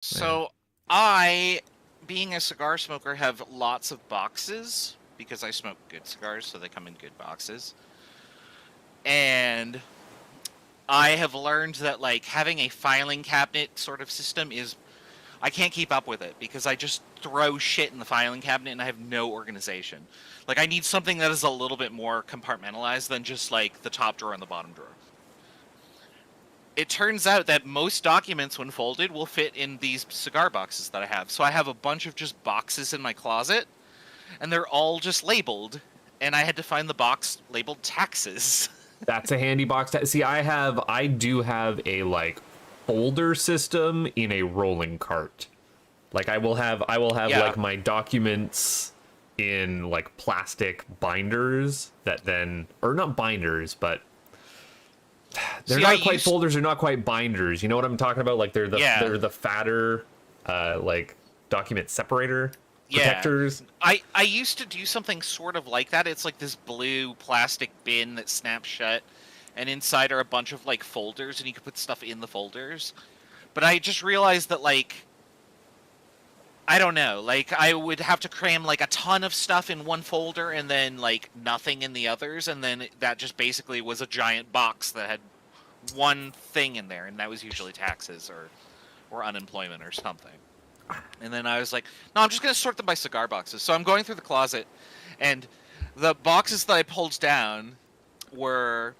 So I, being a cigar smoker, have lots of boxes because I smoke good cigars, so they come in good boxes. And I have learned that like having a filing cabinet sort of system is I can't keep up with it because I just throw shit in the filing cabinet and I have no organization. Like I need something that is a little bit more compartmentalized than just like the top drawer and the bottom drawer. It turns out that most documents, when folded, will fit in these cigar boxes that I have. So I have a bunch of just boxes in my closet, and they're all just labeled. And I had to find the box labeled taxes. That's a handy box. See, I do have a like folder system in a rolling cart. Like I will have Yeah, like my documents in like plastic binders that then, or not binders, but they're see, I not quite used folders, they're not quite binders. You know what I'm talking about? Like yeah, they're the fatter like document separator yeah. protectors. I used to do something sort of like that. It's like this blue plastic bin that snaps shut, and inside are a bunch of like folders, and you can put stuff in the folders. But I just realized that like I don't know. Like I would have to cram like a ton of stuff in one folder and then like nothing in the others, and then that just basically was a giant box that had one thing in there, and that was usually taxes or unemployment or something. And then I was like, no, I'm just gonna sort them by cigar boxes. So I'm going through the closet, and the boxes that I pulled down were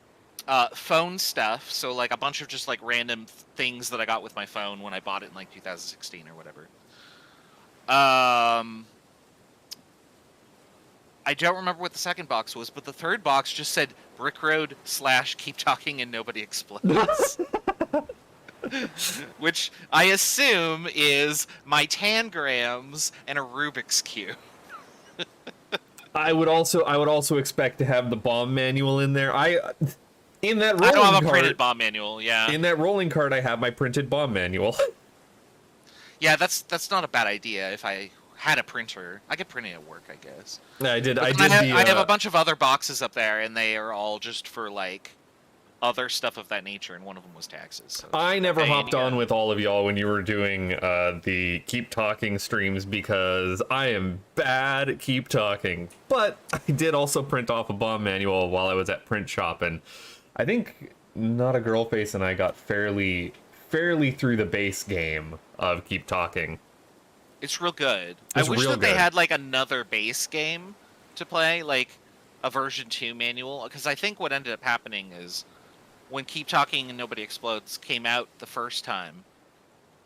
phone stuff. So like a bunch of just like random things that I got with my phone when I bought it in like 2016 or whatever. Um, I don't remember what the second box was, but the third box just said Brick Road / Keep Talking and Nobody Explodes. Which I assume is my tangrams and a Rubik's Cube. I would also expect to have the bomb manual in there. In that I don't rolling have a printed cart, bomb manual, yeah. in that rolling cart, I have my printed bomb manual. Yeah, that's not a bad idea if I had a printer. I could print it at work, I guess. But I then did the I have a bunch of other boxes up there, and they are all just for, like, other stuff of that nature, and one of them was taxes. So I never hey, hopped on yeah. with all of y'all when you were doing the keep talking streams because I am bad at keep talking. But I did also print off a bomb manual while I was at print shop, and I think Not a Girl Face and I got fairly through the base game of keep talking. It's real good. I It's wish real that they good. had, like, another base game to play, like a version 2 manual, because I think what ended up happening is when Keep Talking and Nobody Explodes came out the first time,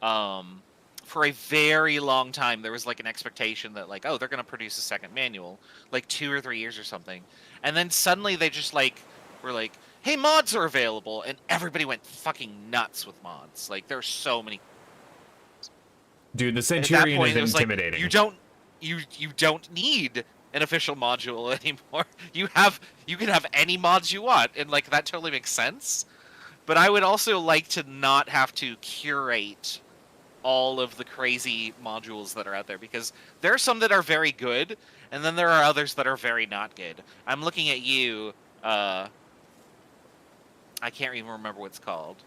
for a very long time there was like an expectation that like, oh, they're gonna produce a second manual, like 2 or 3 years or something, and then suddenly they just like were like, hey, mods are available, and everybody went fucking nuts with mods. Like there's so many, Dude, the and at that Centurion point is it was like intimidating. you don't need an official module anymore. You can have any mods you want, and like that totally makes sense. But I would also like to not have to curate all of the crazy modules that are out there, because there are some that are very good, and then there are others that are very not good. I'm looking at you. I can't even remember what it's called.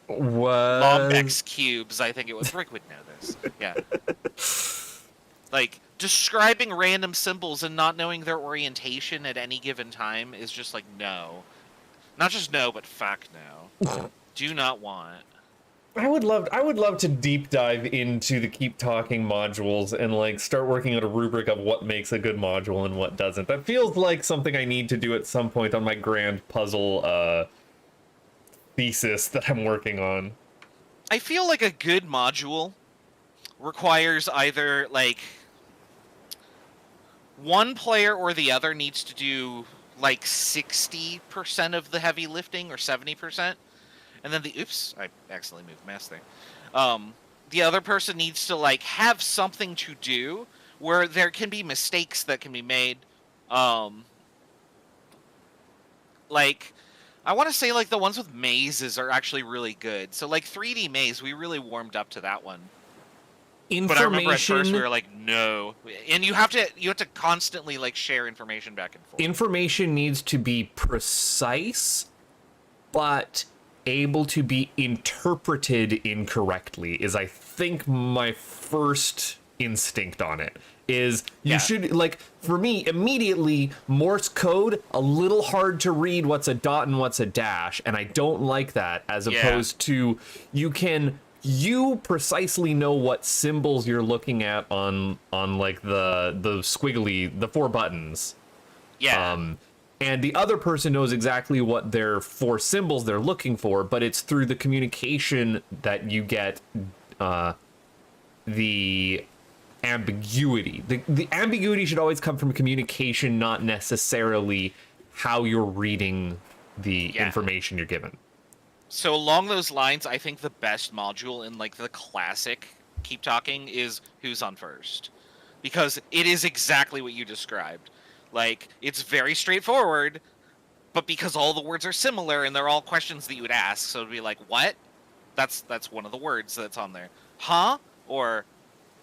Was Lombex cubes, I think it was. Rick would know this. Yeah. Like, describing random symbols and not knowing their orientation at any given time is just like, no. Not just no, but fuck no. Do not want. I would love to deep dive into the keep talking modules and like start working on a rubric of what makes a good module and what doesn't. That feels like something I need to do at some point on my grand puzzle thesis that I'm working on. I feel like a good module requires either, like, one player or the other needs to do, like, 60% of the heavy lifting or 70%. And then oops, I accidentally moved mouse there. The other person needs to, like, have something to do where there can be mistakes that can be made. Like, I want to say, like, the ones with mazes are actually really good. So, like, 3D Maze, we really warmed up to that one. But I remember at first we Information were like, no. And you have to constantly, like, share information back and forth. information needs to be precise, but able to be interpreted incorrectly is, I think, my first instinct on it. Is you should, like, for me, immediately, Morse code, a little hard to read what's a dot and what's a dash, and I don't like that, as opposed to you precisely know what symbols you're looking at on like the squiggly, the 4 buttons. And the other person knows exactly what their 4 symbols they're looking for, but it's through the communication that you get the ambiguity. The ambiguity should always come from communication, not necessarily how you're reading the information you're given. So along those lines, I think the best module in like the classic Keep Talking is Who's on First, because it is exactly what you described. Like, it's very straightforward, but because all the words are similar and they're all questions that you would ask, so it'd be like, what? That's one of the words that's on there. Huh? Or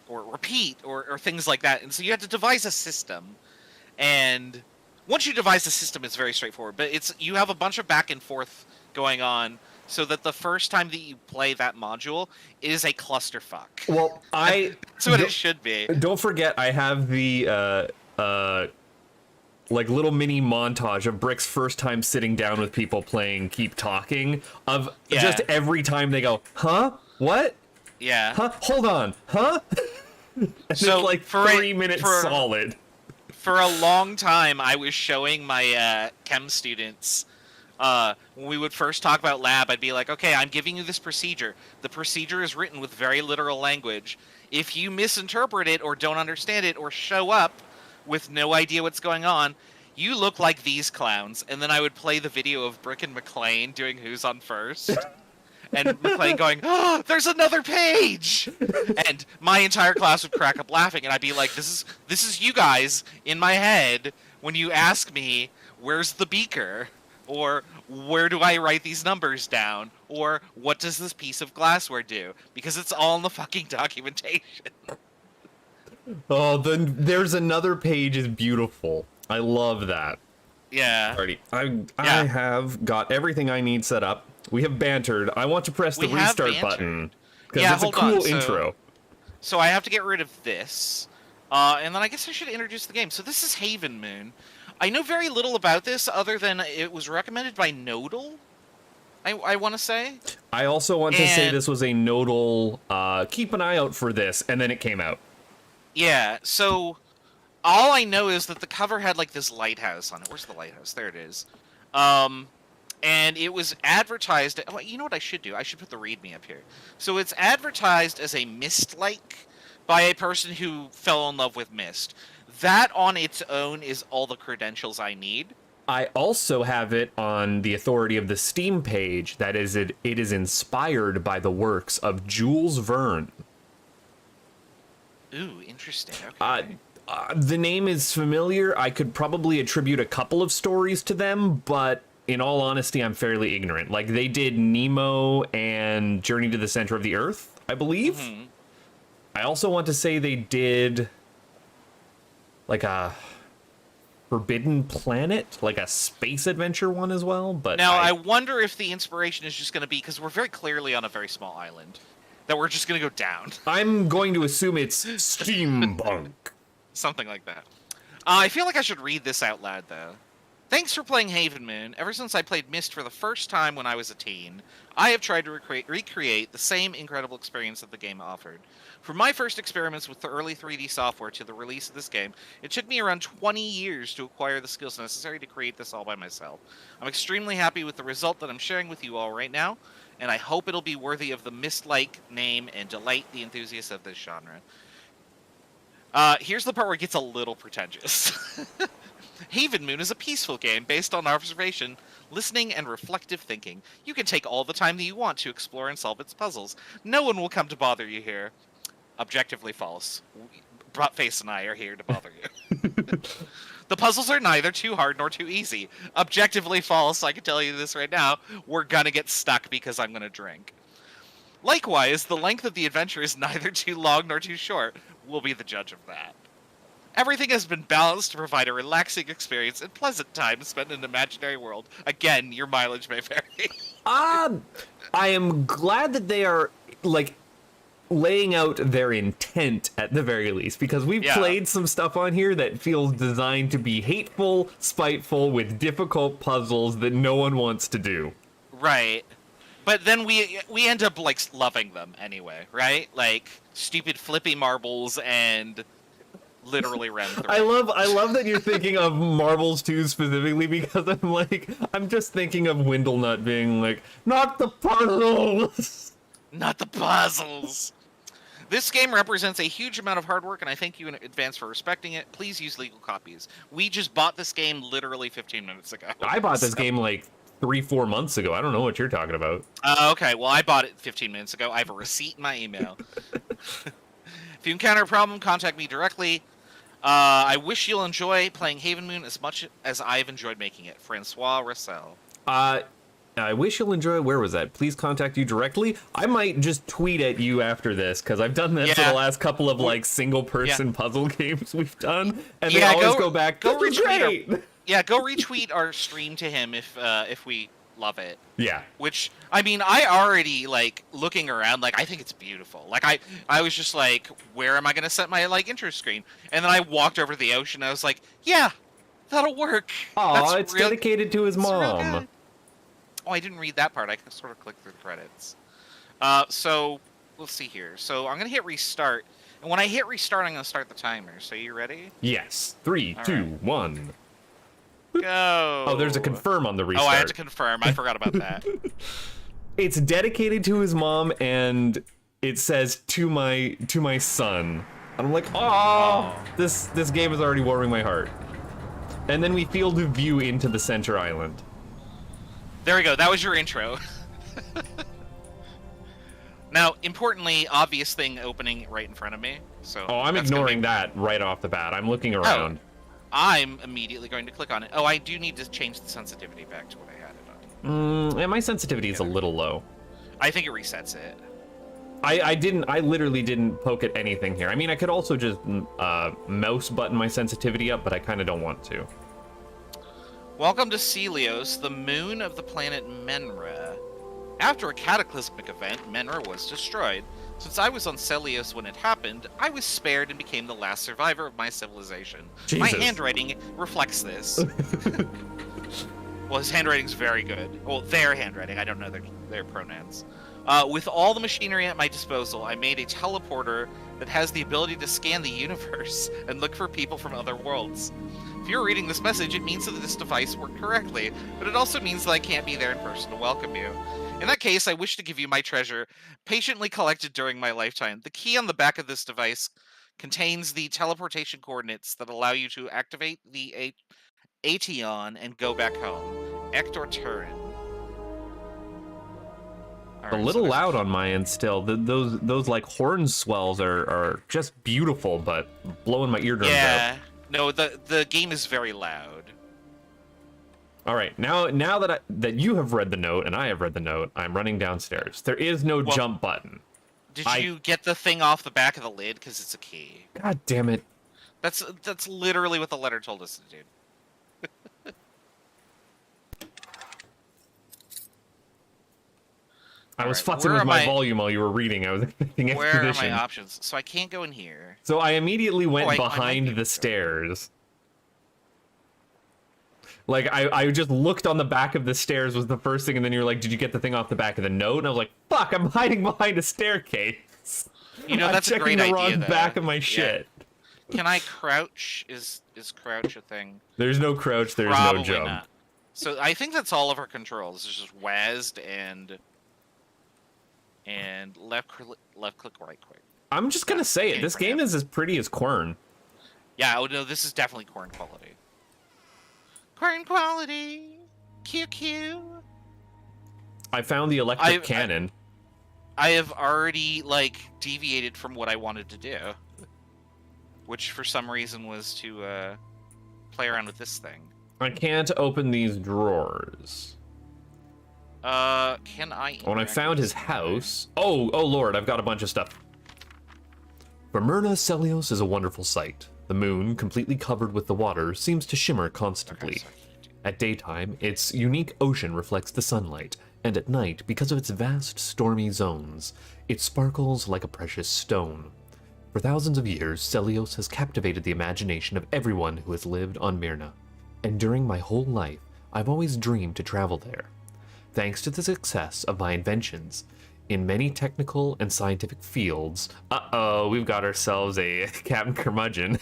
repeat, or things like that. And so you have to devise a system. And once you devise a system, it's very straightforward. But you have a bunch of back and forth going on, so that the first time that you play that module is a clusterfuck. Well, that's what it should be. Don't forget, I have the like little mini montage of Brick's first time sitting down with people playing Keep Talking, of just every time they go, huh? What? Yeah. Huh? Hold on. Huh? And so it's like 3 minutes solid. For a long time, I was showing my chem students, when we would first talk about lab, I'd be like, okay, I'm giving you this procedure. The procedure is written with very literal language. If you misinterpret it or don't understand it or show up with no idea what's going on, you look like these clowns. And then I would play the video of Brick and McLean doing Who's on First. And McLean going, oh, there's another page! And my entire class would crack up laughing, and I'd be like, this is you guys in my head when you ask me, where's the beaker? Or where do I write these numbers down? Or what does this piece of glassware do? Because it's all in the fucking documentation. Oh, then there's another page is beautiful. I love that. Yeah. Alrighty. I have got everything I need set up. We have bantered. I want to press the restart button, because it's a cool intro. So I have to get rid of this. And then I guess I should introduce the game. So this is Haven Moon. I know very little about this other than it was recommended by Nodal, I want to say. I also want to say this was a Nodal, keep an eye out for this, and then it came out. Yeah, so all I know is that the cover had like this lighthouse on it. Where's the lighthouse? There it is. And it was advertised... Oh, you know what I should do? I should put the README up here. So it's advertised as a Myst-like by a person who fell in love with Myst. That on its own is all the credentials I need. I also have it on the authority of the Steam page. That is, it is inspired by the works of Jules Verne. Ooh, interesting. Okay. The name is familiar. I could probably attribute a couple of stories to them, but in all honesty, I'm fairly ignorant. Like, they did Nemo and Journey to the Center of the Earth, I believe. Mm-hmm. I also want to say they did like a Forbidden Planet, like a space adventure one as well. But now I wonder if the inspiration is just going to be, because we're very clearly on a very small island, that we're just going to go down. I'm going to assume it's steampunk. Something like that. I feel like I should read this out loud, though. Thanks for playing Haven Moon. Ever since I played Myst for the first time when I was a teen, I have tried to recreate the same incredible experience that the game offered. From my first experiments with the early 3D software to the release of this game, it took me around 20 years to acquire the skills necessary to create this all by myself. I'm extremely happy with the result that I'm sharing with you all right now, and I hope it'll be worthy of the Myst-like name and delight the enthusiasts of this genre. Here's the part where it gets a little pretentious. Haven Moon is a peaceful game based on observation, listening, and reflective thinking. You can take all the time that you want to explore and solve its puzzles. No one will come to bother you here. Objectively false. Buttface and I are here to bother you. The puzzles are neither too hard nor too easy. Objectively false, I can tell you this right now. We're gonna get stuck because I'm gonna drink. Likewise, the length of the adventure is neither too long nor too short. We'll be the judge of that. Everything has been balanced to provide a relaxing experience and pleasant time spent in an imaginary world. Again, your mileage may vary. I am glad that they are, like, laying out their intent at the very least, because we've Yeah. played some stuff on here that feels designed to be hateful, spiteful, with difficult puzzles that no one wants to do. Right. But then we end up, like, loving them anyway, right? Like, stupid flippy marbles and literally random. I love that you're thinking of Marbles 2 specifically, because I'm just thinking of Windlenut being like, not the puzzles! Not the puzzles! This game represents a huge amount of hard work, and I thank you in advance for respecting it. Please use legal copies. We just bought this game literally 15 minutes ago. I bought this game like 3-4 months ago. I don't know what you're talking about. Okay, well, I bought it 15 minutes ago. I have a receipt in my email. If you encounter a problem, contact me directly. I wish you'll enjoy playing Haven Moon as much as I've enjoyed making it. Francois Russell. I wish you'll enjoy. Where was that? Please contact you directly. I might just tweet at you after this, because I've done this for the last couple of like single-person puzzle games we've done, and they always go back. Go "This is great!" go retweet our stream to him if we love it. Yeah. Which, I mean, I already, like, looking around, like, I think it's beautiful. Like, I was just like, where am I going to set my, like, intro screen? And then I walked over to the ocean, and I was like, yeah, that'll work. Oh, it's dedicated to his mom. Oh, I didn't read that part. I can sort of click through the credits. So, let's see here. So, I'm going to hit restart. And when I hit restart, I'm going to start the timer. So, you ready? Yes. 3, 2, 1. Go. Oh, there's a confirm on the restart. Oh, I had to confirm. I forgot about that. It's dedicated to his mom, and it says to my son. And I'm like, oh, this game is already warming my heart. And then we field a view into the center island. There we go. That was your intro. Now, importantly, obvious thing opening right in front of me. So. Oh, I'm ignoring that right off the bat. I'm looking around. Oh, I'm immediately going to click on it. Oh, I do need to change the sensitivity back to what I had it on. And my sensitivity is a little low. I think it resets it. I literally didn't poke at anything here. I mean, I could also just mouse button my sensitivity up, but I kind of don't want to. Welcome to Celios, the moon of the planet Menra. After a cataclysmic event, Menra was destroyed. Since I was on Celios when it happened, I was spared and became the last survivor of my civilization. Jesus. My handwriting reflects this. Well, his handwriting's very good. Well, their handwriting. I don't know their pronouns. With all the machinery at my disposal, I made a teleporter that has the ability to scan the universe and look for people from other worlds. If you're reading this message, it means that this device worked correctly, but it also means that I can't be there in person to welcome you. In that case, I wish to give you my treasure, patiently collected during my lifetime. The key on the back of this device contains the teleportation coordinates that allow you to activate the Aetion and go back home. Ector Turin. A little loud on my end still. Those like horn swells are just beautiful, but blowing my eardrums out. Yeah. No, the game is very loud. All right, now that you have read the note and I have read the note, I'm running downstairs. There is no jump button. Did you get the thing off the back of the lid? Because it's a key. God damn it. That's literally what the letter told us to do. I was futzing with my volume while you were reading. I was expecting Where expedition. are my options? So I can't go in here. So I immediately went I behind might be the stairs. Like, I just looked on the back of the stairs was the first thing, and then you were like, did you get the thing off the back of the note? And I was like, fuck, I'm hiding behind a staircase. You know, that's I'm a great checking the idea, wrong though. back of my shit. Can I crouch? Is crouch a thing? There's no crouch, there's Probably no jump. not. So I think that's all of our controls. It's just WASD and left click, right click. I'm just gonna say it. This game is as pretty as Quern. Yeah, oh no, this is definitely Quern quality. Quern quality. QQ. I found the electric cannon. I have already, like, deviated from what I wanted to do. Which, for some reason, was to, play around with this thing. I can't open these drawers. Can I... When I found his house... Oh lord, I've got a bunch of stuff. Vermurna Celios is a wonderful sight. The moon, completely covered with the water, seems to shimmer constantly. At daytime, its unique ocean reflects the sunlight, and at night, because of its vast stormy zones, it sparkles like a precious stone. For thousands of years, Celios has captivated the imagination of everyone who has lived on Myrna, and during my whole life, I've always dreamed to travel there. Thanks to the success of my inventions in many technical and scientific fields, we've got ourselves a Captain Curmudgeon.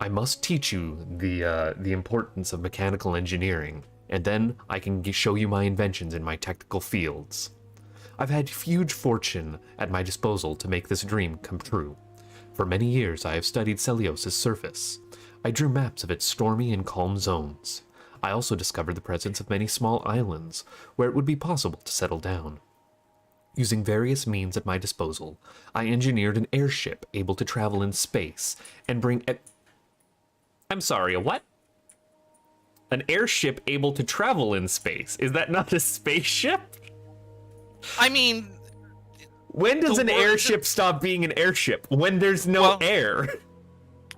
I must teach you the importance of mechanical engineering, and then I can show you my inventions in my technical fields. I've had huge fortune at my disposal to make this dream come true. For many years I have studied Celios' surface. I drew maps of its stormy and calm zones. I also discovered the presence of many small islands where it would be possible to settle down. Using various means at my disposal, I engineered an airship able to travel in space and bring... I'm sorry, a what? An airship able to travel in space. Is that not a spaceship? I mean... When does an airship stop being an airship? When there's no air.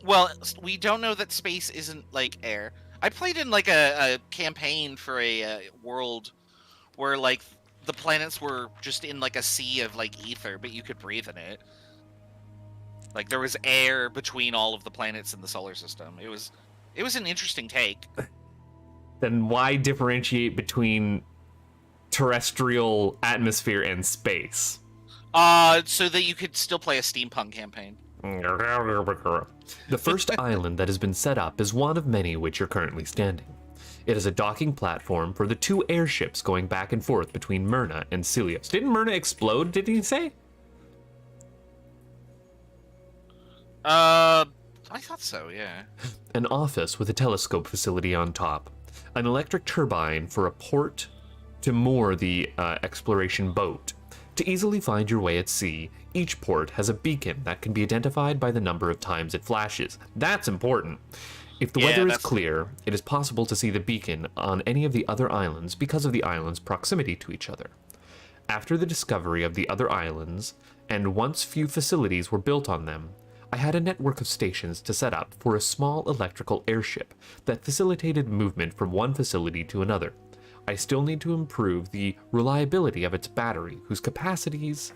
Well, we don't know that space isn't, like, air. I played in, like, a campaign for a world where, like, the planets were just in, like, a sea of, like, ether, but you could breathe in it. Like, there was air between all of the planets in the solar system. It was an interesting take. Then why differentiate between terrestrial atmosphere and space? So that you could still play a steampunk campaign. The first island that has been set up is one of many which are currently standing. It is a docking platform for the two airships going back and forth between Myrna and Celios. Didn't Myrna explode, did he say? I thought so, yeah. An office with a telescope facility on top. An electric turbine for a port to moor the exploration boat. To easily find your way at sea, each port has a beacon that can be identified by the number of times it flashes. That's important. If the weather is clear, it is possible to see the beacon on any of the other islands because of the islands' proximity to each other. After the discovery of the other islands, and once few facilities were built on them, I had a network of stations to set up for a small electrical airship that facilitated movement from one facility to another. I still need to improve the reliability of its battery, whose capacities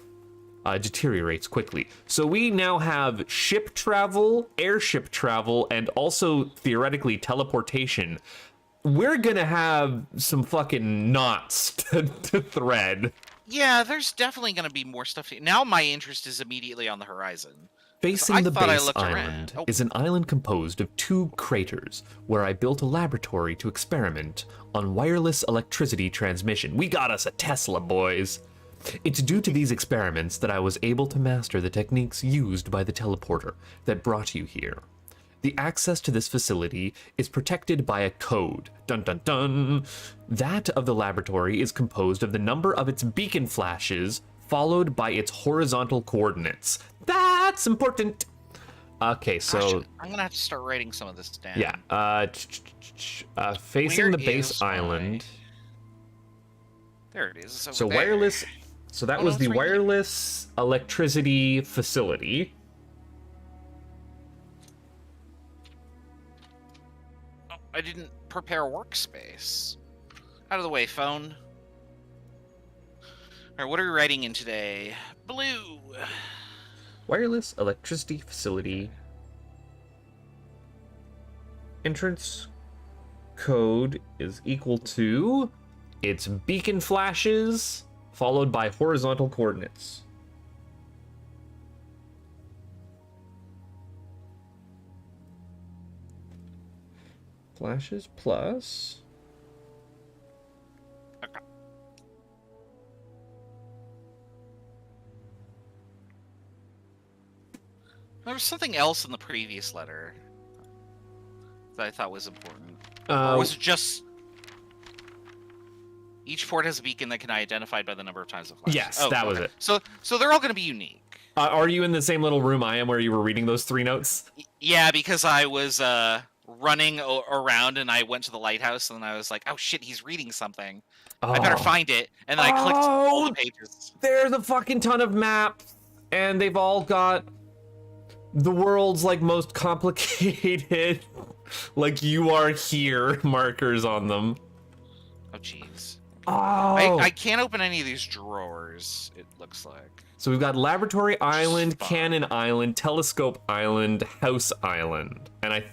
deteriorates quickly. So we now have ship travel, airship travel, and also theoretically teleportation. We're gonna have some fucking knots to thread. Yeah, there's definitely gonna be more stuff. Now my interest is immediately on the horizon. Facing the base island is an island composed of two craters, where I built a laboratory to experiment on wireless electricity transmission. We got us a Tesla, boys! It's due to these experiments that I was able to master the techniques used by the teleporter that brought you here. The access to this facility is protected by a code. Dun dun dun! That of the laboratory is composed of the number of its beacon flashes, followed by its horizontal coordinates. That's important. Okay, so gosh, I'm gonna have to start writing some of this down. Yeah. Facing the base island. There it is. So wireless. So that was the wireless electricity facility. Oh, I didn't prepare a workspace. Out of the way, phone. All right, what are we writing in today? Blue. Wireless electricity facility. Entrance code is equal to its beacon flashes followed by horizontal coordinates. Flashes plus... Okay. There was something else in the previous letter that I thought was important. Or was it just... Each port has a beacon that can be identified by the number of times it flashes. Yes, that was it. So they're all going to be unique. Are you in the same little room I am where you were reading those 3 notes? Yeah, because I was running around and I went to the lighthouse and I was like, oh shit, he's reading something. I better find it. And then I clicked all the pages. There's a fucking ton of maps, and they've all got the world's like most complicated, like you are here markers on them. Oh, jeez. Oh. I can't open any of these drawers, it looks like. So we've got Laboratory Island, fine. Cannon Island, Telescope Island, House Island. And I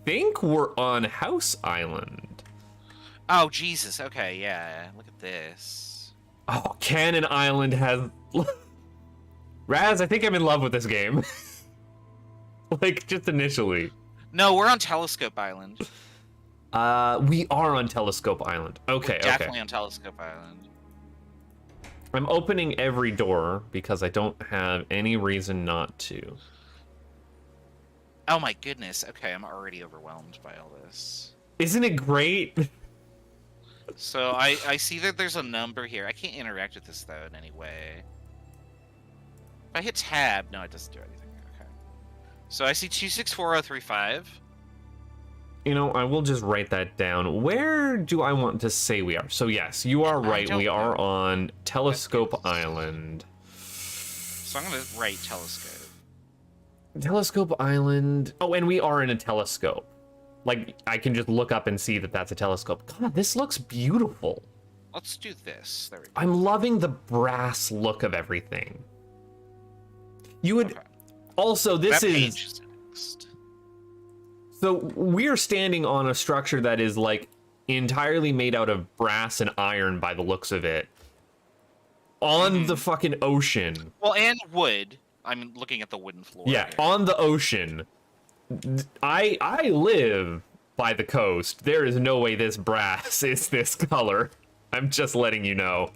think we're on House Island. Oh, Jesus. Okay, yeah. Look at this. Oh, Cannon Island has... Raz, I think I'm in love with this game. Like, just initially. No, we're on Telescope Island. We are on Telescope Island. Okay, We're definitely on Telescope Island. I'm opening every door because I don't have any reason not to. Oh my goodness. Okay, I'm already overwhelmed by all this. Isn't it great? So I see that there's a number here. I can't interact with this though in any way. If I hit tab, no, it doesn't do anything. Okay. So I see 264035. You know, I will just write that down. Where do I want to say we are? So yes, you are right. We are on Telescope Island. So I'm gonna write Telescope. Telescope Island. Oh, and we are in a telescope. Like, I can just look up and see that that's a telescope. God, this looks beautiful. Let's do this. There we go. I'm loving the brass look of everything. You would... Okay. Also, this That is... page is next. So we're standing on a structure that is like entirely made out of brass and iron by the looks of it. On the fucking ocean. Well, and wood. I'm looking at the wooden floor. Yeah, here. on the ocean. I live by the coast. There is no way this brass is this color. I'm just letting you know.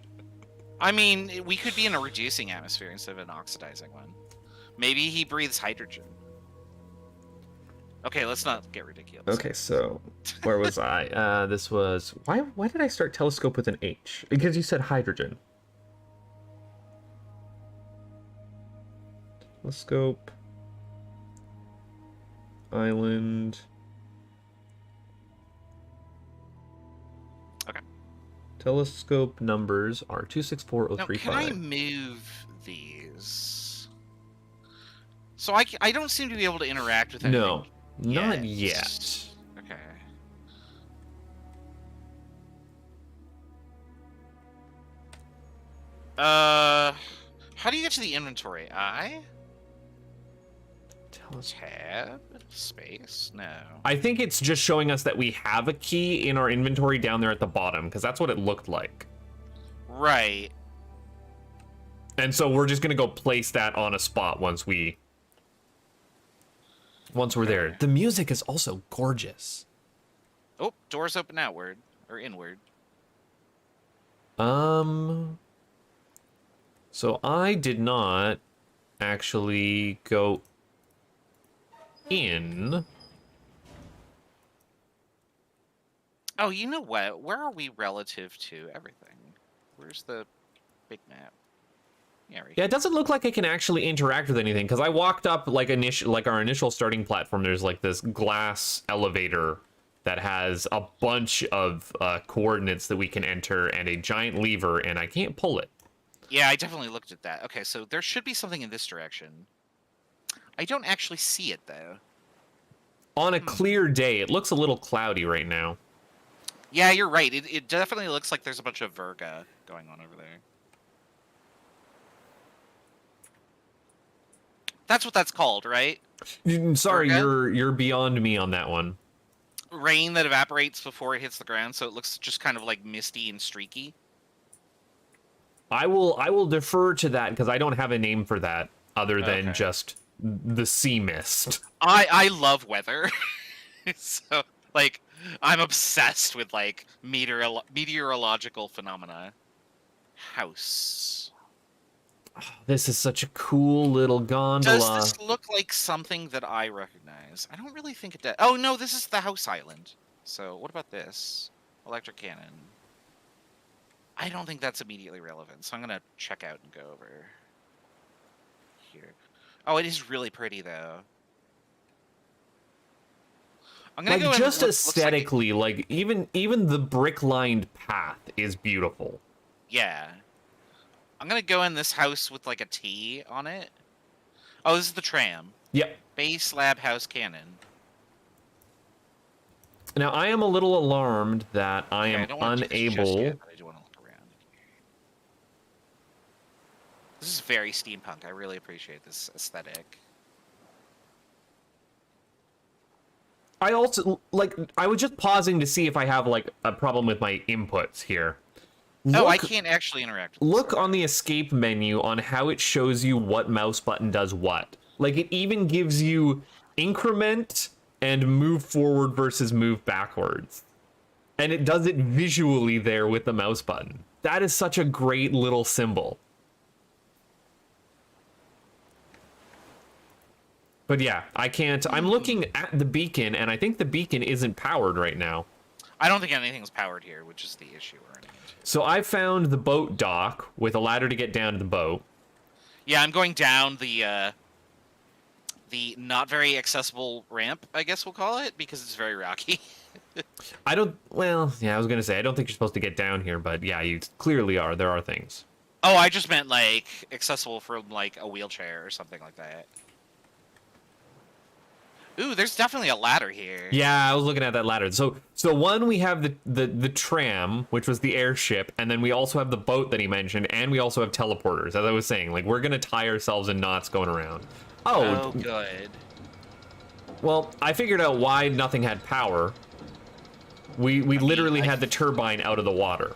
I mean, we could be in a reducing atmosphere instead of an oxidizing one. Maybe he breathes hydrogen. Okay, let's not get ridiculous. Okay, so where was I? This was... Why did I start telescope with an H? Because you said hydrogen. Telescope. Island. Okay. Telescope numbers are 264035. Now, can I move these? So I don't seem to be able to interact with anything. No, not yet. Okay. How do you get to the inventory? Tab? Space? No. I think it's just showing us that we have a key in our inventory down there at the bottom, because that's what it looked like. Right. And so we're just gonna go place that on a spot once we're there. The music is also gorgeous. Oh, doors open outward or inward. So I did not actually go in. Oh, you know what? Where are we relative to everything? Where's the big map? Yeah, right Yeah, it doesn't look like I can actually interact with anything because I walked up like our initial starting platform. There's like this glass elevator that has a bunch of coordinates that we can enter and a giant lever, and I can't pull it. Yeah, I definitely looked at that. Okay, so there should be something in this direction. I don't actually see it, though. On a clear day, it looks a little cloudy right now. Yeah, you're right. It definitely looks like there's a bunch of Virga going on over there. That's what that's called, right? Sorry, Virga? you're beyond me on that one. Rain that evaporates before it hits the ground, so it looks just kind of like misty and streaky. I will defer to that because I don't have a name for that other than Okay. just the sea mist. I love weather. So, like, I'm obsessed with, like, meteorological phenomena. House. This is such a cool little gondola. Does this look like something that I recognize? I don't really think it does. Oh, no, this is the house island. So, what about this? Electric cannon. I don't think that's immediately relevant, so I'm going to check out and go over here. Oh, it is really pretty, though. I'm gonna go Like in just what looks like aesthetically, like even the brick-lined path is beautiful. yeah. I'm gonna go in this house with like a T on it. Oh, this is the tram. Yep. Base lab house cannon. Now, I am a little alarmed that I Okay, I am don't want to do this just yet, unable... but I do want to look around. This is very steampunk. I really appreciate this aesthetic. I also, like, I was just pausing to see if I have, like, a problem with my inputs here. Oh, I Look, can't actually interact with look this. on the escape menu on how it shows you what mouse button does what. Like, it even gives you increment and move forward versus move backwards. And it does it visually there with the mouse button. That is such a great little symbol. But yeah, I can't. I'm looking at the beacon, and I think the beacon isn't powered right now. I don't think anything's powered here, which is the issue we're running into. So I found the boat dock with a ladder to get down to the boat. Yeah, I'm going down the not very accessible ramp, I guess we'll call it, because it's very rocky. I don't. Well, yeah, I was gonna say I don't think you're supposed to get down here, but yeah, you clearly are. There are things. Oh, I just meant like accessible for like a wheelchair or something like that. Ooh, there's definitely a ladder here. Yeah, I was looking at that ladder. So one, we have the tram, which was the airship, and then we also have the boat that he mentioned, and we also have teleporters. As I was saying, like, we're gonna tie ourselves in knots going around. Oh, good. Well, I figured out why nothing had power. We literally had the turbine out of the water.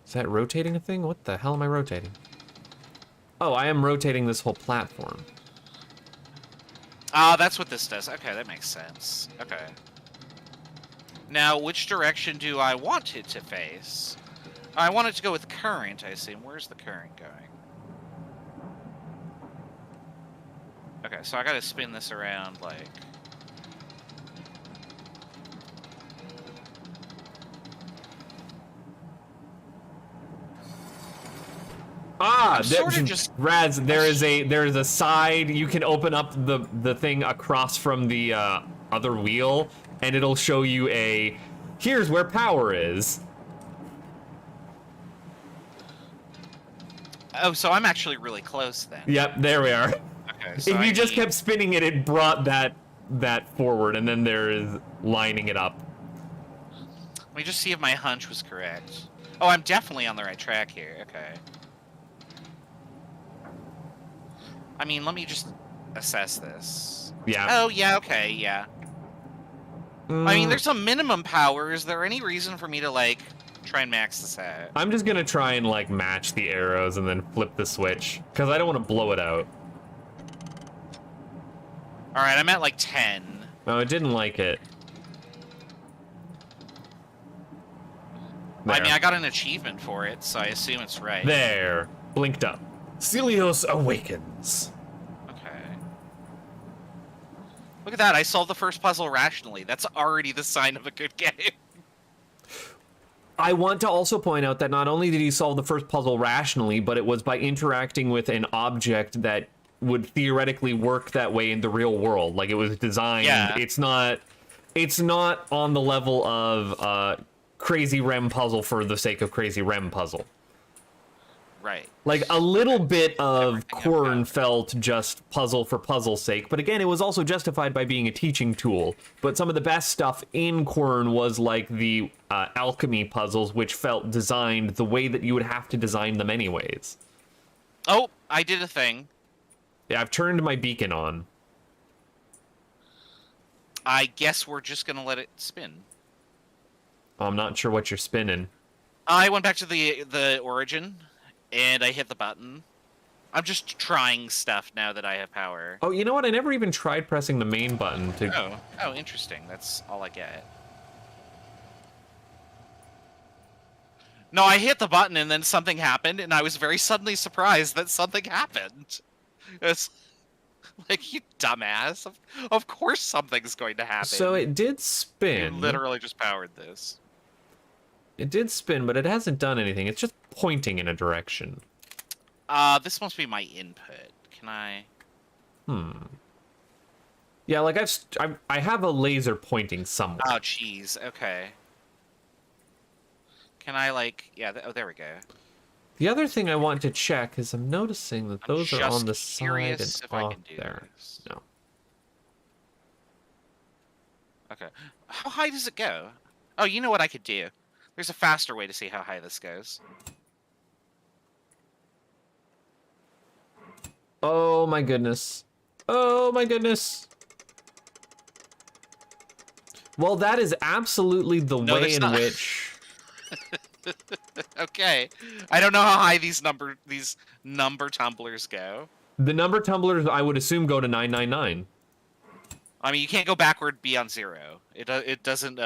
Is that rotating a thing? What the hell am I rotating? Oh, I am rotating this whole platform. Ah, that's what this does. Okay, that makes sense. Okay. Now, which direction do I want it to face? I want it to go with current, I assume. Where's the current going? Okay, so I gotta spin this around, like... Ah, sort of just... Raz, there is a side you can open up the thing across from the other wheel, and it'll show you a here's where power is. Oh, so I'm actually really close then. Yep, there we are. Okay, so If you just need... kept spinning it, it brought that forward, and then there is lining it up. Let me just see if my hunch was correct. Oh, I'm definitely on the right track here. Okay. I mean, let me just assess this. Yeah. Oh, yeah, okay, yeah. I mean, there's some minimum power. Is there any reason for me to, like, try and max this out? I'm just gonna try and, like, match the arrows and then flip the switch, because I don't want to blow it out. Alright, I'm at, like, 10. Oh, it didn't like it. I There. mean, I got an achievement for it, so I assume it's right. There. Blinked up. Celios awakens. Okay. Look at that, I solved the first puzzle rationally. That's already the sign of a good game. I want to also point out that not only did he solve the first puzzle rationally, but it was by interacting with an object that would theoretically work that way in the real world. Like, it was designed. Yeah. It's not on the level of crazy REM puzzle for the sake of crazy REM puzzle. Right. Like, a little bit of Everything I've Quern got. felt just puzzle for puzzle's sake, but again, it was also justified by being a teaching tool. But some of the best stuff in Quern was like the alchemy puzzles, which felt designed the way that you would have to design them anyways. Oh, I did a thing. Yeah, I've turned my beacon on. I guess we're just gonna let it spin. I'm not sure what you're spinning. I went back to the origin, and I hit the button. I'm just trying stuff now that I have power. Oh, you know what? I never even tried pressing the main button to... Oh, interesting. That's all I get. No, I hit the button and then something happened, and I was very suddenly surprised that something happened. It's like, you dumbass. Of course something's going to happen. So it did You spin. literally just powered this. It did spin, but it hasn't done anything. It's just pointing in a direction. This must be my input. Can I... Yeah, like I have a laser pointing somewhere. Oh, jeez. Okay. Can I, like... Yeah, oh, there we go. The other thing I want to check is I'm noticing that those are on the Just side and curious if I off can do there. this. No. Okay. How high does it go? Oh, you know what I could do? There's a faster way to see how high this goes. Oh my goodness. Oh my goodness. Well, that is absolutely the No, way there's in not. which... Okay. I don't know how high these number tumblers go. The number tumblers, I would assume, go to 999. I mean, you can't go backward beyond 0. It doesn't,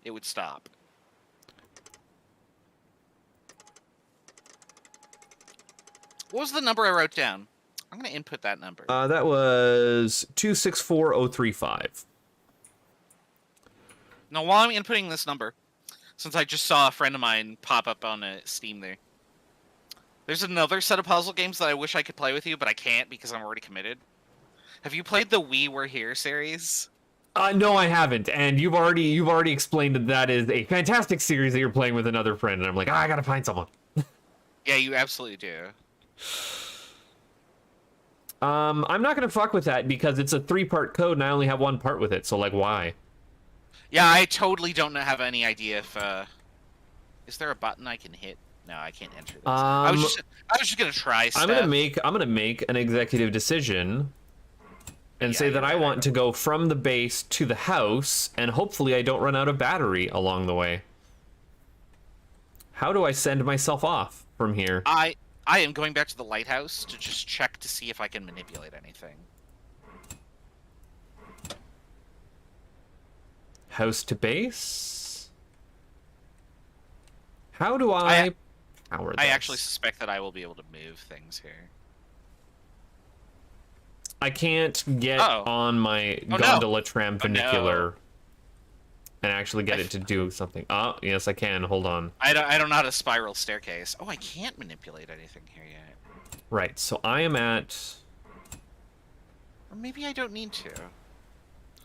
it would stop. What was the number I wrote down? I'm going to input that number. That was 264035. Now, while I'm inputting this number, since I just saw a friend of mine pop up on Steam there, there's another set of puzzle games that I wish I could play with you, but I can't because I'm already committed. Have you played the We Were Here series? No, I haven't, and you've already explained that that is a fantastic series that you're playing with another friend, and I'm like, I gotta find someone. Yeah, you absolutely do. I'm not gonna fuck with that because it's a 3-part code and I only have 1 part with it, so like, why? Yeah, I totally don't have any idea if, is there a button I can hit? No, I can't enter this. I was just gonna try stuff. I'm gonna make an executive decision and say that I want to go from the base to the house, and hopefully I don't run out of battery along the way. How do I send myself off from here? I am going back to the lighthouse to just check to see if I can manipulate anything. House to base? How do I power this? I actually suspect that I will be able to move things here. I can't get on my gondola tram funicular and actually get it to do something. Oh, yes, I can. Hold on. I don't know how to spiral staircase. Oh, I can't manipulate anything here yet. Right, so I am at... Or maybe I don't need to.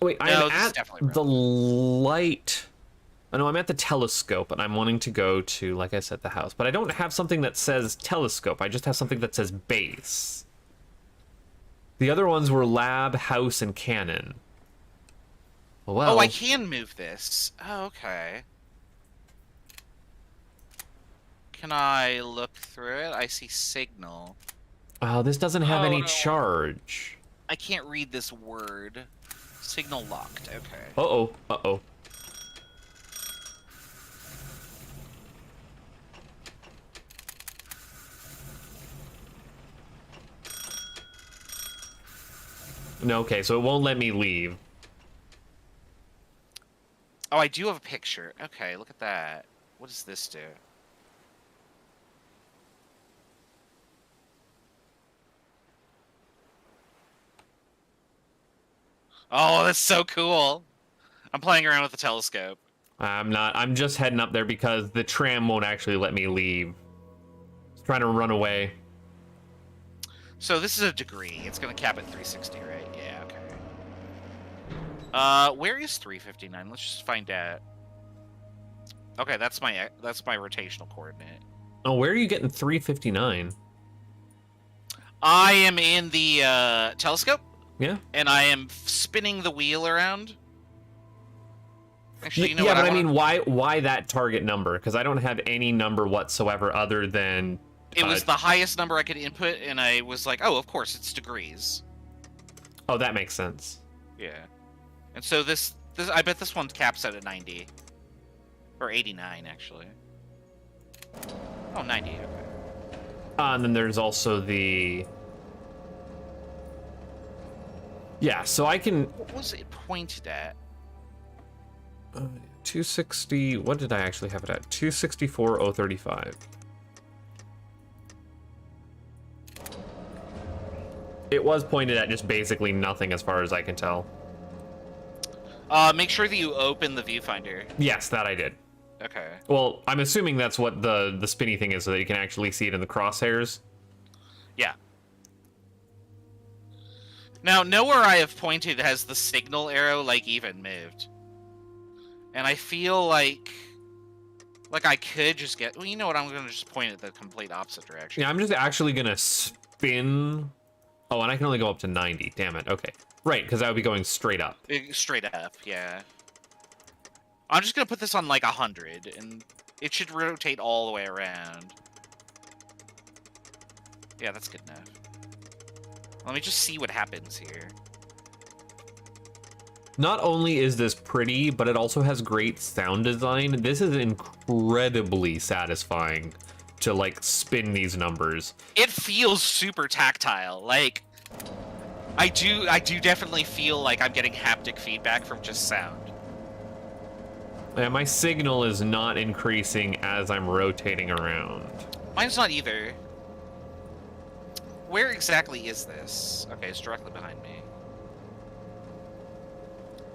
Wait, No, I'm at the light... Oh, no, I'm at the telescope, and I'm wanting to go to, like I said, the house. But I don't have something that says telescope. I just have something that says base. The other ones were lab, house, and cannon. Well, oh, I can move this. Oh, okay. Can I look through it? I see signal. Oh, this doesn't have any charge. I can't read this word. Signal locked. Okay. Uh-oh. Uh-oh. No, okay, so it won't let me leave. Oh, I do have a picture. Okay, look at that. What does this do? Oh, that's so cool. I'm playing around with the telescope. I'm not. I'm just heading up there because the tram won't actually let me leave. It's trying to run away. So this is a degree. It's going to cap at 360, right? Yeah, okay. Where is 359? Let's just find out. Okay, that's my rotational coordinate. Oh, where are you getting 359? I am in the telescope. Yeah. And I am spinning the wheel around. Actually, you know yeah, what? But I mean, why that target number? Because I don't have any number whatsoever other than... It was the highest number I could input, and I was like, oh, of course, it's degrees. Oh, that makes sense. Yeah. And so this I bet this one caps out at 90. Or 89, actually. Oh, 90, okay. And then there's also the... Yeah, so I can... What was it pointed at? 260... What did I actually have it at? 264,035. It was pointed at just basically nothing as far as I can tell. Make sure that you open the viewfinder. Yes, that I did. Okay. Well, I'm assuming that's what the spinny thing is, so that you can actually see it in the crosshairs. Yeah. Now, nowhere I have pointed has the signal arrow, like, even moved. And I feel like... Like, I could just get... Well, you know what? I'm going to just point it the complete opposite direction. Yeah, I'm just actually gonna spin. Oh, and I can only go up to 90. Damn it. Okay. Right, because I would be going straight up. Straight up, yeah. I'm just going to put this on, like, 100, and it should rotate all the way around. Yeah, that's good enough. Let me just see what happens here. Not only is this pretty, but it also has great sound design. This is incredibly satisfying to, like, spin these numbers. It feels super tactile. Like, I do definitely feel like I'm getting haptic feedback from just sound. And my signal is not increasing as I'm rotating around. Mine's not either. Where exactly is this? Okay, it's directly behind me.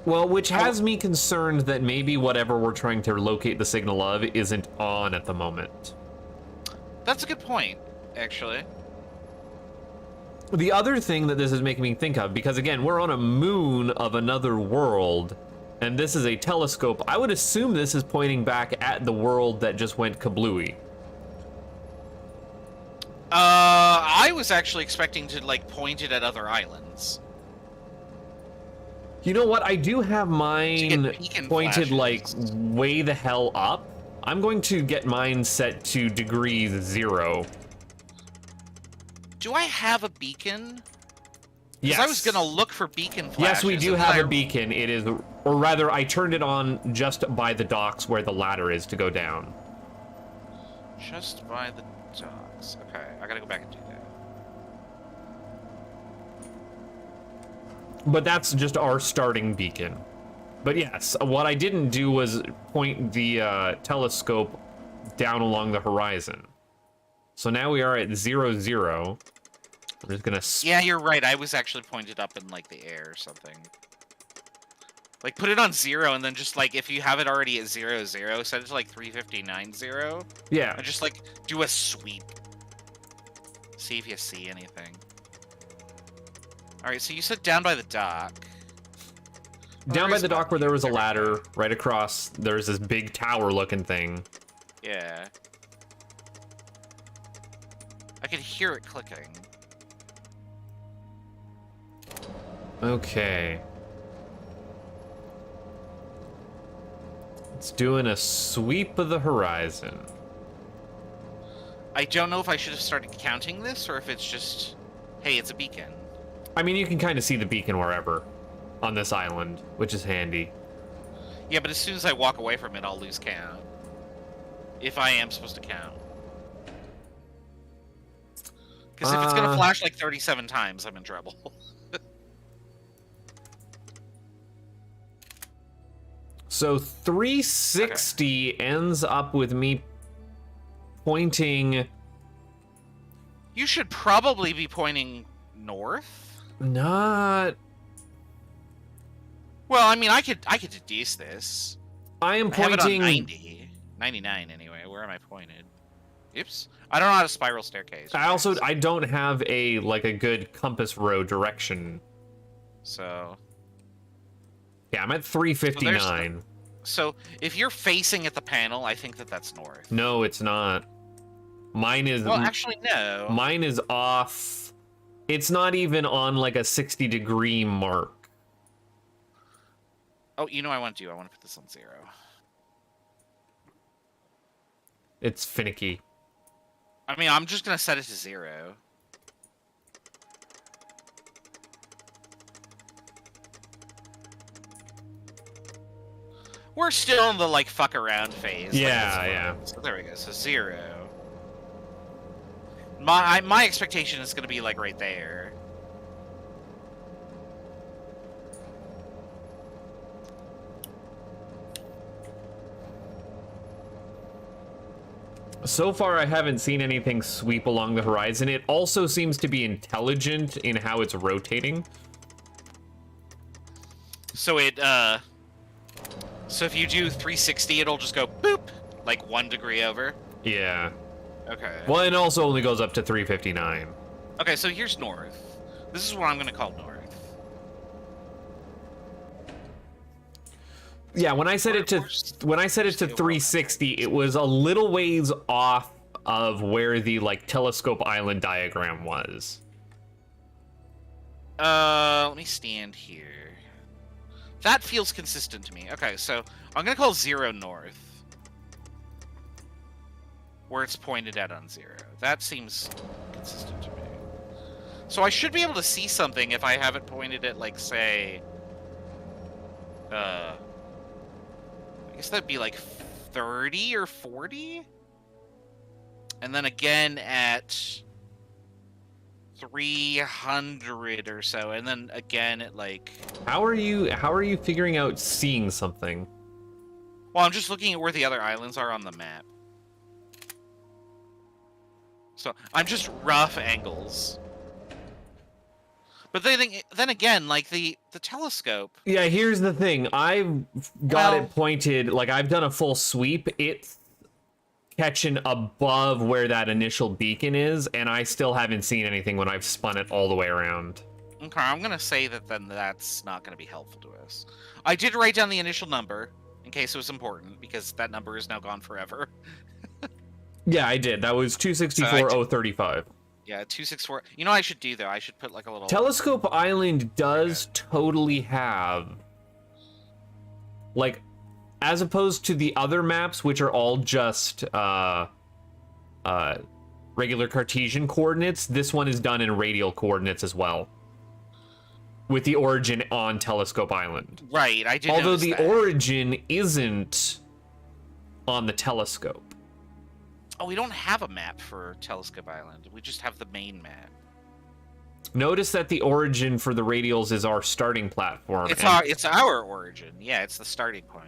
Well, which has me concerned that maybe whatever we're trying to locate the signal of isn't on at the moment. That's a good point, actually. The other thing that this is making me think of, because again, we're on a moon of another world, and this is a telescope, I would assume this is pointing back at the world that just went kablooey. I was actually expecting to, like, point it at other islands. You know what? I do have mine beacon pointed, flashes. like, way the hell up. I'm going to get mine set to degrees 0. Do I have a beacon? Yes. I was gonna look for beacon flashes. Yes, we do and have then a beacon. It is, or rather, I turned it on just by the docks where the ladder is to go down. Just by the docks. Okay, I gotta go back and do that. But that's just our starting beacon. But yes, what I didn't do was point the telescope down along the horizon. So now we are at 0, 0. I'm just gonna... Yeah, you're right. I was actually pointed up in, like, the air or something. Like, put it on 0, and then just, like, if you have it already at 0, 0, set it to, like, 359, 0. Yeah. And just, like, do a sweep. See if you see anything. Alright, so you said down by the dock. Down by the dock where there was a There we ladder, go. right across, there's this big tower-looking thing. Yeah. I can hear it clicking. Okay. It's doing a sweep of the horizon. I don't know if I should have started counting this, or if it's just... Hey, it's a beacon. I mean, you can kind of see the beacon wherever on this island, which is handy. Yeah, but as soon as I walk away from it, I'll lose count. If I am supposed to count. Because if it's gonna flash like 37 times, I'm in trouble. So 360 ends up with me pointing... You should probably be pointing north. Not... Well, I mean, I could deduce this. I am I have it on pointing... 90. 99 anyway. Where am I pointed? Oops. I don't know how to spiral staircase. I don't have a, like, a good compass road direction. So... Yeah, I'm at 359. So, if you're facing at the panel, I think that that's north. No, it's not. Mine is... Well, actually, no. Mine is off... It's not even on, like, a 60-degree mark. Oh, you know what I want to do? I want to put this on 0. It's finicky. I mean, I'm just going to set it to 0. We're still in the, like, fuck around phase. Yeah, like, yeah. So there we go. So 0. My expectation is going to be, like, right there. So far, I haven't seen anything sweep along the horizon. It also seems to be intelligent in how it's rotating. So it, so if you do 360, it'll just go boop, like 1 degree over. Yeah. Okay. Well, it also only goes up to 359. Okay, so here's north. This is what I'm going to call north. Yeah, when I set it to 360, it was a little ways off of where the like telescope island diagram was. Let me stand here. That feels consistent to me. Okay, so I'm gonna call 0 north, where it's pointed at on 0. That seems consistent to me. So I should be able to see something if I have it pointed at, like, say, I guess that'd be like 30 or 40? And then again at 300 or so, and then again at like... How are you figuring out seeing something? Well, I'm just looking at where the other islands are on the map. So I'm just rough angles. But then again, like the telescope. Yeah, here's the thing. I've got it pointed, like I've done a full sweep. It's catching above where that initial beacon is, and I still haven't seen anything when I've spun it all the way around. Okay, I'm gonna say that then that's not gonna be helpful to us. I did write down the initial number in case it was important, because that number is now gone forever. Yeah, I did. That was 264,035. Yeah, 264. You know what I should do, though? I should put, like, a little... Telescope Island does totally have... Like, as opposed to the other maps, which are all just regular Cartesian coordinates, this one is done in radial coordinates as well. With the origin on Telescope Island. Right, I did Although the that. origin isn't on the telescope. Oh, we don't have a map for Telescope Island. We just have the main map. Notice that the origin for the radials is our starting platform. It's our origin. Yeah, it's the starting point.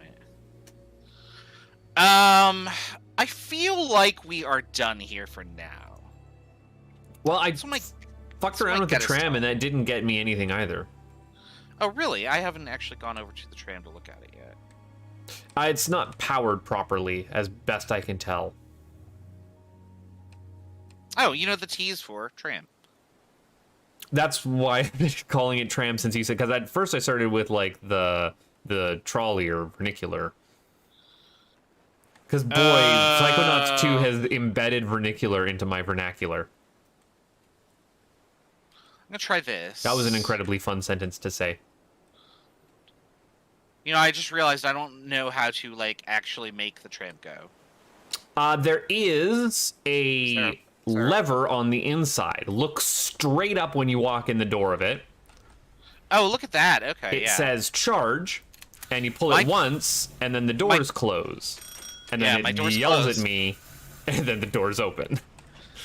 I feel like we are done here for now. Well, I fucked around with the tram, and that didn't get me anything either. Oh, really? I haven't actually gone over to the tram to look at it yet. It's not powered properly, as best I can tell. Oh, you know the T is for tram. That's why I've been calling it tram since you said, because at first I started with like the trolley or vernacular. Because boy, Psychonauts 2 has embedded vernacular into my vernacular. I'm gonna try this. That was an incredibly fun sentence to say. You know, I just realized I don't know how to like actually make the tram go. There is a lever on the inside. Look straight up when you walk in the door of it. Oh, look at that. Okay, It says charge, and you pull it once, and then the doors close. And then it yells at me, and then the doors open.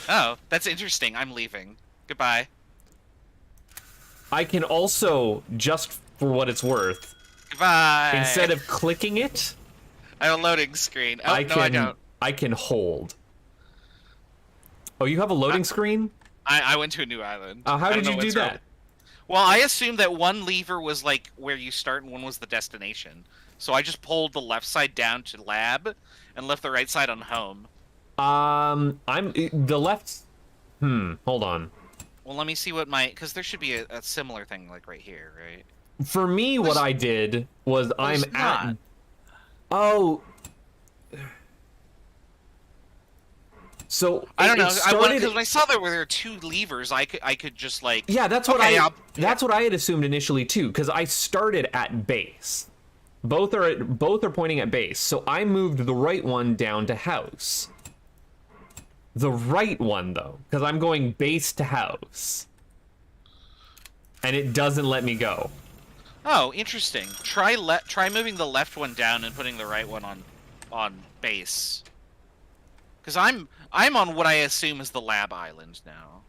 Oh, that's interesting. I'm leaving. Goodbye. I can also, just for what it's worth, goodbye. Instead of clicking it, I have a loading screen. Oh, no, I don't. I can hold. Oh, you have a loading screen? I went to a new island. How did you do that? Well, I assumed that one lever was like where you start and one was the destination. So I just pulled the left side down to lab and left the right side on home. I'm the left. Hold on. Well, let me see what because there should be a similar thing like right here, right? For me, what I did was Oh. So I don't know. Because when I saw there were two levers, I could just like. Yeah, that's what that's what I had assumed initially too. Because I started at base. Both are pointing at base. So I moved the right one down to house. The right one though, because I'm going base to house, and it doesn't let me go. Oh, interesting. Try moving the left one down and putting the right one on base. Because I'm on what I assume is the lab island now.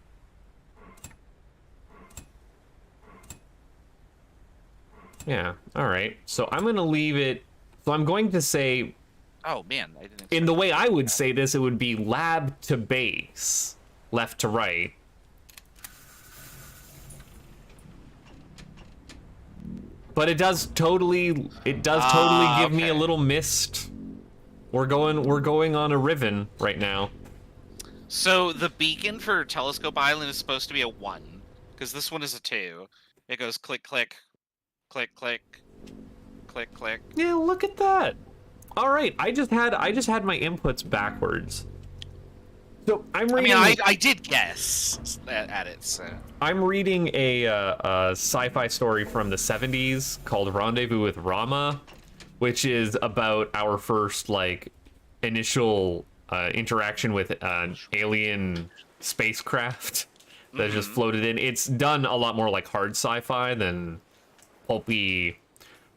Yeah, alright. So I'm going to leave it... So I'm going to say... Oh, man. I didn't in the way I would say this, it would be lab to base. Left to right. But it does totally give me a little Myst. We're going on a Riven right now. So the beacon for Telescope Island is supposed to be a 1, because this one is a 2. It goes click, click, click, click, click, click. Yeah, look at that. All right, I just had my inputs backwards. So I'm reading. I mean, I did guess at it. So I'm reading a sci-fi story from the 70s called Rendezvous with Rama, which is about our first like initial interaction with an alien spacecraft that just floated in. It's done a lot more like hard sci-fi than pulpy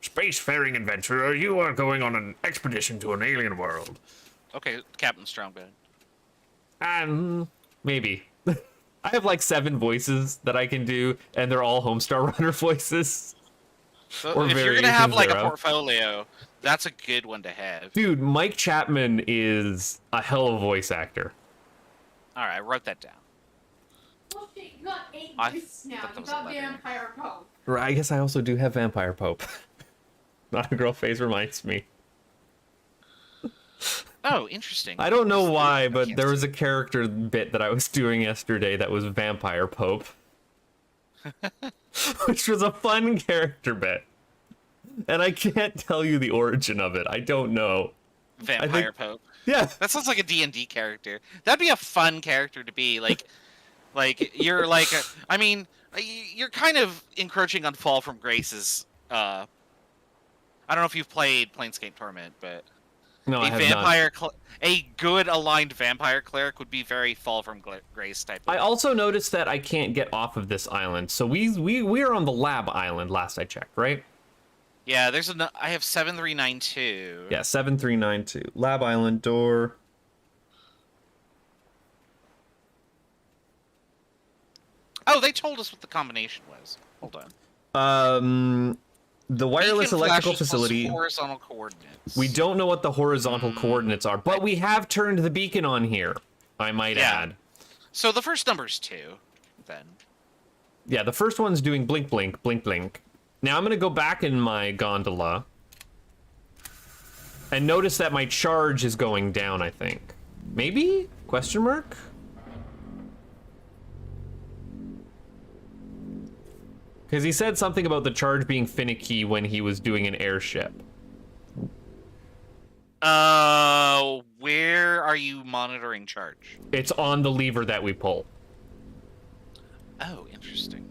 spacefaring adventurer. You are going on an expedition to an alien world. okay, Captain Strongbad. Maybe. I have like 7 voices that I can do, and they're all Homestar Runner voices. So Or if you're gonna have variations like a thereof. portfolio, that's a good one to have. Dude, Mike Chapman is a hell of a voice actor. All right, I wrote that down. Bullshit, you got 8 I voices now. thought that You was got 11. Vampire Pope. I guess I also do have Vampire Pope. Not a girl face reminds me. Oh, interesting. I don't know why, but can't there see. was a character bit that I was doing yesterday that was Vampire Pope. Which was a fun character bit. And I can't tell you the origin of it. I don't know. Vampire Pope. Yeah. That sounds like a D&D character. That'd be a fun character to be. Like you're like, I mean, you're kind of encroaching on Fall from Grace's. I don't know if you've played Planescape Torment, but No, I a have vampire, a good aligned vampire cleric would be very Fall from Grace type. I also noticed that I can't get off of this island. So we are on the lab island last I checked, right? Yeah, I have 7392. Yeah, 7392. Lab island door. Oh, they told us what the combination was. Hold on. The wireless Beacon electrical flashes plus facility. horizontal coordinates. We don't know what the horizontal coordinates are, but we have turned the beacon on here, I might add. So the first number's 2, then. Yeah, the first one's doing blink, blink, blink, blink. Now I'm going to go back in my gondola and notice that my charge is going down, I think. Maybe? Question mark? Because he said something about the charge being finicky when he was doing an airship. Where are you monitoring charge? It's on the lever that we pull. Oh, interesting.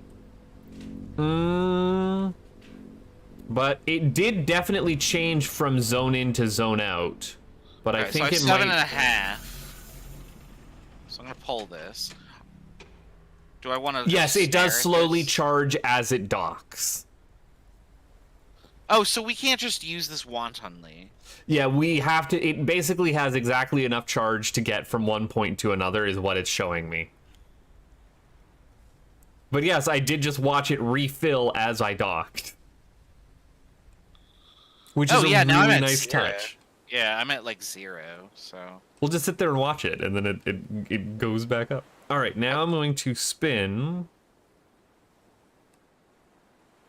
But it did definitely change from zone in to zone out. But I Alright, think so I have it might... 7.5. So I'm gonna pull this. Do I want to? Yes, it does slowly charge as it docks. Oh, so we can't just use this wantonly. Yeah, we have to... It basically has exactly enough charge to get from one point to another is what it's showing me. But yes, I did just watch it refill as I docked. Which is a now I'm really at nice 0. touch. Yeah, I'm at like 0, so... We'll just sit there and watch it, and then it goes back up. All right, now I'm going to spin.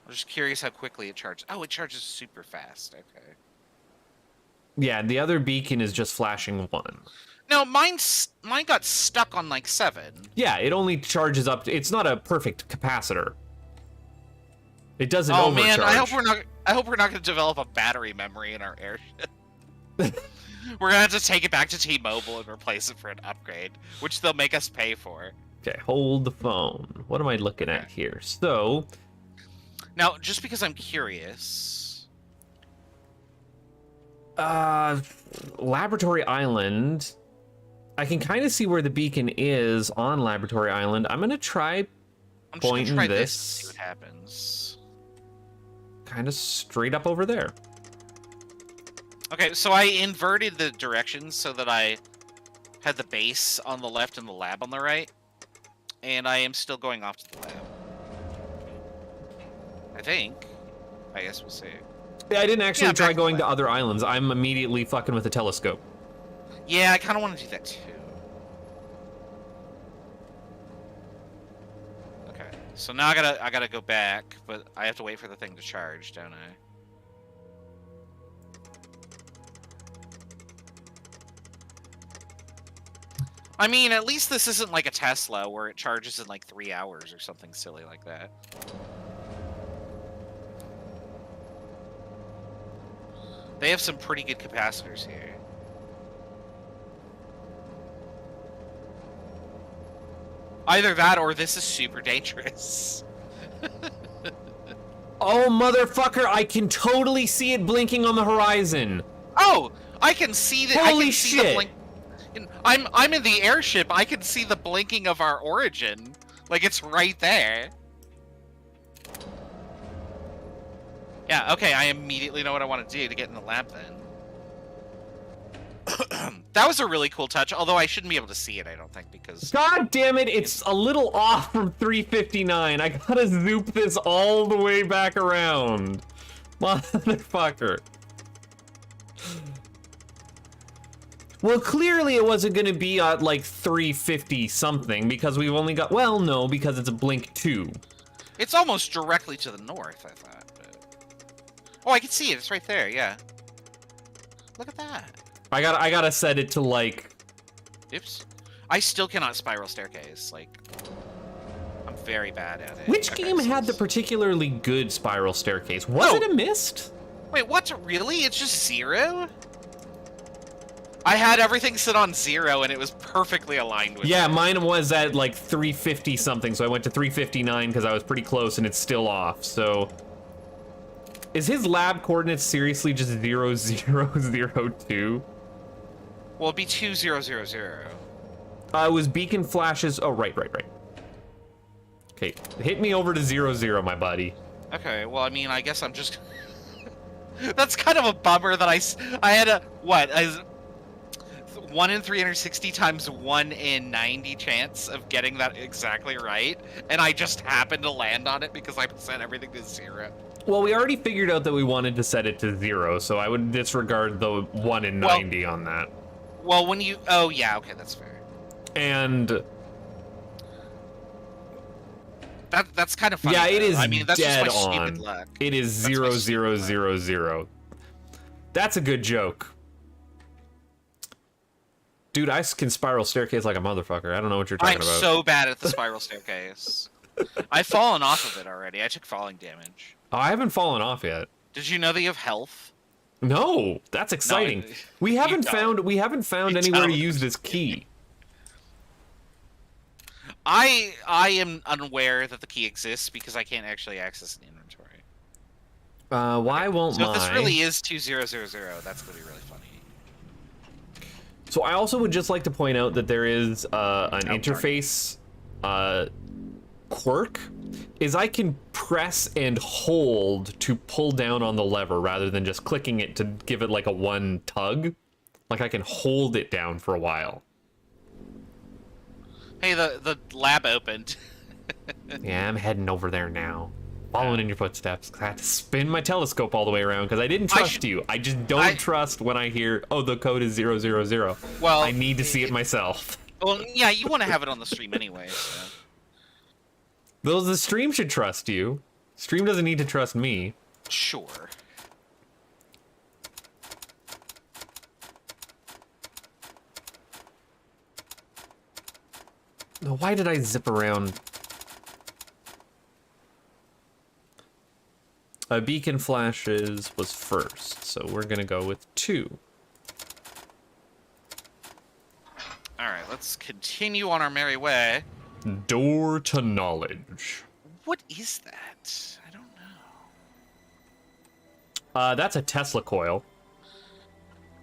I'm just curious how quickly it charges. Oh, it charges super fast. Okay. Yeah, the other beacon is just flashing 1. No, mine got stuck on like 7. Yeah, it only charges up. It's not a perfect capacitor. It doesn't Oh overcharge. man, I hope we're not going to develop a battery memory in our airship. We're gonna have to take it back to T-Mobile and replace it for an upgrade, which they'll make us pay for. Okay, hold the phone. What am I looking at here? So, now, just because I'm curious, Laboratory Island. I can kind of see where the beacon is on Laboratory Island. I'm gonna try I'm just gonna pointing try this this and see what happens. kind of straight up over there. Okay, so I inverted the directions so that I had the base on the left and the lab on the right, and I am still going off to the lab. I think. I guess we'll see. Yeah, I didn't actually Yeah, try back to going the to other islands. I'm immediately fucking with a telescope. Yeah, I kind of want to do that too. Okay, so now I gotta go back, but I have to wait for the thing to charge, don't I? I mean, at least this isn't like a Tesla where it charges in like 3 hours or something silly like that. They have some pretty good capacitors here. Either that or this is super dangerous. Oh, motherfucker, I can totally see it blinking on the horizon. Oh, I can see the. Holy I can see shit. the blink. I'm in the airship. I can see the blinking of our origin. Like it's right there. Yeah. Okay. I immediately know what I want to do to get in the lab then. That was a really cool touch, although I shouldn't be able to see it, I don't think, because... God damn it, it's a little off from 359. I gotta zoop this all the way back around. Motherfucker. Well, clearly it wasn't gonna be at like 350 something, because we've only got... Well, no, because it's a blink 2. It's almost directly to the north, I thought. But... Oh, I can see it. It's right there, yeah. Look at that. I gotta set it to like... Oops. I still cannot spiral staircase. Like, I'm very bad at it. Which Okay, game so had the it's- particularly good spiral staircase? Was Oh. it a Myst? Wait, what? Really? It's just 0? I had everything sit on 0, and it was perfectly aligned with Yeah, it. mine was at like 350 something, so I went to 359 because I was pretty close and it's still off, so... Is his lab coordinates seriously just 0002? Well, it'd be 2000. It was beacon flashes. Oh, right. Okay, hit me over to 00, my buddy. Okay, well, I mean, I guess I'm just... That's kind of a bummer that I had a... What? 1 in 360 times 1 in 90 chance of getting that exactly right, and I just happened to land on it because I set everything to 0. Well, we already figured out that we wanted to set it to 0, so I would disregard the 1 in 90 on that. Well, when you... Oh, yeah, okay, that's fair. And... That's kind of funny. Yeah, it though. is I mean, that's dead just my on. stupid luck. It is That's my stupid 0000. That's a good joke. Dude, I can spiral staircase like a motherfucker. I don't know what you're talking I'm about. so bad at the spiral staircase. I've fallen off of it already. I took falling damage. Oh, I haven't fallen off yet. Did you know that you have health? No, that's exciting. We haven't found You anywhere to don't. use this key. I am unaware that the key exists because I can't actually access an inventory. Why won't So my... if this really is 2000, that's gonna be really funny. So I also would just like to point out that there is an darn. interface quirk. Is I can press and hold to pull down on the lever rather than just clicking it to give it like a one tug. Like I can hold it down for a while. Hey, the lab opened. Yeah, I'm heading over there now. Following in your footsteps. 'Cause I had to spin my telescope all the way around because I didn't trust you. I just don't trust when I hear, oh, the code is 000. Well, I need to see it myself. Well, yeah, you want to have it on the stream anyway. So. The stream should trust you. Stream doesn't need to trust me. Sure. No, why did I zip around? Beacon flashes was first, so we're gonna go with 2. All right, let's continue on our merry way. Door to knowledge. What is that? I don't know. That's a Tesla coil.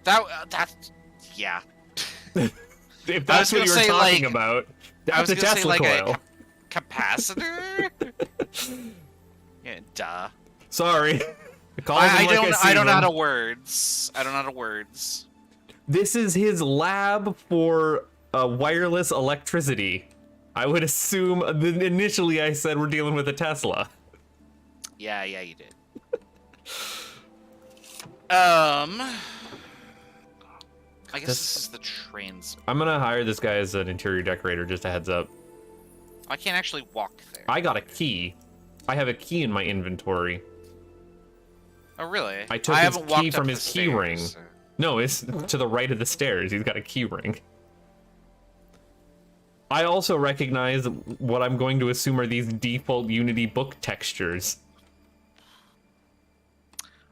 That's yeah. If that's what you were say, talking like- about, I was that's a gonna say, Tesla like, coil. Capacitor? Yeah, duh. Sorry. I I don't know how to words. I don't know how to words. This is his lab for wireless electricity. I would assume initially I said we're dealing with a Tesla. Yeah, you did. I guess this is the trains. I'm gonna hire this guy as an interior decorator, just a heads up. I can't actually walk there. I got a key. I have a key in my inventory. Oh, really? I took his haven't walked key up from the his key ring. stairs, so- No, it's to the right of the stairs. He's got a key ring. I also recognize what I'm going to assume are these default Unity book textures.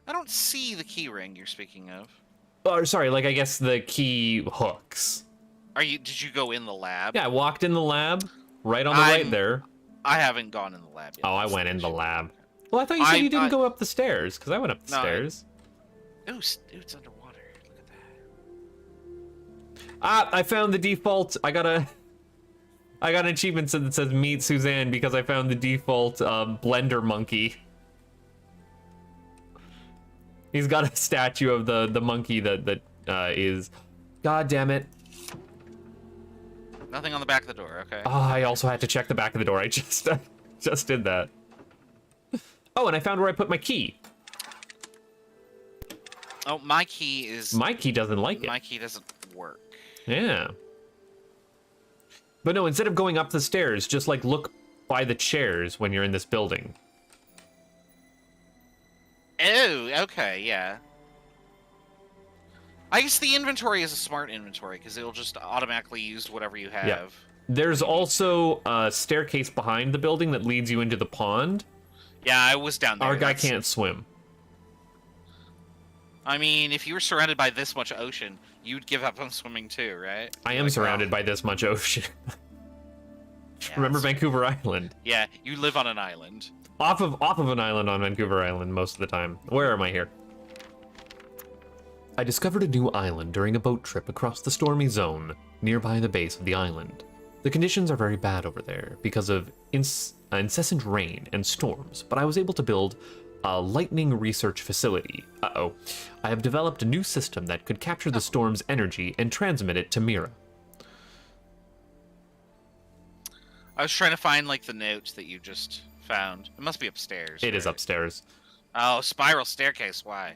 I don't see the key ring you're speaking of. Or sorry, like I guess the key hooks. Did you go in the lab? Yeah, I walked in the lab, right on the right there. I haven't gone in the lab yet. Oh, I went in the lab. Well, I thought you said you didn't go up the stairs, because I went up the stairs. Ooh, it's underwater. Look at that. Ah, I found the default. I got an achievement that says meet Suzanne because I found the default blender monkey. He's got a statue of the monkey that is. God damn it. Nothing on the back of the door, okay. Oh, I also had to check the back of the door. I just did that. Oh, and I found where I put my key. Oh, my key is... My key doesn't like it. My key doesn't work. Yeah. But no, instead of going up the stairs, just like look by the chairs when you're in this building. Oh, okay, yeah. I guess the inventory is a smart inventory, because it'll just automatically use whatever you have. Yeah. There's also a staircase behind the building that leads you into the pond. Yeah, I was down there. Our guy can't swim. I mean, if you were surrounded by this much ocean, you'd give up on swimming too, right? I am surrounded by this much ocean. Yeah, Remember Vancouver Island? Yeah, you live on an island. Off of an island on Vancouver Island most of the time. Where am I here? I discovered a new island during a boat trip across the stormy zone nearby the base of the island. The conditions are very bad over there because of incessant rain and storms, but I was able to build a lightning research facility. I have developed a new system that could capture the storm's energy and transmit it to Mira. I was trying to find, like, the note that you just found. It must be upstairs. It is upstairs. Oh, spiral staircase, why?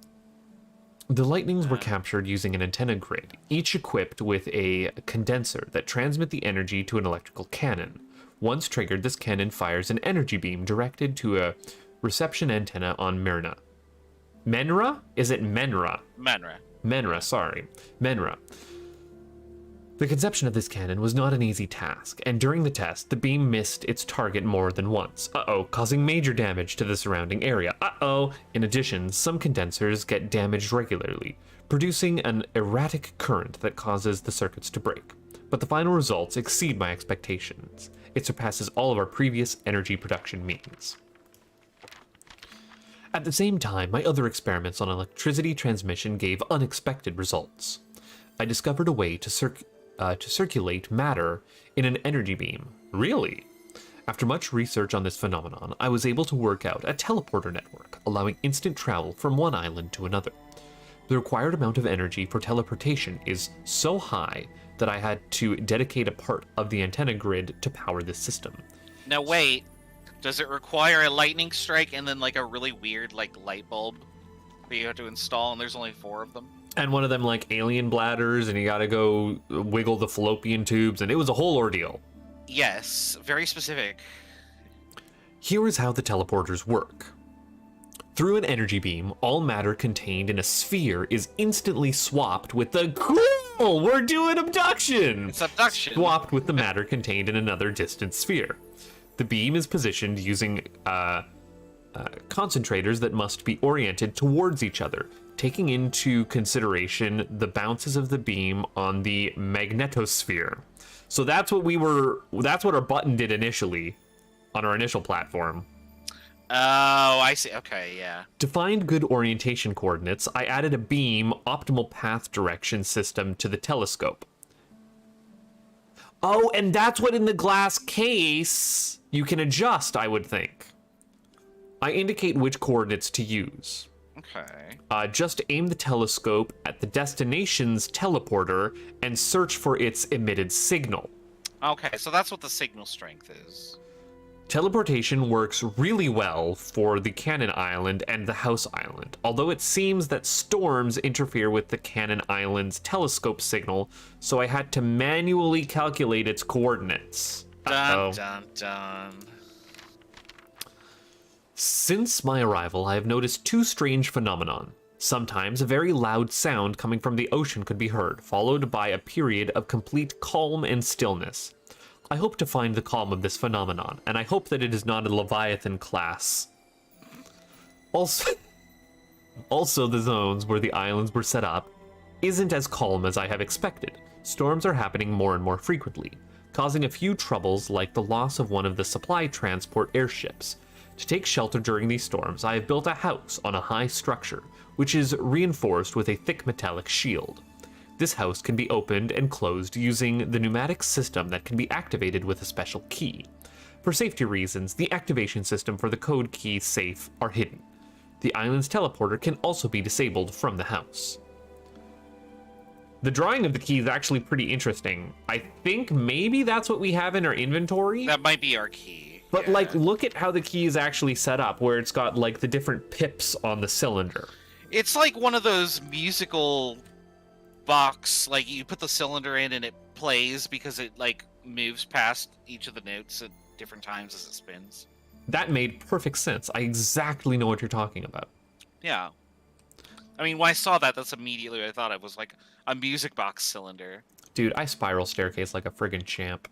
The lightnings were captured using an antenna grid, each equipped with a condenser that transmit the energy to an electrical cannon. Once triggered, this cannon fires an energy beam directed to a reception antenna on Myrna. Menra? Is it Menra? Menra. Menra, sorry. Menra. The conception of this cannon was not an easy task, and during the test, the beam missed its target more than once. Causing major damage to the surrounding area. In addition, some condensers get damaged regularly, producing an erratic current that causes the circuits to break. But the final results exceed my expectations. It surpasses all of our previous energy production means. At the same time, my other experiments on electricity transmission gave unexpected results. I discovered a way to circulate matter in an energy beam. Really? After much research on this phenomenon, I was able to work out a teleporter network, allowing instant travel from one island to another. The required amount of energy for teleportation is so high that I had to dedicate a part of the antenna grid to power this system. Now wait, does it require a lightning strike and then like a really weird like light bulb that you have to install, and there's only 4 of them? And one of them like alien bladders, and you gotta go wiggle the fallopian tubes, and it was a whole ordeal. Yes, very specific. Here is how the teleporters work. Through an energy beam, all matter contained in a sphere is instantly swapped with the cool, we're doing abduction! It's abduction. Swapped with the matter contained in another distant sphere. The beam is positioned using concentrators that must be oriented towards each other, taking into consideration the bounces of the beam on the magnetosphere. So that's what our button did initially on our initial platform. Oh, I see. Okay, yeah. To find good orientation coordinates, I added a beam optimal path direction system to the telescope. Oh, and that's what in the glass case you can adjust, I would think. I indicate which coordinates to use. Okay. Just aim the telescope at the destination's teleporter and search for its emitted signal. Okay, so that's what the signal strength is. Teleportation works really well for the Cannon Island and the House Island, although it seems that storms interfere with the Cannon Island's telescope signal, so I had to manually calculate its coordinates. Dun, dun, dun. Since my arrival, I have noticed 2 strange phenomenon. Sometimes a very loud sound coming from the ocean could be heard, followed by a period of complete calm and stillness. I hope to find the calm of this phenomenon, and I hope that it is not a Leviathan class. Also, Also, the zones where the islands were set up isn't as calm as I have expected. Storms are happening more and more frequently, causing a few troubles like the loss of one of the supply transport airships. To take shelter during these storms, I have built a house on a high structure, which is reinforced with a thick metallic shield. This house can be opened and closed using the pneumatic system that can be activated with a special key. For safety reasons, the activation system for the code key safe are hidden. The island's teleporter can also be disabled from the house. The drawing of the key is actually pretty interesting. I think maybe that's what we have in our inventory. That might be our key. But yeah. like, look at how the key is actually set up, where it's got like the different pips on the cylinder. It's like one of those musical box, like you put the cylinder in and it plays because it like moves past each of the notes at different times as it spins. That made perfect sense. I exactly know what you're talking about. Yeah. I mean, when I saw that, that's immediately what I thought of, was like a music box cylinder. Dude, I spiral staircase like a friggin' champ.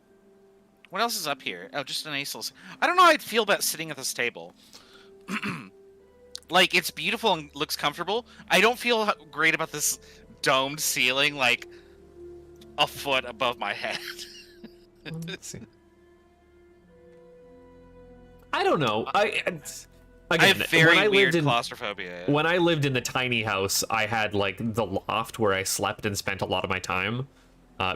What else is up here? Oh, just an ace little... I don't know how I'd feel about sitting at this table. Like, it's beautiful and looks comfortable. I don't feel great about this domed ceiling, like, a foot above my head. Let's see. I don't know. Again, I have very weird in, claustrophobia. When I lived in the tiny house, I had, like, the loft where I slept and spent a lot of my time.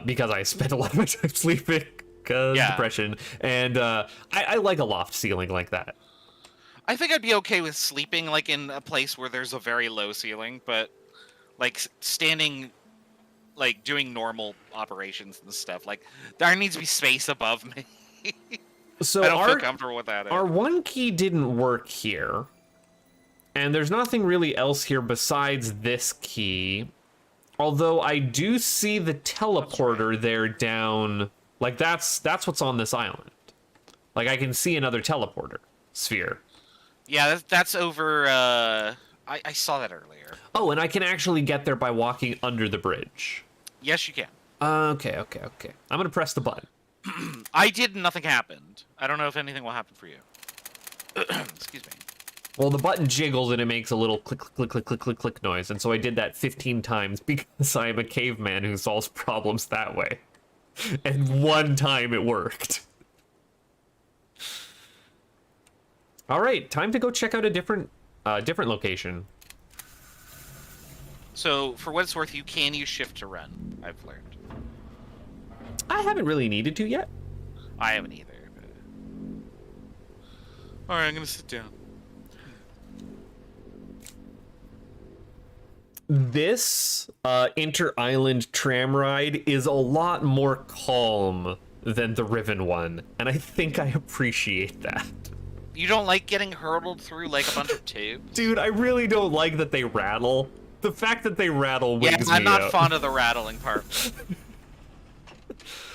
Because I spent a lot of my time sleeping. Because depression. And I like a loft ceiling like that. I think I'd be okay with sleeping, like, in a place where there's a very low ceiling, but, like, standing, like, doing normal operations and stuff, like, there needs to be space above me. So I don't feel comfortable with that. Our one key didn't work here. And there's nothing really else here besides this key. Although I do see the teleporter there down... Like, that's what's on this island. Like, I can see another teleporter sphere. Yeah, that's over, I saw that earlier. Oh, and I can actually get there by walking under the bridge. Yes, you can. Okay. I'm gonna press the button. I did, and nothing happened. I don't know if anything will happen for you. Excuse me. Well, the button jiggles and it makes a little click, click, click, click, click, click noise. And so I did that 15 times because I am a caveman who solves problems that way. And one time it worked. All right, time to go check out a different location. So, for what it's worth, you can use shift to run, I've learned. I haven't really needed to yet. I haven't either. But... Alright, I'm gonna sit down. This inter-island tram ride is a lot more calm than the Riven one, and I think I appreciate that. You don't like getting hurtled through like a bunch of tubes? Dude, I really don't like that they rattle. The fact that they rattle wigs me I'm not out. fond of the rattling part.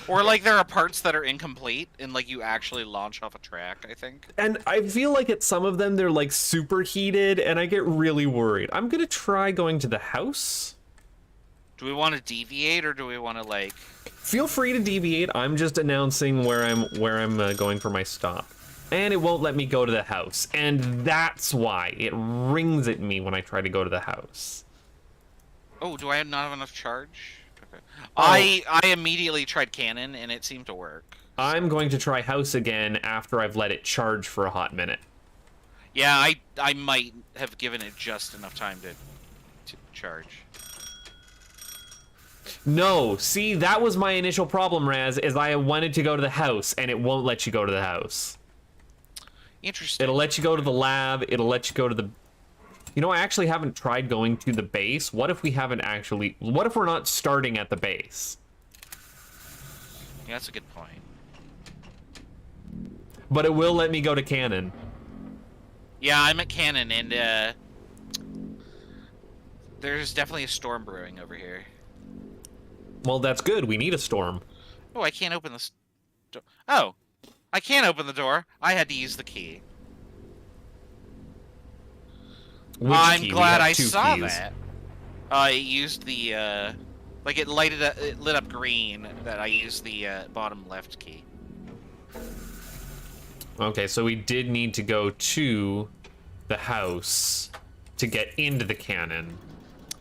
Or like there are parts that are incomplete and like you actually launch off a track, I think. And I feel like at some of them they're like superheated and I get really worried. I'm gonna try going to the house. Do we want to deviate or do we want to like... Feel free to deviate. I'm just announcing where I'm going for my stop. And it won't let me go to the house. And that's why it rings at me when I try to go to the house. Oh, do I not have enough charge? Okay. Oh. I immediately tried cannon and it seemed to work. I'm going to try house again after I've let it charge for a hot minute. Yeah, I might have given it just enough time to charge. No, see, that was my initial problem, Raz, is I wanted to go to the house and it won't let you go to the house. Interesting. It'll let you go to the lab, it'll let you go to the... You know, I actually haven't tried going to the base. What if we're not starting at the base? Yeah, that's a good point. But it will let me go to cannon. Yeah, I'm at cannon and there's definitely a storm brewing over here. Well, that's good. We need a storm. Oh, I can't open this door. Oh, I can't open the door. I had to use the key. Which I'm key? glad We have I two saw keys. that. It used the, like it lit up green that I used the bottom left key. Okay, so we did need to go to the house. to get into the cannon.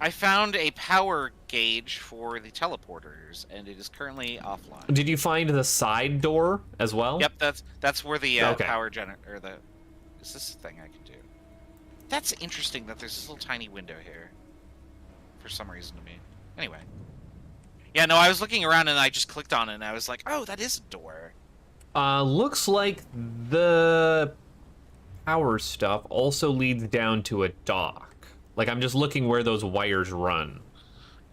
I found a power gauge for the teleporters, and it is currently offline. Did you find the side door as well? Yep, that's where the Okay. power or the... Is this a thing I can do? That's interesting that there's this little tiny window here. For some reason to me. Anyway. Yeah, no, I was looking around and I just clicked on it and I was like, oh, that is a door. Looks like the power stuff also leads down to a dock. Like, I'm just looking where those wires run.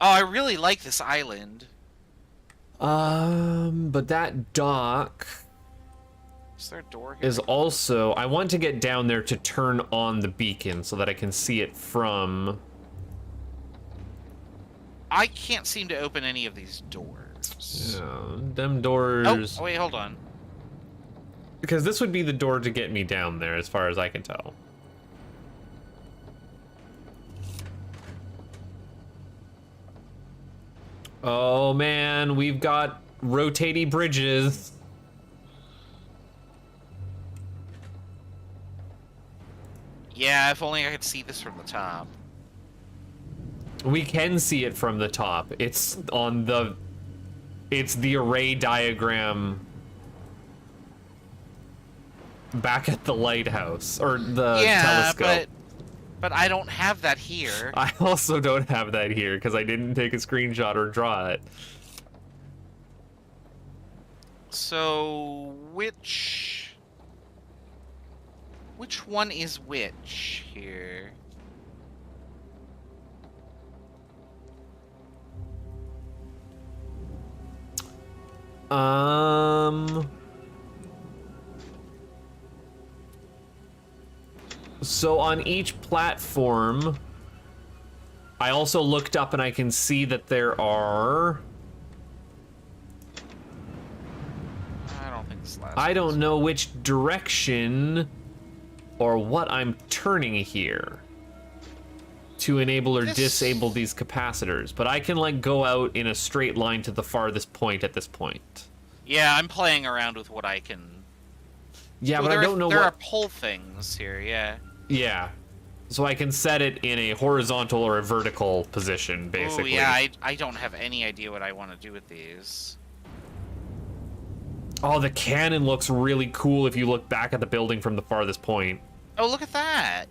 Oh, I really like this island. But that dock Is there a door here? is also... I want to get down there to turn on the beacon so that I can see it from... I can't seem to open any of these doors. Them doors... Oh, wait, hold on. Because this would be the door to get me down there, as far as I can tell. Oh man, we've got rotating bridges. Yeah, if only I could see this from the top. We can see it from the top. It's on the... It's the array diagram back at the lighthouse, or the telescope. But I don't have that here. I also don't have that here, because I didn't take a screenshot or draw it. So, which one is which here? So on each platform, I also looked up and I can see that there are... I don't think this last I don't one's- know which direction or what I'm turning here to enable or This- disable these capacitors, but I can like go out in a straight line to the farthest point at this point. Yeah, I'm playing around with what I can... Yeah, Oh, but I don't know there what... are pull things here, yeah. Yeah. So I can set it in a horizontal or a vertical position, Oh, basically. yeah, I don't have any idea what I want to do with these. Oh, the cannon looks really cool if you look back at the building from the farthest point. Oh, look at that!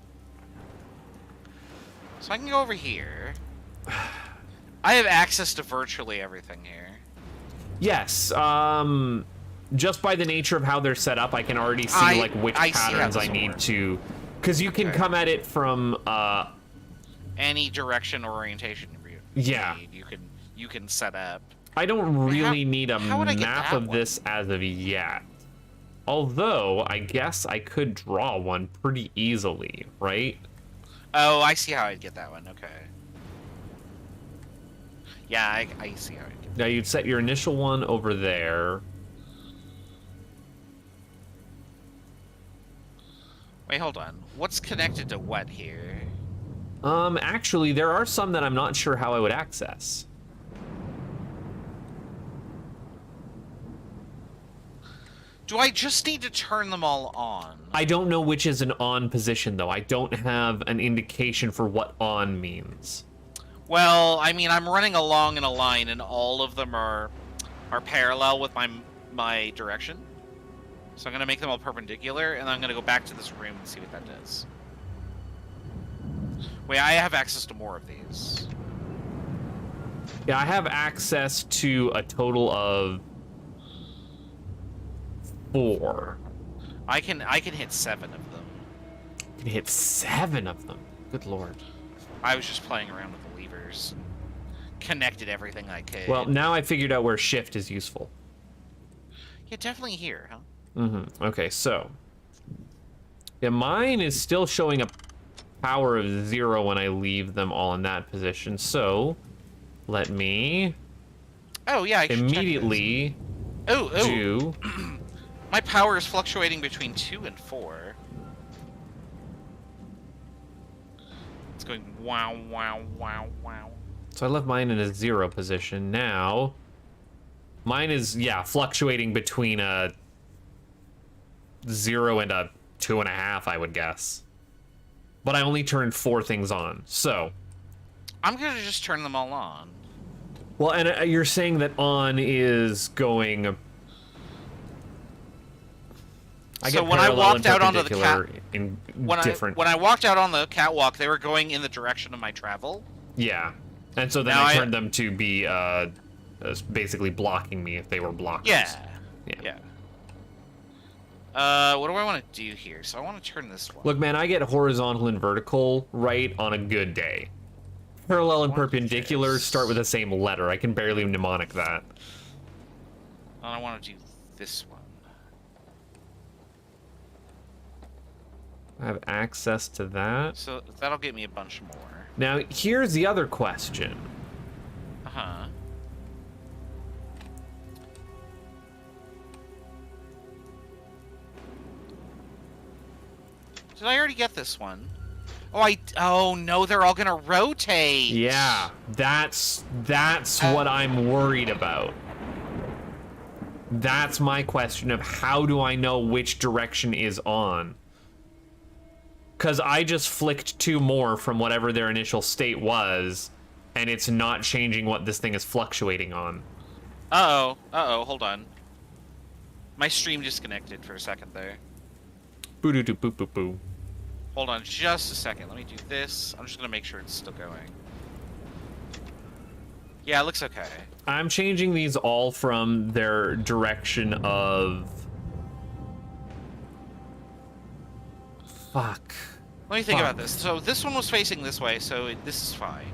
So I can go over here. I have access to virtually everything here. Yes, just by the nature of how they're set up, I can already see I- like which I see how patterns I this need works. to... Because you can Okay. come at it from, Any direction or orientation you Yeah. need, you can set up. I don't really need a how would I get map that of one? this as of yet. Although, I guess I could draw one pretty easily, right? Oh, I see how I'd get that one, okay. Yeah, I see how I'd get Now you'd set your initial one over there. Wait, hold on. What's connected to what here? Actually, there are some that I'm not sure how I would access. Do I just need to turn them all on? I don't know which is an on position, though. I don't have an indication for what on means. Well, I mean, I'm running along in a line, and all of them are parallel with my direction. So I'm gonna make them all perpendicular, and I'm gonna go back to this room and see what that does. Wait, I have access to more of these. Yeah, I have access to a total of 4. I can hit 7 of them. You can hit 7 of them. Good lord. I was just playing around with the levers, connected everything I could. Well, now I figured out where shift is useful. yeah, definitely here, huh? Okay, so. Yeah, mine is still showing a power of 0 when I leave them all in that position. So, let me Oh yeah, I should check this. immediately Oh, do... my power is fluctuating between 2 and 4. It's going wow, wow, wow, wow. So I left mine in a 0 position. Now, mine is, yeah, fluctuating between a 0 and a 2.5, I would guess. but I only turned 4 things on. So, I'm gonna just turn them all on. well, and you're saying that on is going. So when I walked out onto the when I walked out on the catwalk, they were going in the direction of my travel. Yeah, and so then Now I turned them to be basically blocking me if they were blockers. Yeah. What do I want to do here? So I want to turn this one. Look, man, I get horizontal and vertical right on a good day. Parallel and perpendicular start with the same letter. I can barely mnemonic that. And I want to do this one. I have access to that. So that'll get me a bunch more. Now, here's the other question. Uh-huh. Did I already get this one? Oh no, they're all gonna rotate. Yeah, that's what I'm worried about. That's my question of how do I know which direction is on? Because I just flicked 2 more from whatever their initial state was, and it's not changing what this thing is fluctuating on. Uh-oh, hold on. My stream disconnected for a second there. Boo-doo-doo-boo-boo-boo. Hold on just a second. Let me do this. I'm just gonna make sure it's still going. Yeah, it looks okay. I'm changing these all from their direction of... Fuck. Let me think about this. So this one was facing this way, so this is fine.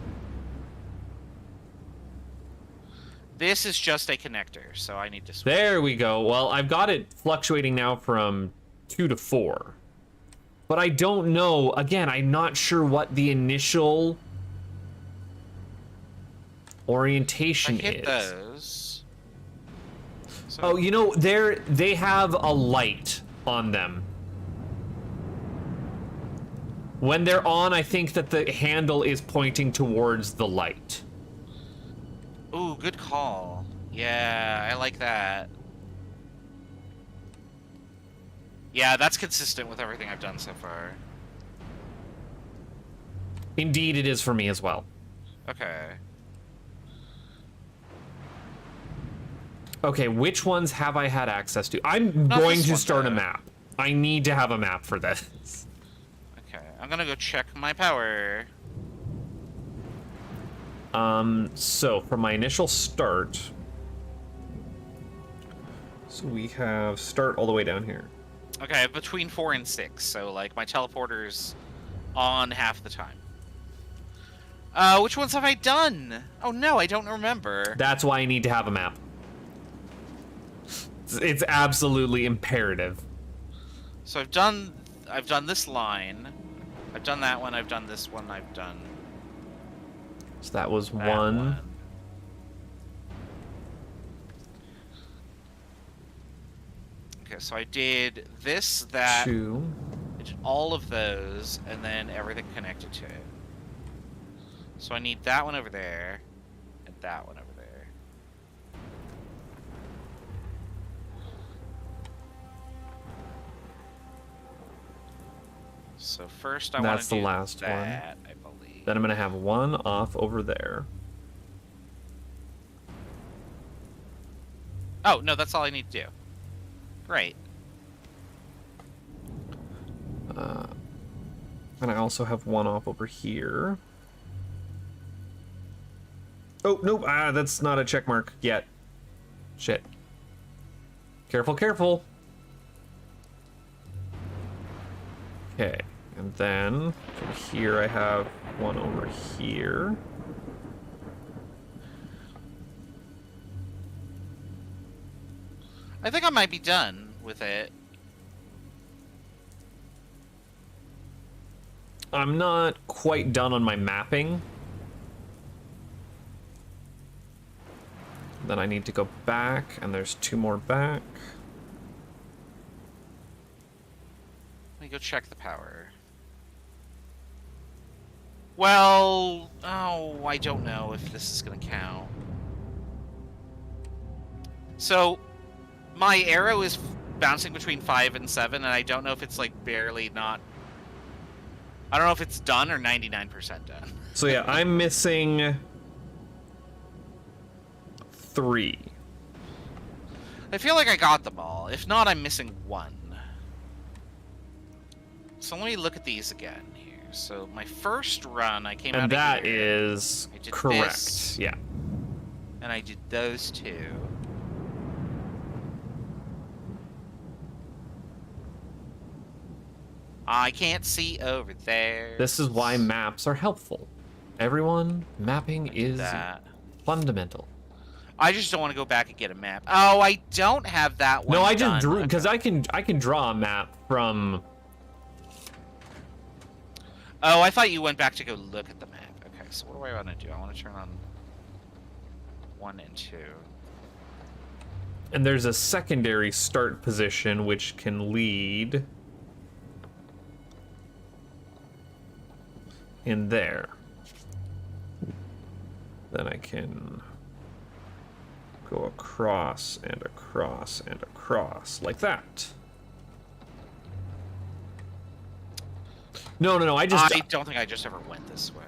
This is just a connector, so I need to switch. There we go. Well, I've got it fluctuating now from 2 to 4. But I don't know. Again, I'm not sure what the initial orientation I hit is. those. So Oh, you know, they have a light on them. When they're on, I think that the handle is pointing towards the light. Ooh, good call. Yeah, I like that. Yeah, that's consistent with everything I've done so far. Indeed, it is for me as well. Okay. Okay, which ones have I had access to? I'm Not going this to one, start a though. map. I need to have a map for this. Okay, I'm gonna go check my power. So from my initial start, so we have start all the way down here. Okay, between 4 and 6, so like my teleporter's on half the time. Which ones have I done? Oh no, I don't remember. That's why I need to have a map. It's absolutely imperative. So I've done this line. I've done that one, I've done this one, I've done So that was that one. Okay, so I did this, that, 2. I did all of those, and then everything connected to it. So I need that one over there, and that one over there. So first I want That's to the do last one. that, I believe. Then I'm gonna have one off over there. Oh, no, that's all I need to do. Great. And I also have one off over here. Oh, nope. That's not a check mark yet. Shit. Careful, careful. Okay. And then from here I have one over here. I think I might be done with it. I'm not quite done on my mapping. Then I need to go back, and there's 2 more back. Let me go check the power. Well, oh, I don't know if this is gonna count. So, my arrow is bouncing between 5 and 7, and I don't know if it's like barely not. I don't know if it's done or 99% done. So yeah, I'm missing 3. I feel like I got them all. If not, I'm missing 1. So let me look at these again here. So my first run, I came out And of that here, is I did correct. this. Yeah. and I did those 2. I can't see over there. This is why maps are helpful. Everyone, mapping is that. fundamental. I just don't want to go back and get a map. Oh, I don't have that one. No, I just done. drew because Okay. I can draw a map from. Oh, I thought you went back to go look at the map. Okay, so what do I want to do? I want to turn on 1 and 2. And there's a secondary start position which can lead in there. Then I can go across and across and across like that. No, I just. I don't think I just ever went this way.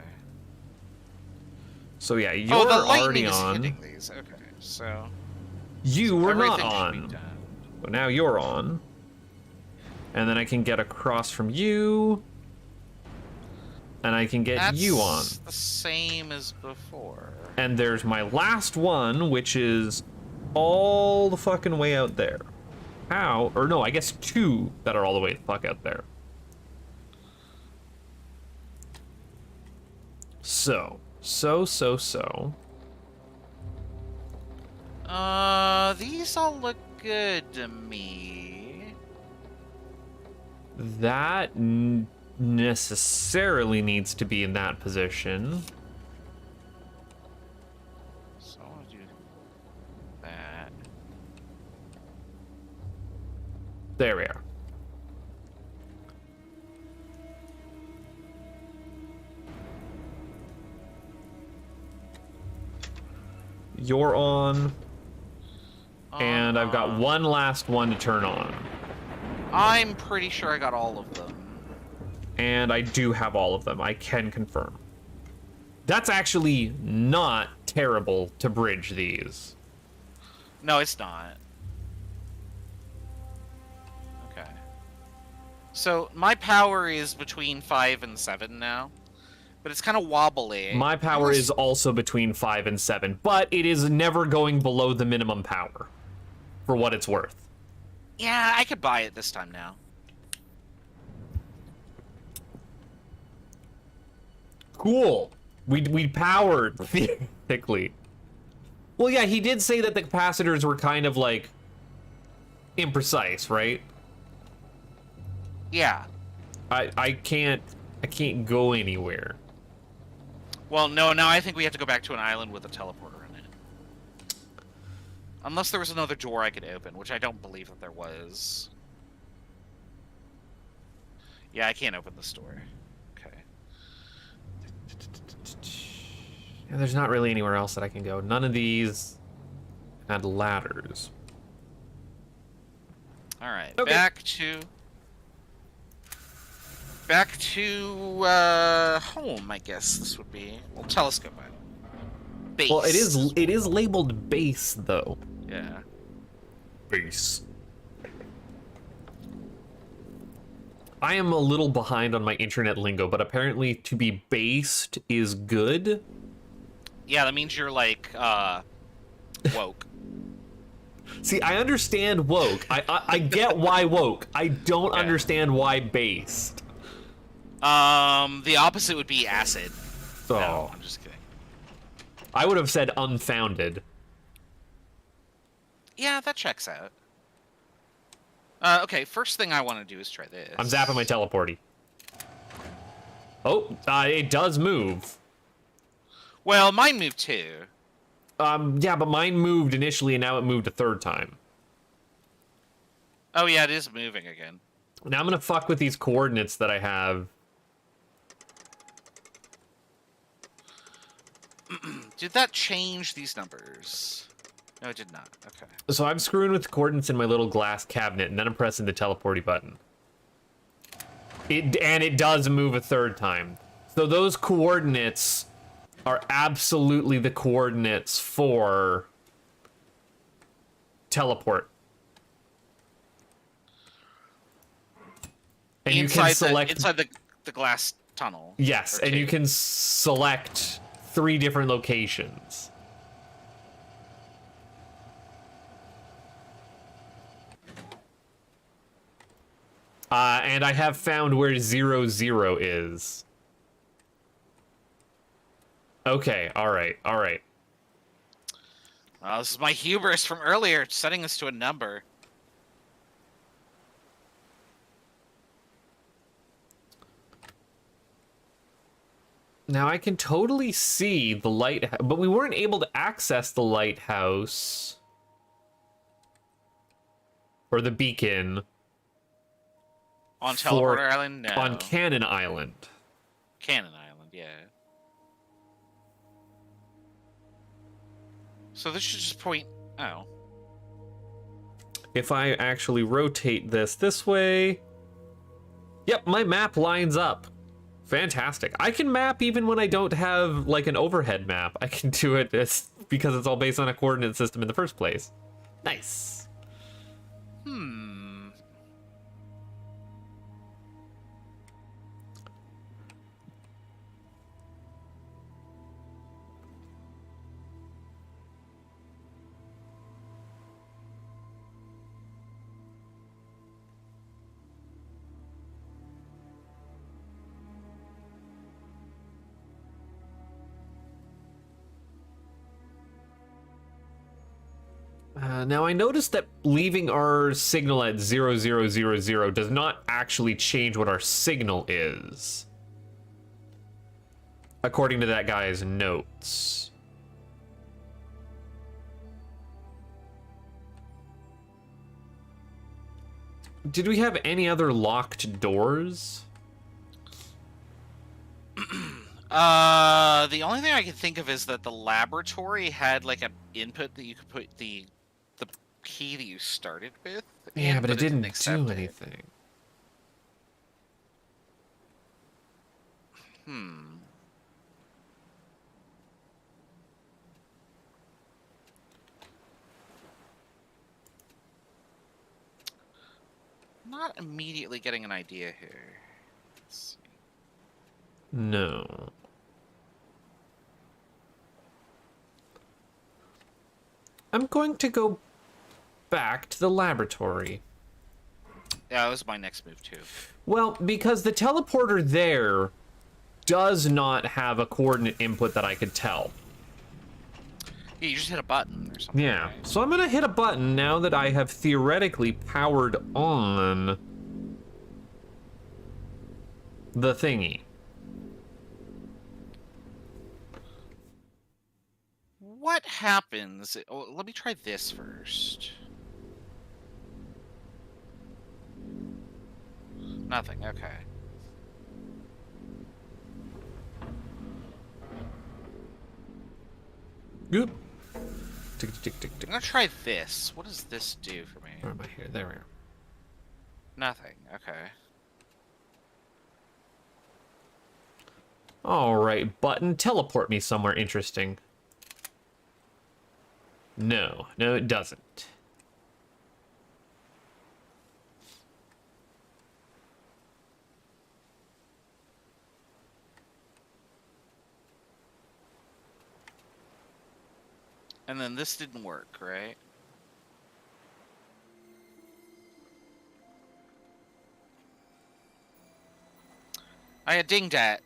So yeah, you're Oh, the already lightning is on. hitting these. Okay, so You were not everything should be on. done. So now you're on. And then I can get across from you. And I can get That's you on. the same as before. And there's my last one, which is all the fucking way out there. How? Or no, I guess 2 that are all the way the fuck out there. So. These all look good to me. That necessarily needs to be in that position. So I want to do that. There we are. You're on, and I've got one last one to turn on. I'm pretty sure I got all of them. And I do have all of them. I can confirm. That's actually not terrible to bridge these. No, it's not. Okay. So my power is between 5 and 7 now, but it's kind of wobbly. My power is also between 5 and 7, but it is never going below the minimum power, for what it's worth. Yeah, I could buy it this time now. Cool. We powered theoretically. Well, yeah, he did say that the capacitors were kind of like imprecise, right? Yeah. I can't go anywhere. Well, no, now I think we have to go back to an island with a teleporter in it. Unless there was another door I could open, which I don't believe that there was. Yeah, I can't open this door. Okay. Yeah, there's not really anywhere else that I can go. None of these had ladders. Alright, Okay. back to home, I guess this would be. Well, telescope island. Base. Well, it is labeled base though. Yeah. Base. I am a little behind on my internet lingo, but apparently to be based is good. Yeah, that means you're like woke. See, I understand woke. I get why woke. I don't understand why based. The opposite would be acid. Oh. No, I'm just kidding. I would have said unfounded. Yeah, that checks out. Okay, first thing I want to do is try this. I'm zapping my teleporty. Oh, it does move. Well, mine moved too. Yeah, but mine moved initially and now it moved a third time. Oh yeah, it is moving again. Now I'm gonna fuck with these coordinates that I have. Did that change these numbers? No, it did not. Okay. So I'm screwing with the coordinates in my little glass cabinet, and then I'm pressing the teleporty button. And it does move a third time. So those coordinates are absolutely the coordinates for teleport. And you can select inside the glass tunnel. yes, and you can select 3 different locations. And I have found where 0, 0 is. Okay, alright. Well, this is my hubris from earlier, setting us to a number. Now I can totally see the lighthouse, but we weren't able to access the lighthouse. Or the beacon. On Teleporter Island? No. On Cannon Island. Cannon Island, yeah. So this should just point... Oh. If I actually rotate this way... Yep, my map lines up. Fantastic. I can map even when I don't have, like, an overhead map. I can do it because it's all based on a coordinate system in the first place. Nice. Now I noticed that leaving our signal at 0000 does not actually change what our signal is. According to that guy's notes. Did we have any other locked doors? The only thing I can think of is that the laboratory had like an input that you could put the key that you started with. Yeah, but it didn't accept do it. anything. Not immediately getting an idea here. Let's see. No. I'm going to go back to the laboratory. Yeah, that was my next move too. Well, because the teleporter there does not have a coordinate input that I could tell. Yeah, you just hit a button or something. Yeah, Right? so I'm gonna hit a button now that I have theoretically powered on the thingy. What happens? Oh, let me try this first. Nothing. Okay. Goop. Tick, tick, tick, tick. I'm gonna try this. What does this do for me? Where am I here? There we are. Nothing. Okay. Alright, button, teleport me somewhere interesting. No, it doesn't. And then this didn't work, right? I had dinged at.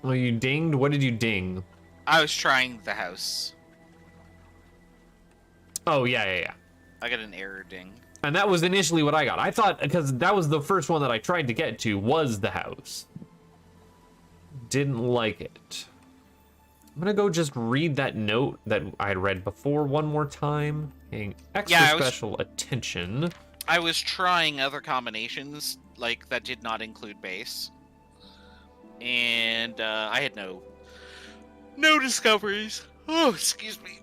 Oh, you dinged? What did you ding? I was trying the house. Oh, yeah. I got an error ding. And that was initially what I got. I thought, because that was the first one that I tried to get to, was the house. Didn't like it. I'm gonna go just read that note that I had read before one more time. Paying extra special attention. I was trying other combinations, like, that did not include base. And, I had no discoveries. Oh, excuse me.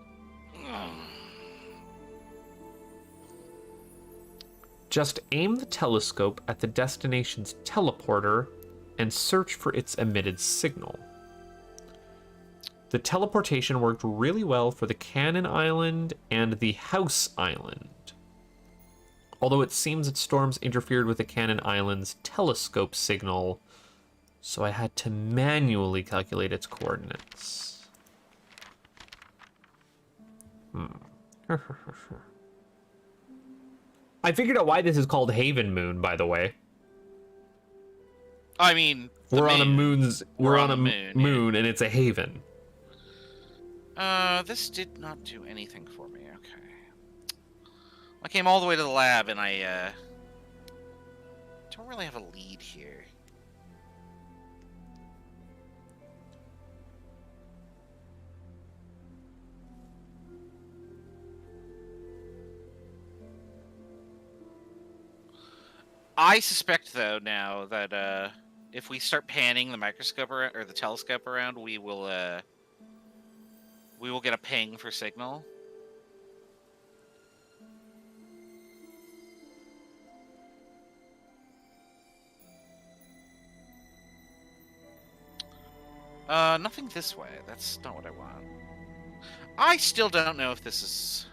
Just aim the telescope at the destination's teleporter and search for its emitted signal. The teleportation worked really well for the Cannon Island and the House Island. Although it seems that storms interfered with the Cannon Island's telescope signal, so I had to manually calculate its coordinates. I figured out why this is called Haven Moon, by the way. I mean, We're on a moon, yeah. and it's a haven. This did not do anything for me. Okay. I came all the way to the lab, and I don't really have a lead here. I suspect, though, now that if we start panning the microscope or the telescope around, we will get a ping for signal. Nothing this way. That's not what I want. I still don't know if this is...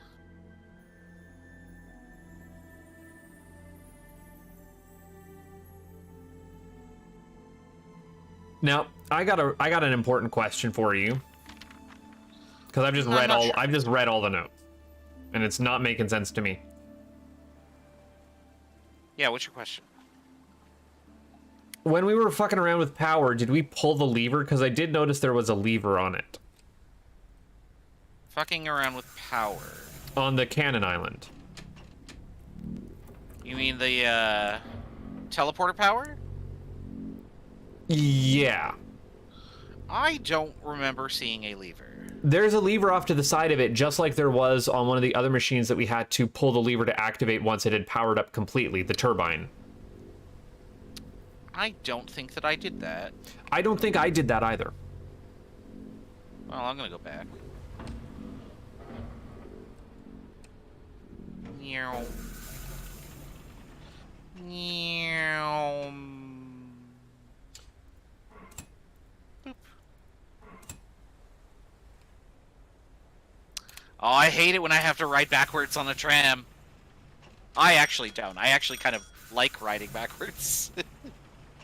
Now, I got an important question for you. Because I've just read all the notes. And it's not making sense to me. Yeah, what's your question? When we were fucking around with power, did we pull the lever? Because I did notice there was a lever on it. Fucking around with power. On the Cannon Island. You mean the, teleporter power? Yeah. I don't remember seeing a lever. There's a lever off to the side of it, just like there was on one of the other machines that we had to pull the lever to activate once it had powered up completely, the turbine. I don't think that I did that. I don't think I did that either. Well, I'm gonna go back. Meow. Meow. Boop. Oh, I hate it when I have to ride backwards on a tram. I actually don't. I actually kind of like riding backwards.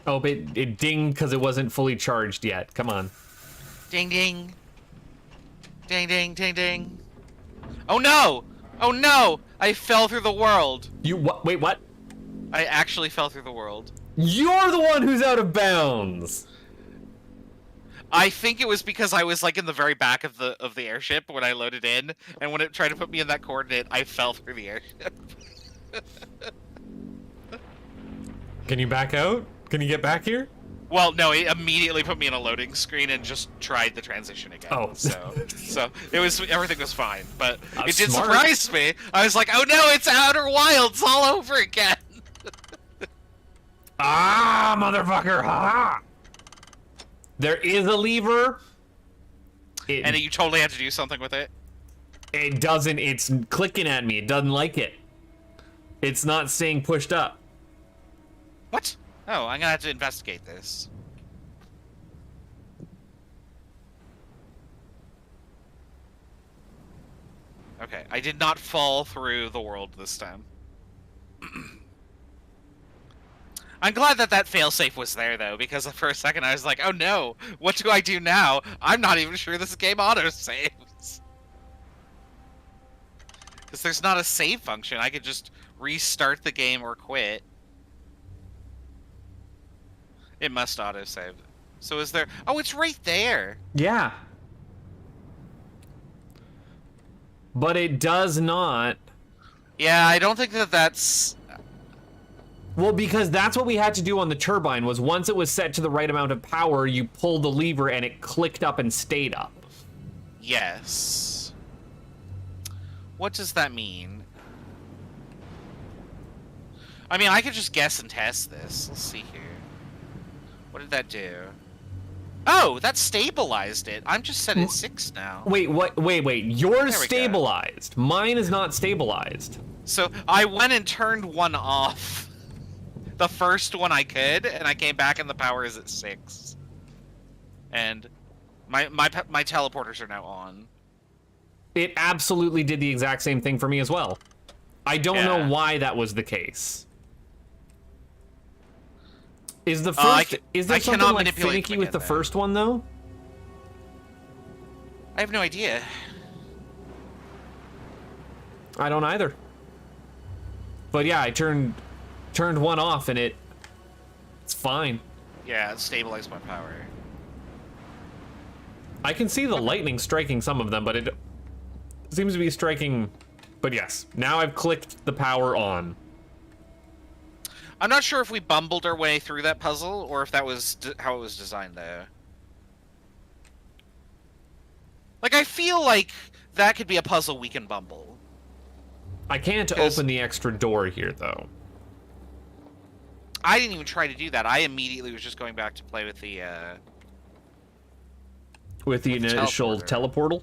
Oh, but it dinged because it wasn't fully charged yet. Come on. Ding ding. Ding ding ding ding. Oh no! Oh no! I fell through the world. You what? Wait, what? I actually fell through the world. You're the one who's out of bounds. I think it was because I was like in the very back of the airship when I loaded in, and when it tried to put me in that coordinate, I fell through the airship. Can you back out? Can you get back here? Well, no, it immediately put me in a loading screen and just tried the transition again. Oh. So it was, everything was fine, but it did smart. surprise me. I was like, oh no, it's Outer Wilds all over again. Ah, motherfucker! Ha! There is a lever. And you totally had to do something with it? It doesn't. It's clicking at me. It doesn't like it. It's not staying pushed up. What? Oh, I'm gonna have to investigate this. Okay, I did not fall through the world this time. I'm glad that failsafe was there, though, because for a second I was like, oh no, what do I do now? I'm not even sure this game auto-saves. Because there's not a save function. I could just restart the game or quit. It must auto-save. So is there... Oh, it's right there! Yeah. But it does not... Yeah, I don't think that that's... Well, because that's what we had to do on the turbine, was once it was set to the right amount of power, you pulled the lever and it clicked up and stayed up. Yes. What does that mean? I mean, I could just guess and test this. Let's see here. What did that do? Oh, that stabilized it. I'm just set at 6 now. Wait, what? Wait. Yours There we go. stabilized. Mine is not stabilized. So I went and turned one off. The first one I could, and I came back and the power is at 6. And my teleporters are now on. It absolutely did the exact same thing for me as well. I don't know why that was the case. Is the first is there something like finicky with the first one though? I have no idea. I don't either. But yeah, I turned one off and it's fine. Yeah, it stabilized my power. I can see the lightning striking some of them, but it seems to be striking. But yes, now I've clicked the power on. I'm not sure if we bumbled our way through that puzzle or if that was how it was designed, though. Like, I feel like that could be a puzzle we can bumble. I can't open the extra door here, though. I didn't even try to do that. I immediately was just going back to play with the initial teleportal?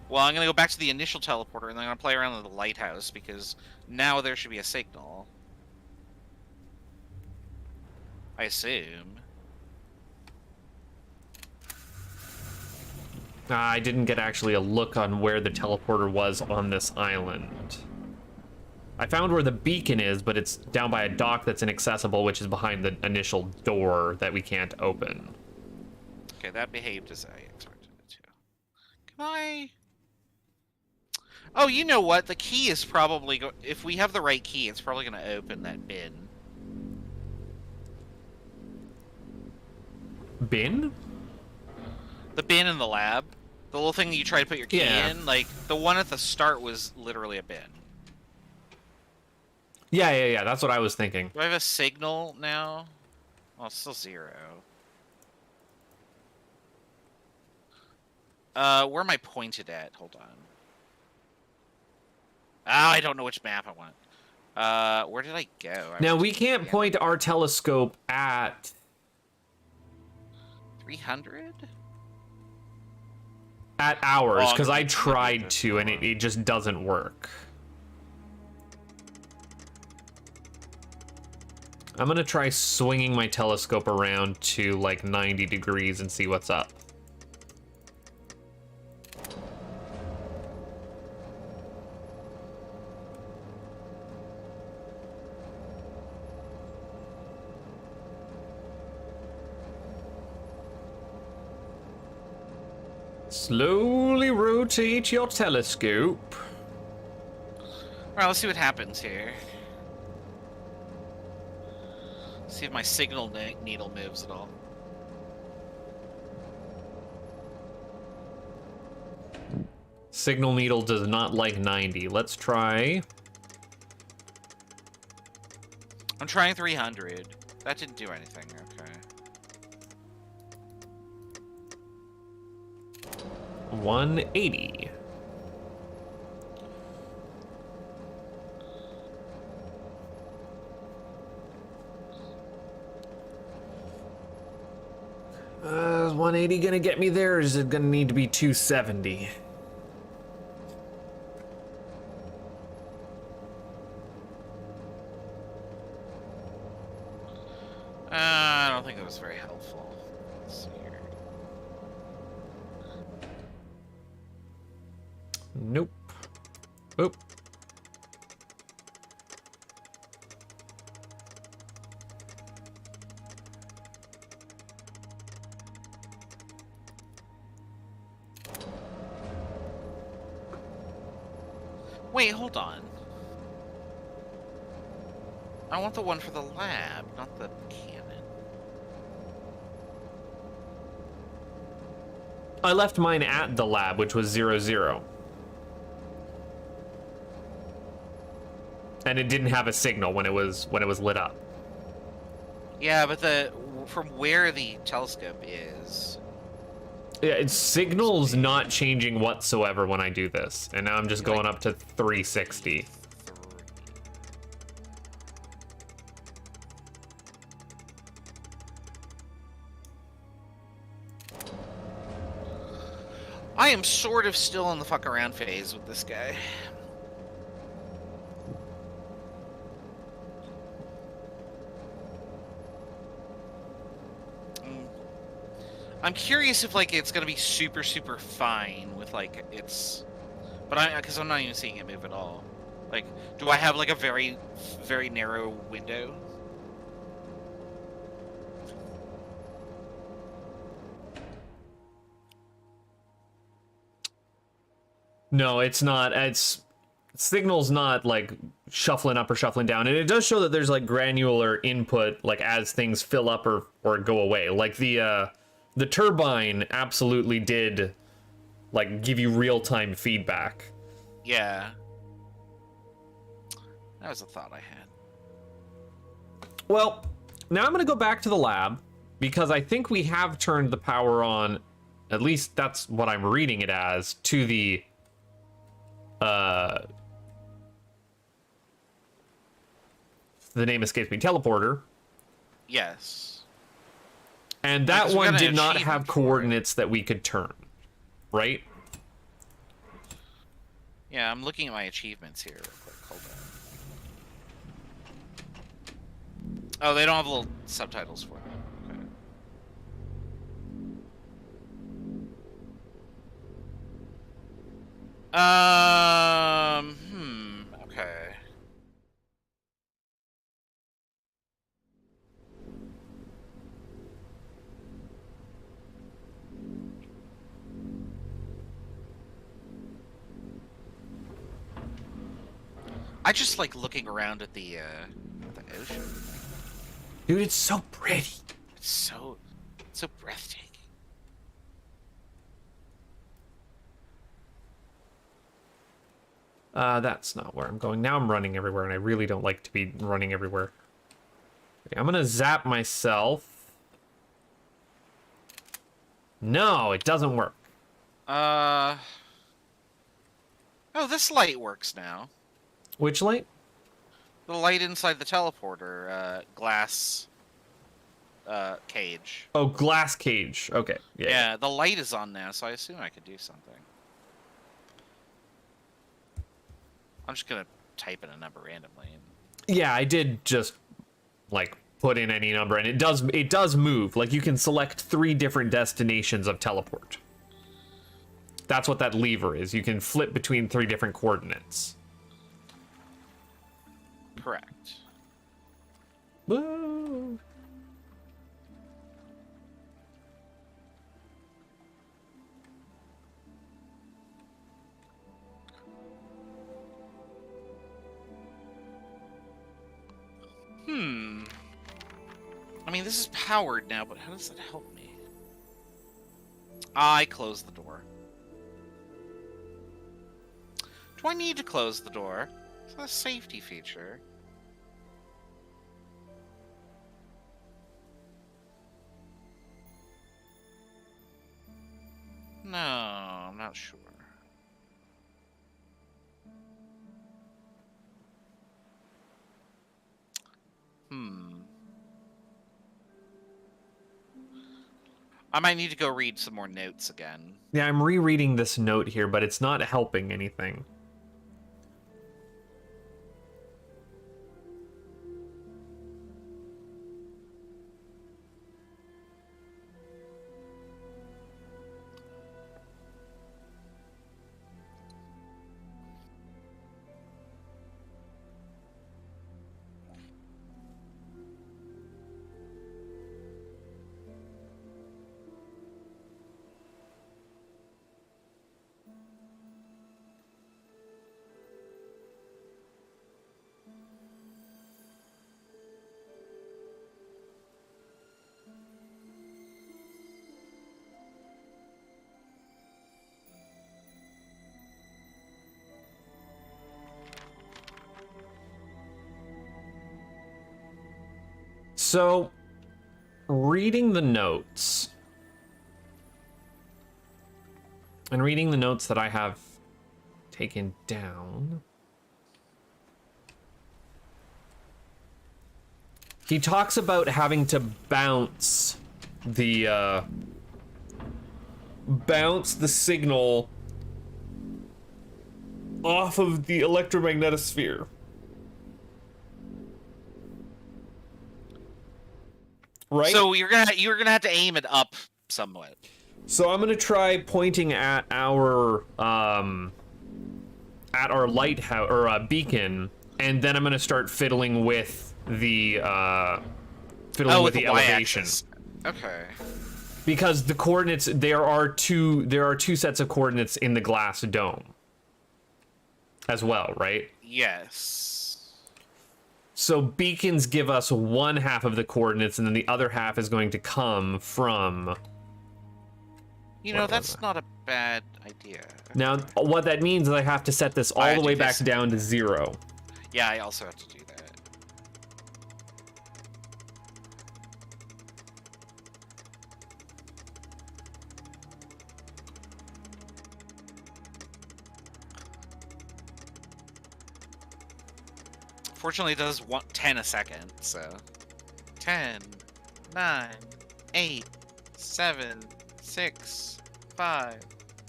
Well, I'm going to go back to the initial teleporter, and then I'm going to play around with the lighthouse, because now there should be a signal. I assume. I didn't get actually a look on where the teleporter was on this island. I found where the beacon is, but it's down by a dock that's inaccessible, which is behind the initial door that we can't open. Okay, that behaved as I expected it to. Can I... Oh, you know what? The key is probably... If we have the right key, it's probably going to open that bin. Bin? The bin in the lab. The little thing that you try to put your key in. Like, the one at the start was literally a bin. Yeah, that's what I was thinking. Do I have a signal now? Well, it's still 0. Where am I pointed at? Hold on. I don't know which map I want. Where did I go? Now, we can't point our telescope at... 300? At ours, because I tried to, and it just doesn't work. I'm gonna try swinging my telescope around to like 90 degrees and see what's up. Slowly rotate your telescope. Alright, let's see what happens here. See if my signal needle moves at all. Signal needle does not like 90. Let's try. I'm trying 300. That didn't do anything. Okay. 180. Is 180 gonna get me there, or is it gonna need to be 270? I don't think it was very helpful. Let's see here. Nope. Oop. Wait, hold on. I want the one for the lab, not the cannon. I left mine at the lab, which was 00. And it didn't have a signal when it was lit up. Yeah, but from where the telescope is. Yeah, its signal's not changing whatsoever when I do this. And now I'm just going up to 360. I am sort of still in the fuck around phase with this guy. I'm curious if like it's gonna be super fine with like its, but because I'm not even seeing it move at all. Like, do I have like a very narrow window? No, it's not. It's signal's not like shuffling up or shuffling down, and it does show that there's like granular input, like as things fill up or go away. Like the turbine absolutely did like give you real-time feedback. Yeah. That was a thought I had. Well, now I'm gonna go back to the lab because I think we have turned the power on. At least that's what I'm reading it as, to the name escapes me, teleporter. Yes. And that because we one got an did not achievement have for it. coordinates that we could turn, right? Yeah, I'm looking at my achievements here real quick. Hold on. Oh, they don't have little subtitles for it. Okay. Okay. I just like looking around at the ocean. Dude, it's so pretty. It's so breathtaking. That's not where I'm going. Now I'm running everywhere, and I really don't like to be running everywhere. Okay, I'm gonna zap myself. No, it doesn't work. Oh, this light works now. Which light? The light inside the teleporter, glass, cage. Oh, glass cage. Okay. Yeah. Yeah, the light is on now, so I assume I could do something. I'm just gonna type in a number randomly. Yeah, I did just like put in any number, and it does move. Like you can select 3 different destinations of teleport. That's what that lever is. You can flip between 3 different coordinates. Correct. Woo. I mean, this is powered now, but how does that help me? I close the door. Do I need to close the door? It's a safety feature. No, I'm not sure. I might need to go read some more notes again. Yeah, I'm rereading this note here, but it's not helping anything. So, reading the notes, and reading the notes that I have taken down, he talks about having to bounce the signal off of the electromagnetosphere. Right? So you're gonna have to aim it up somewhat. So I'm gonna try pointing at our lighthouse or beacon, and then I'm gonna start fiddling with the With the elevation. y-axis. Okay. Because the coordinates, there are two sets of coordinates in the glass dome as well, right? Yes. So beacons give us one half of the coordinates, and then the other half is going to come from... That's not a bad idea. Now, what that means is I have to set this all the way back down to 0. Yeah, I also have to do that. Fortunately, it does 10 a second, so... 10, 9, 8, 7, 6, 5,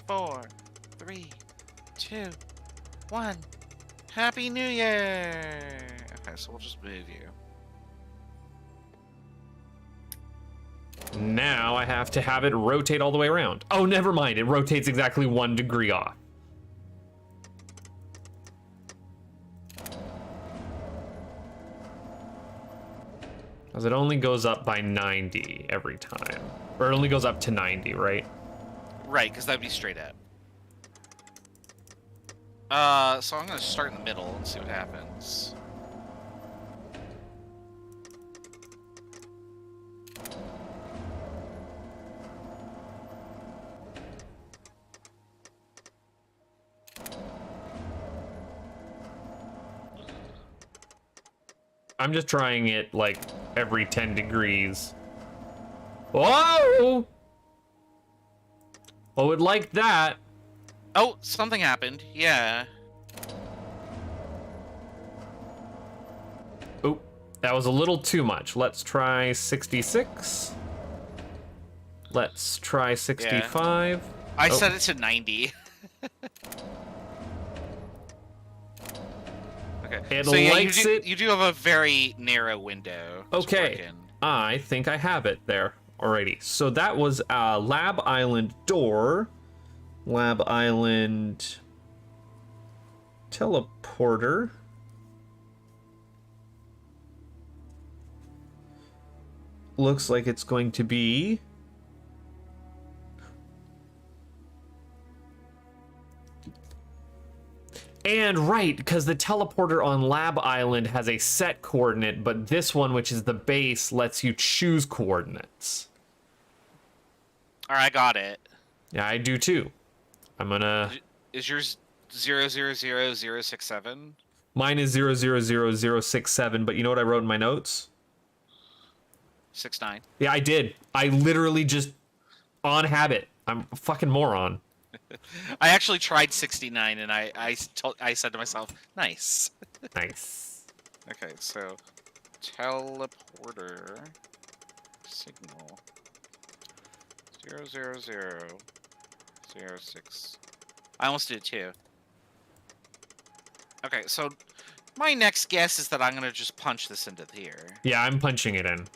4, 3, 2, 1. Happy New Year! Okay, so we'll just move you. Now I have to have it rotate all the way around. Oh, never mind. It rotates exactly 1 degree off. Because it only goes up by 90 every time. Or it only goes up to 90, right? Right, because that'd be straight up. So I'm gonna start in the middle and see what happens. I'm just trying it like every 10 degrees. Whoa! Oh, it liked that. Oh, something happened. Yeah. Oh, that was a little too much. Let's try 66. Let's try 65. I set it to 90. Okay. It so yeah, likes it. you do have a very narrow window. to work Okay. in. I think I have it there. Alrighty. So that was Lab Island door. Lab Island teleporter. Looks like it's going to be... And right, because the teleporter on Lab Island has a set coordinate, but this one, which is the base, lets you choose coordinates. Alright, I got it. Yeah, I do too. I'm gonna... Is yours 000067? Mine is 000067, but you know what I wrote in my notes? 69. Yeah, I did. I literally just... On habit. I'm a fucking moron. I actually tried 69 and I said to myself, nice. Nice. Okay, so teleporter signal 00006. I almost did it too. Okay, so my next guess is that I'm gonna just punch this into here. Yeah, I'm punching it in.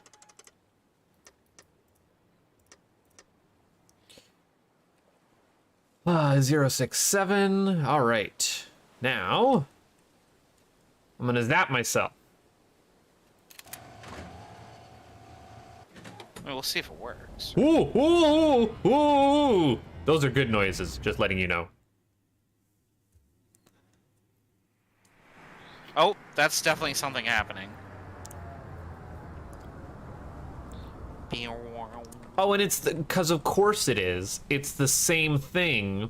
Ah, 067. All right. Now, I'm gonna zap myself. Well, we'll see if it works. Ooh, ooh, ooh, ooh. Those are good noises, just letting you know. Oh, that's definitely something happening. Oh, and it's because of course it is. It's the same thing.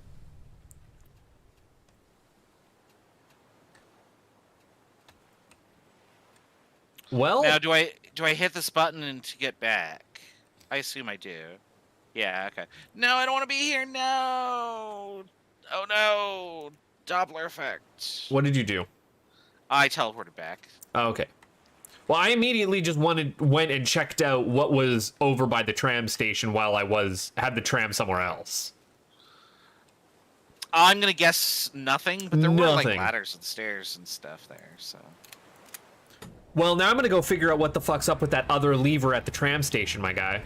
Well, Now, do I hit this button and to get back? I assume I do. Yeah, okay. No, I don't want to be here. No. Oh no. Doppler effect. what did you do? I teleported back. Oh, okay. Well, I immediately just went and checked out what was over by the tram station while I had the tram somewhere else. I'm gonna guess nothing, but there were like Nothing. ladders and stairs and stuff there, so. Well, now I'm gonna go figure out what the fuck's up with that other lever at the tram station, my guy.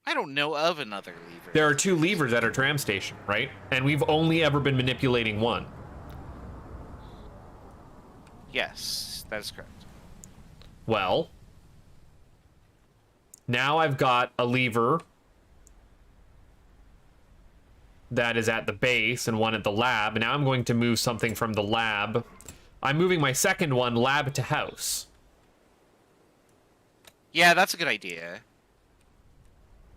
I don't know of another lever. There are 2 levers at our tram station, right? And we've only ever been manipulating one. Yes, that is correct. Well, now I've got a lever that is at the base and one at the lab. And now I'm going to move something from the lab. I'm moving my second one, lab to house. Yeah, that's a good idea.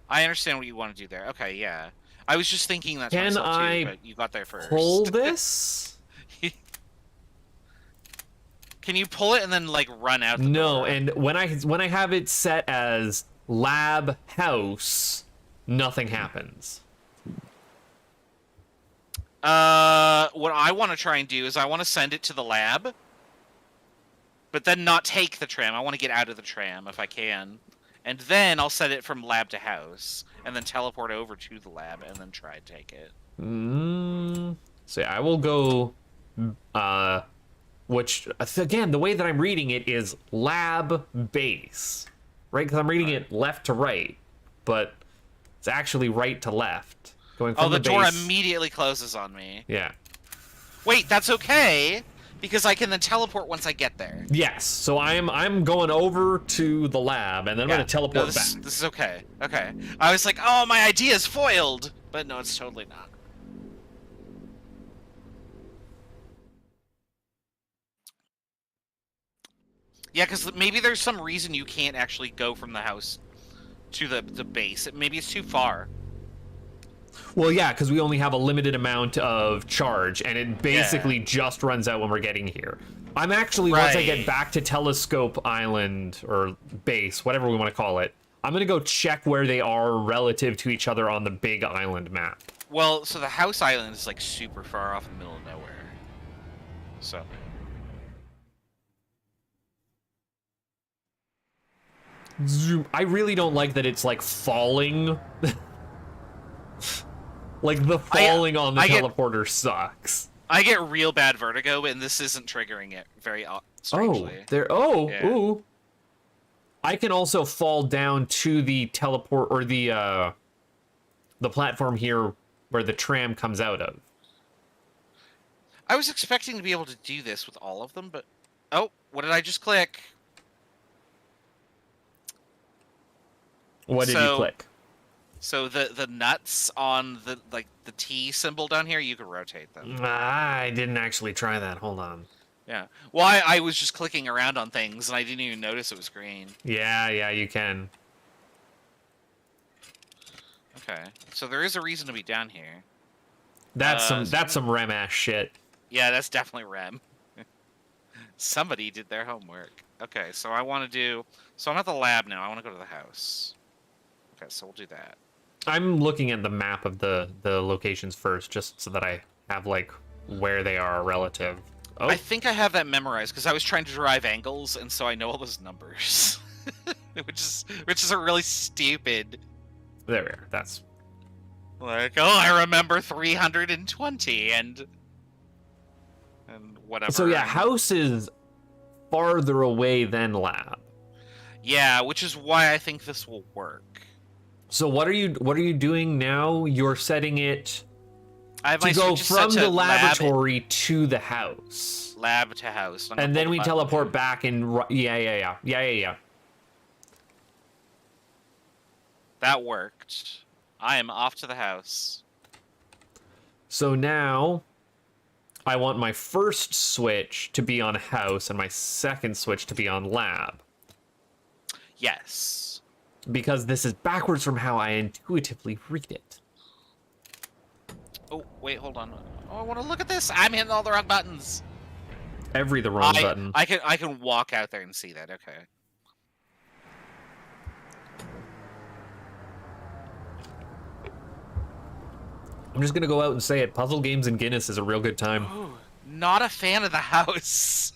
I understand what you want to do there. Okay, yeah. I was just thinking that to Can myself too, I but you got there first. pull this? Can you pull it and then like run out the No, door? and when I have it set as lab house, nothing happens. What I want to try and do is I want to send it to the lab, but then not take the tram. I want to get out of the tram if I can. And then I'll set it from lab to house, and then teleport over to the lab, and then try and take it. So I will go, which, again, the way that I'm reading it is lab base, right? Because I'm reading it left to right, but it's actually right to left. Going from Oh, the door base. immediately closes on me. Yeah. Wait, that's okay, because I can then teleport once I get there. Yes. So I'm going over to the lab, and then I'm Yeah. going to teleport No, back. this is okay. Okay. I was like, oh, my idea is foiled! But no, it's totally not. Yeah, because maybe there's some reason you can't actually go from the house to the base. Maybe it's too far. Well, yeah, because we only have a limited amount of charge, and it basically just runs out when we're getting here. I'm actually, once I get Right. back to Telescope Island, or base, whatever we want to call it, I'm going to go check where they are relative to each other on the big island map. Well, so the house island is like super far off in the middle of nowhere. So. Zoom. I really don't like that it's, like, falling. Like, the falling on the teleporter sucks. I get real bad vertigo, and this isn't triggering it very strangely. Yeah. Yeah. I can also fall down to the teleport, or the platform here where the tram comes out of. I was expecting to be able to do this with all of them, but... Oh, what did I just click? What did you click? So the nuts on the T symbol down here, you can rotate them. I didn't actually try that. Hold on. Yeah. Well, I was just clicking around on things, and I didn't even notice it was green. Yeah, you can. Okay. So there is a reason to be down here. That's some REM ass shit. Yeah, that's definitely REM. Somebody did their homework. Okay, so I want to do... So I'm at the lab now. I want to go to the house. Okay, so we'll do that. I'm looking at the map of the locations first, just so that I have, like, where they are relative. Oh, I think I have that memorized because I was trying to derive angles, and so I know all those numbers, which is a really stupid. there we are. That's Like, oh, I remember 320 and whatever. so. Yeah, house is farther away than lab. Yeah, which is why I think this will work. So what are you doing now? You're setting it I have to my go switches set from to the laboratory to the house. lab to house, I'm gonna And pull then the we button. teleport back and yeah. That worked. I am off to the house. So now I want my first switch to be on house and my second switch to be on lab. Yes. Because this is backwards from how I intuitively read it. Oh, wait, hold on. Oh, I want to look at this. I'm hitting all the wrong buttons. The wrong button. I can walk out there and see that. Okay. I'm just gonna go out and say it. Puzzle games in Guinness is a real good time. Ooh, not a fan of the house.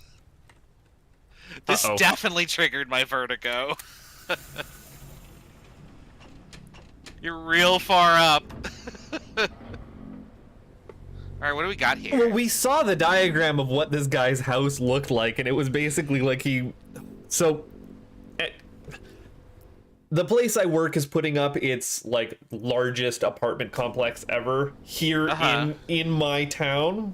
This Uh-oh. definitely triggered my vertigo. You're real far up. Alright, what do we got here? Well, we saw the diagram of what this guy's house looked like, and it was basically like he... So... the place I work is putting up its like largest apartment complex ever here in my town.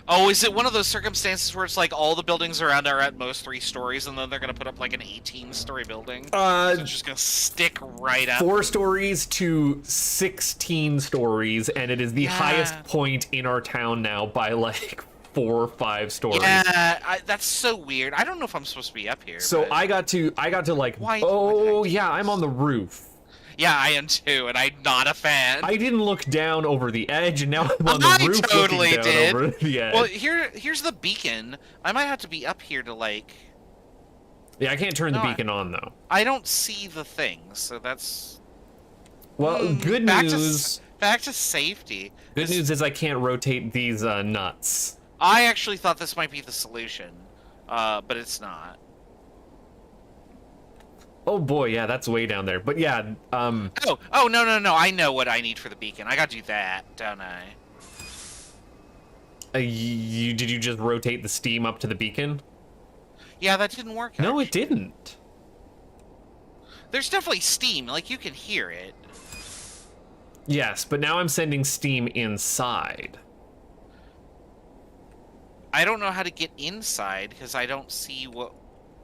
Oh, is it one of those circumstances where it's like all the buildings around are at most 3 stories, and then they're gonna put up like an 18-story building? So it's just gonna stick right up. 4 stories to 16 stories, and it is the highest point in our town now by like 4 or 5 stories. Yeah, that's so weird. I don't know if I'm supposed to be up here. So but... I got to like, Why yeah, I'm on the roof. Yeah, I am too, and I'm not a fan. I didn't look down over the edge, and now I'm on the roof totally looking down did. over the edge. Well, here's the beacon. I might have to be up here to like... Yeah, I can't turn the beacon on, though. I don't see the thing, so that's... Well, good news... Back to safety. Good news is I can't rotate these nuts. I actually thought this might be the solution, but it's not. Oh boy, yeah, that's way down there. But yeah, Oh, no. I know what I need for the beacon. I gotta do that, don't I? did you just rotate the steam up to the beacon? Yeah, that didn't work. No, actually. it didn't. There's definitely steam. Like, you can hear it. Yes, but now I'm sending steam inside. I don't know how to get inside, because I don't see what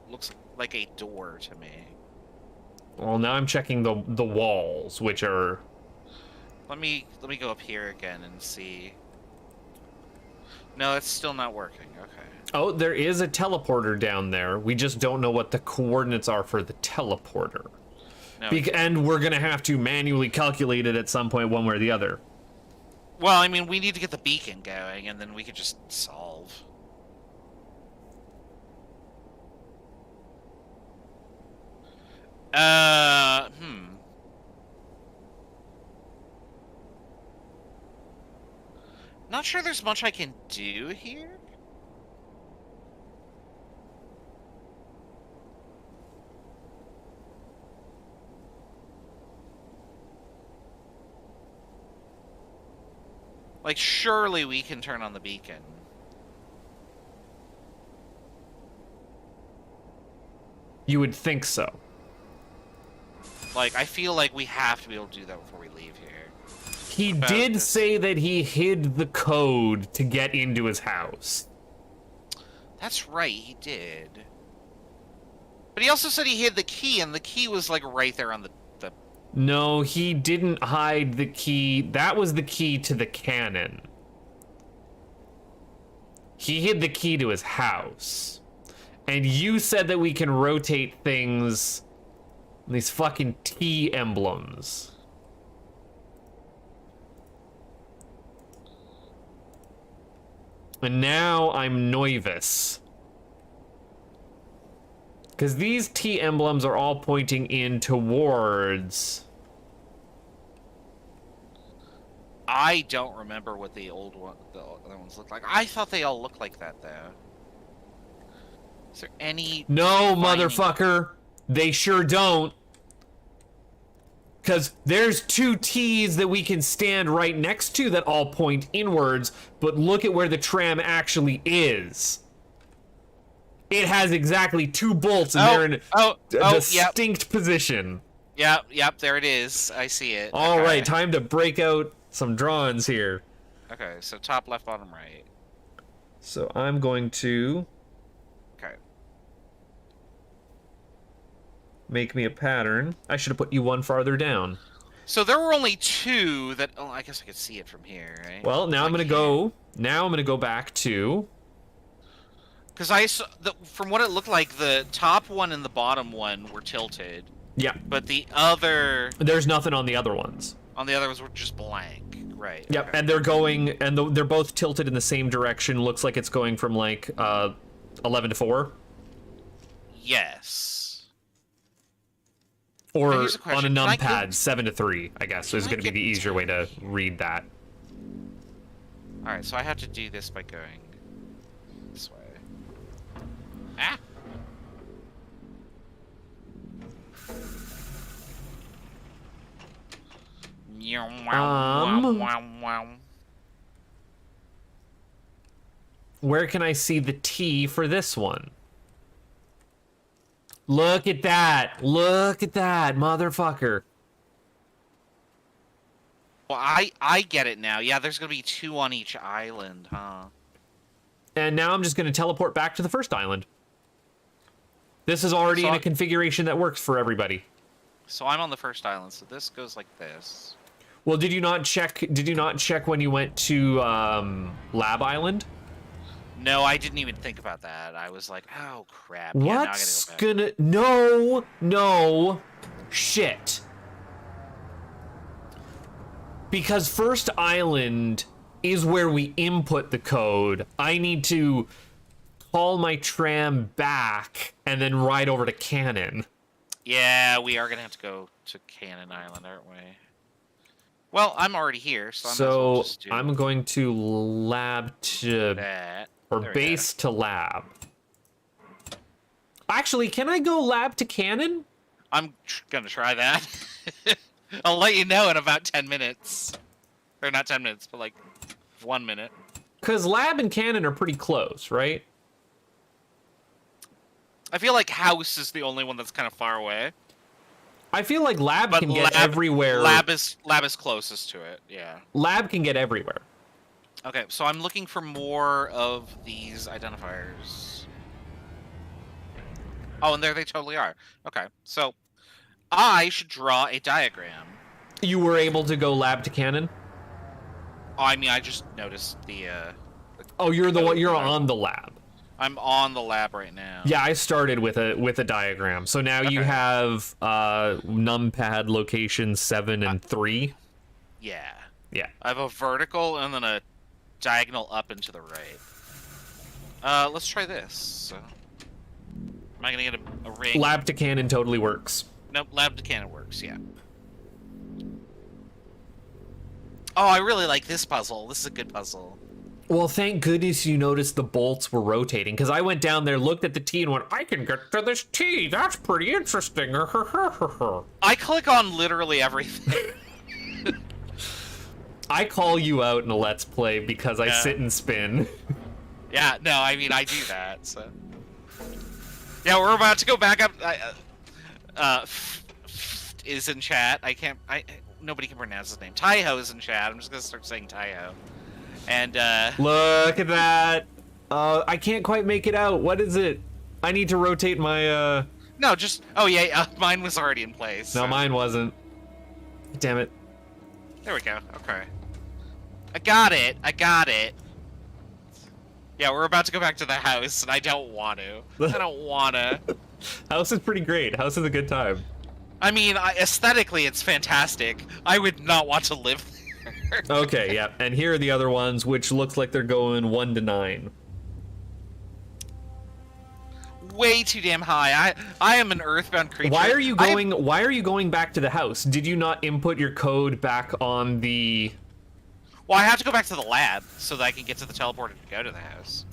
looks like a door to me. Well, now I'm checking the walls, which are... Let me go up here again and see. No, it's still not working. Okay. Oh, there is a teleporter down there. We just don't know what the coordinates are for the teleporter. No, And we're gonna have to manually calculate it at some point, one way or the other. well, I mean, we need to get the beacon going, and then we could just solve. Not sure there's much I can do here. Like, surely we can turn on the beacon. You would think so. Like, I feel like we have to be able to do that before we leave here. He did say that he hid the code to get into his house. That's right, he did. But he also said he hid the key, and the key was, like, right there on the... No, he didn't hide the key. That was the key to the cannon. He hid the key to his house. And you said that we can rotate things... These fucking T emblems. And now I'm nervous. Because these T emblems are all pointing in towards... I don't remember what the other ones look like. I thought they all looked like that, though. Is there any... No, motherfucker. They sure don't. Because there's 2 T's that we can stand right next to that all point inwards, but look at where the tram actually is. It has exactly 2 bolts, and they're in a distinct position. Yep, there it is. I see it. All right, time to break out some drawings here. Okay, so top, left, bottom, right. So I'm going to Okay. make me a pattern. I should have put you one farther down. So there were only 2 that... Oh, I guess I could see it from here, right? Well, now I'm going to go... Now I'm going to go back to... Because I saw... From what it looked like, the top one and the bottom one were tilted. Yeah. But the other... There's nothing on the other ones. On the others were just blank. Right. Yep, okay. and they're going... And they're both tilted in the same direction. Looks like it's going from, like, 11 to 4. Yes. Or Here's a on a question. numpad, 7 to 3, I guess, is Can I going to be get the easier way to read that. Alright, so I have to do this by going this way. Ah! Where can I see the T for this one? Look at that. Look at that, motherfucker. Well, I get it now. Yeah, there's gonna be 2 on each island, huh? And now I'm just going to teleport back to the first island. This is already in a configuration that works for everybody. So I'm on the first island, so this goes like this. Well, did you not check when you went to Lab Island? No, I didn't even think about that. I was like, oh crap. Yeah, now I What's gotta go back. no shit. Because first island is where we input the code. I need to call my tram back and then ride over to Cannon. Yeah, we are gonna have to go to Cannon Island, aren't we? Well, I'm already here, so I might as well just do I'm going to lab to that. or There we base to lab. Actually, can I go lab to Cannon? I'm gonna try that. I'll let you know in about 10 minutes. Or not 10 minutes, but like 1 minute. Because lab and Cannon are pretty close, right? I feel like House is the only one that's kind of far away. I feel like lab But can get everywhere. Lab is closest to it, yeah. Lab can get everywhere. Okay, so I'm looking for more of these identifiers. Oh, and there they totally are. Okay, so I should draw a diagram. You were able to go lab to Cannon? Oh, I mean, I just noticed the Oh, you're on the lab. I'm on the lab right now. Yeah, I started with a diagram. So now you Okay. have numpad location 7 and 3. Yeah. Yeah. I have a vertical and then a diagonal up and to the right. Let's try this. Am I gonna get a ring? Lab to Cannon totally works. Nope, lab to cannon works, yeah. Oh, I really like this puzzle. This is a good puzzle. Well, thank goodness you noticed the bolts were rotating, because I went down there, looked at the T, and went, I can get to this T. That's pretty interesting. I click on literally everything. I call you out in a Let's Play because I Yeah. sit and spin. Yeah, no, I mean, I do that, so. Yeah, we're about to go back up. Is in chat. Nobody can pronounce his name. Taiho is in chat. I'm just gonna start saying Taiho. And, Look at that. I can't quite make it out. What is it? I need to rotate my, no, just, oh yeah, mine was already in place. No, so- mine wasn't. Damn it. There we go, okay. I got it. Yeah, we're about to go back to the house, and I don't want to. I don't want to. House is pretty great. House is a good time. I mean, aesthetically, it's fantastic. I would not want to live there. Okay, yeah. And here are the other ones, which looks like they're going 1 to 9. Way too damn high. I am an earthbound creature. Why are you going back to the house? Did you not input your code back on the... Well, I have to go back to the lab so that I can get to the teleporter to go to the house.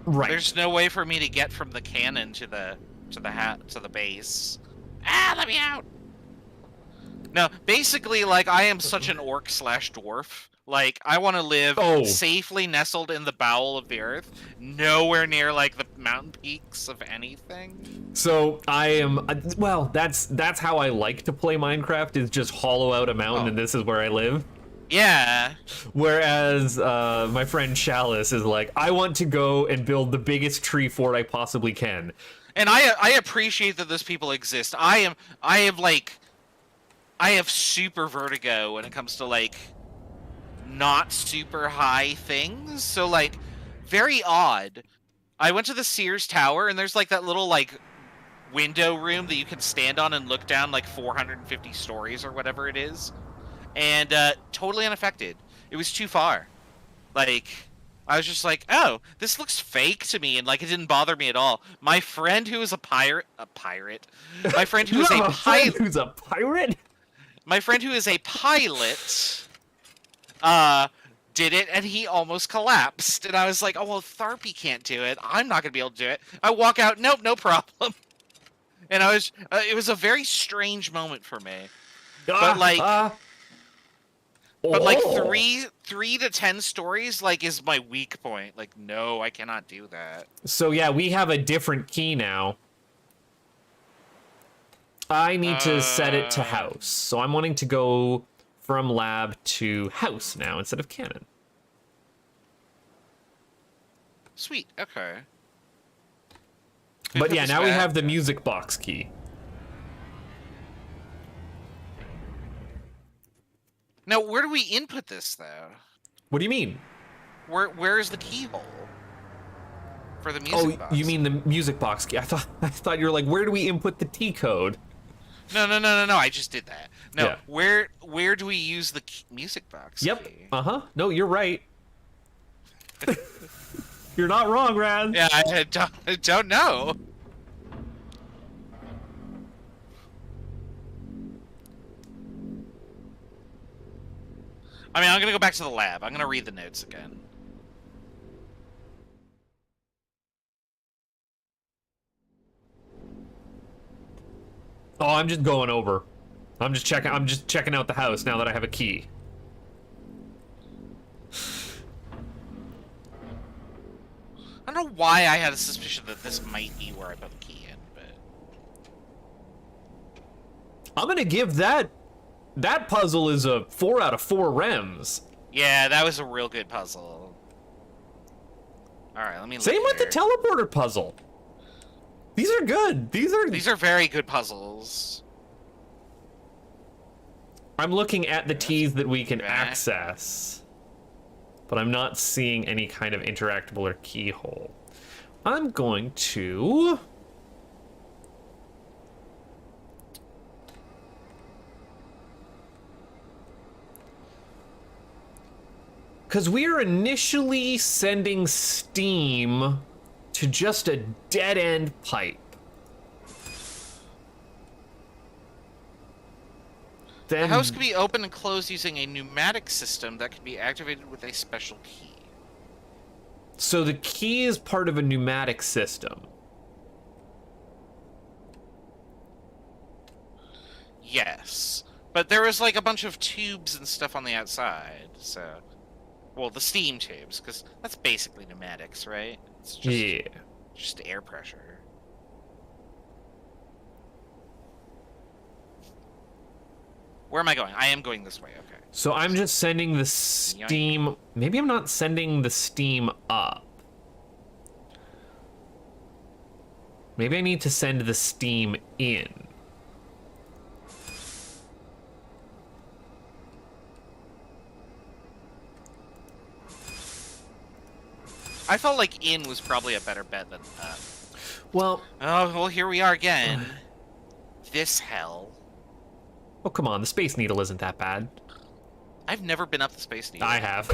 Right. There's no way for me to get from the cannon to the base. Ah, let me out. No, basically, like, I am such an orc / dwarf. Like, I want to live safely nestled in the bowel of the earth, nowhere near, like, the mountain peaks of anything. So I am, well, that's how I like to play Minecraft, is just hollow out a mountain and this is where I live. Yeah. Whereas my friend Chalice is like, I want to go and build the biggest tree fort I possibly can. And I appreciate that those people exist. I have super vertigo when it comes to, like, not super high things. So, like, very odd. I went to the Sears Tower, and there's, like, that little, like, window room that you can stand on and look down, like, 450 stories or whatever it is. And totally unaffected. It was too far. Like, I was just like, oh, this looks fake to me, and, like, it didn't bother me at all. My friend who is a pirate? My friend who is a pilot... who's a pirate? My friend who is a pilot, did it, and he almost collapsed. And I was like, oh, well, Tharpy can't do it. I'm not going to be able to do it. I walk out, nope, no problem. And it was a very strange moment for me. But, like, But like Oh. three to 10 stories like is my weak point. Like, no, I cannot do that. So yeah, we have a different key now. I need to set it to house. So I'm wanting to go from lab to house now instead of cannon. Sweet. Okay. But yeah, this now we back. have the music box key. Now, where do we input this though? What do you mean? Where is the keyhole for the music box? Oh, you mean the music box key? I thought you were like, where do we input the T code? No. I just did that. No, Yeah. where do we use the music box? Yep. Key? No, you're right. You're not wrong, Raz. Yeah, I don't know. I mean, I'm gonna go back to the lab. I'm gonna read the notes again. Oh, I'm just going over. I'm just checking out the house now that I have a key. I don't know why I had a suspicion that this might be where I put the key in, but I'm gonna give that puzzle is a 4 out of 4 rems. yeah, that was a real good puzzle. All right, let me. Same with the teleporter puzzle. These are good. These are very good puzzles. I'm looking at the T's that we can Okay. access, but I'm not seeing any kind of interactable or keyhole. I'm going to... Because we are initially sending steam to just a dead-end pipe. Then, The house can be opened and closed using a pneumatic system that can be activated with a special key. so the key is part of a pneumatic system. Yes, but there was like a bunch of tubes and stuff on the outside, so... Well, the steam tubes, because that's basically pneumatics, right? It's just air pressure. Where am I going? I am going this way, okay. So I'm just sending the steam... Maybe I'm not sending the steam up. Maybe I need to send the steam in. I felt like in was probably a better bet than up. Well... Oh, well, here we are again. This hell. Oh, come on. The Space Needle isn't that bad. I've never been up the Space Needle. I have.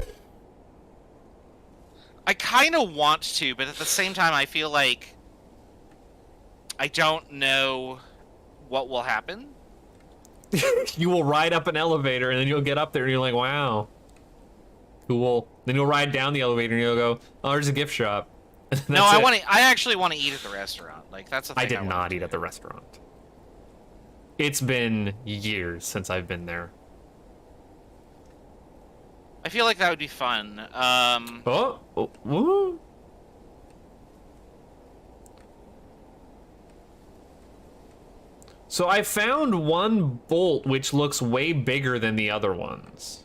I kind of want to, but at the same time, I feel like I don't know what will happen. You will ride up an elevator, and then you'll get up there, and you're like, wow. Cool. Then you'll ride down the elevator, and you'll go, oh, there's a gift shop. No, I actually want to eat at the restaurant. Like, that's the thing I did wanna not do. eat at the restaurant. It's been years since I've been there. I feel like that would be fun. Woo. So I found one bolt which looks way bigger than the other ones.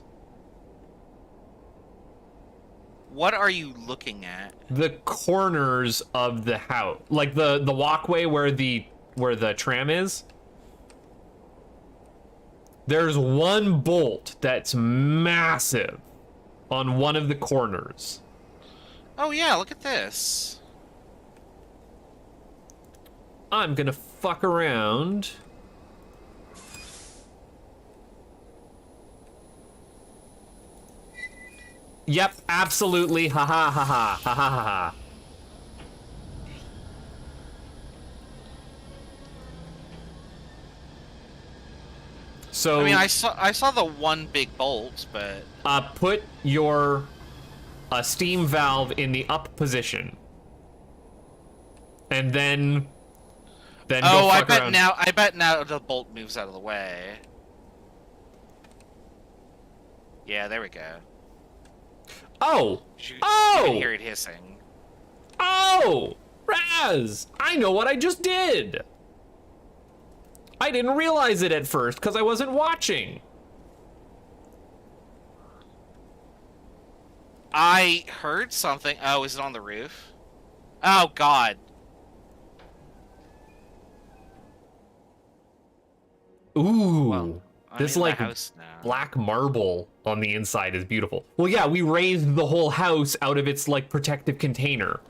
What are you looking at? The corners of the house, like the walkway where the tram is. There's one bolt that's massive on one of the corners. Oh yeah, look at this. I'm gonna fuck around. Yep, absolutely. Ha ha ha ha ha ha ha ha. So I mean, I saw the one big bolt, but put your steam valve in the up position, and then go oh, fuck around. I bet now the bolt moves out of the way. Yeah, there we go. Oh! You Oh! can hear it hissing. Oh! Raz! I know what I just did! I didn't realize it at first because I wasn't watching. I heard something. Oh, is it on the roof? Oh, God. Ooh. Well, I'm This, in the like, house now. black marble on the inside is beautiful. Well, yeah, we raised the whole house out of its, like, protective container.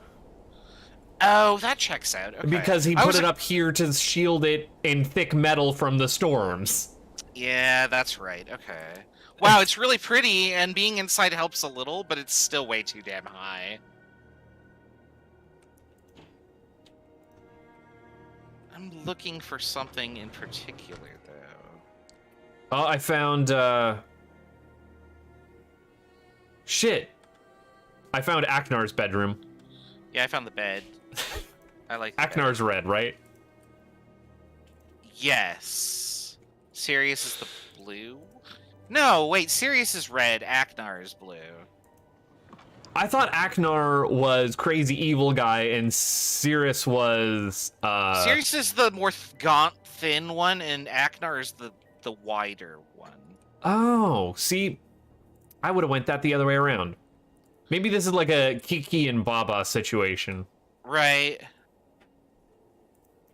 Oh, that checks out. Okay. Because he I put was it up here to shield it in thick metal from the storms. Yeah, that's right. Okay. Wow, it's really pretty, and being inside helps a little, but it's still way too damn high. I'm looking for something in particular, though. Oh, I found, shit. I found Aknar's bedroom. Yeah, I found the bed. I like the bed. Aknar's red, right? Yes. Sirius is the blue? No, wait, Sirius is red, Aknar is blue. I thought Aknar was crazy evil guy and Sirius was, Sirius is the more gaunt, thin one, and Aknar is the wider one. Oh, see, I would have went that the other way around. Maybe this is like a Kiki and Baba situation. Right.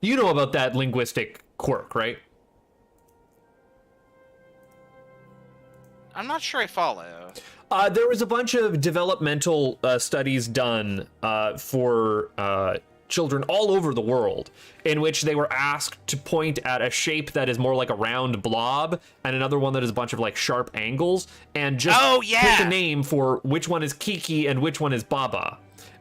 You know about that linguistic quirk, right? I'm not sure I follow. There was a bunch of developmental studies done for children all over the world, in which they were asked to point at a shape that is more like a round blob, and another one that is a bunch of like sharp angles, and just pick a name for which one is Kiki and which one is Baba.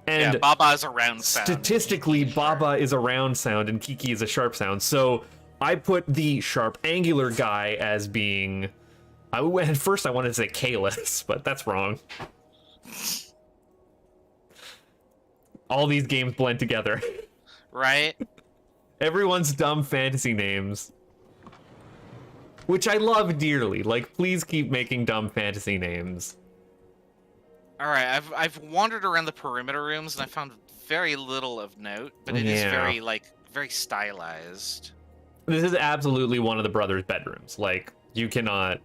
And yeah, Baba is a round sound. Statistically, Baba is a round sound and Kiki is a sharp sound. So I put the sharp angular guy as being... at first I wanted to say Kalis, but that's wrong. All these games blend together. Right? Everyone's dumb fantasy names. Which I love dearly. Like, please keep making dumb fantasy names. Alright, I've wandered around the perimeter rooms and I found very little of note, but it is very, very stylized. This is absolutely one of the brothers' bedrooms. Like, you cannot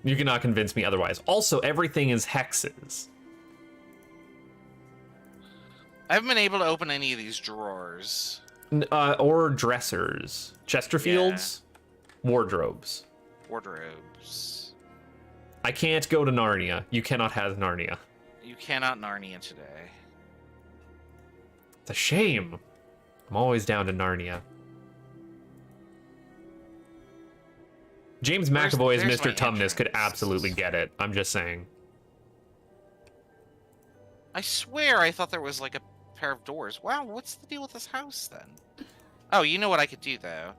convince me otherwise. Also, everything is hexes. I haven't been able to open any of these drawers. Or dressers. Chesterfields? Wardrobes. Wardrobes. I can't go to Narnia. You cannot have Narnia. You cannot Narnia today. It's a shame. I'm always down to Narnia. James McAvoy as there's Mr. my Tumnus entrance. could absolutely get it. I'm just saying. I swear I thought there was like a pair of doors. Wow, what's the deal with this house then? Oh, you know what I could do though?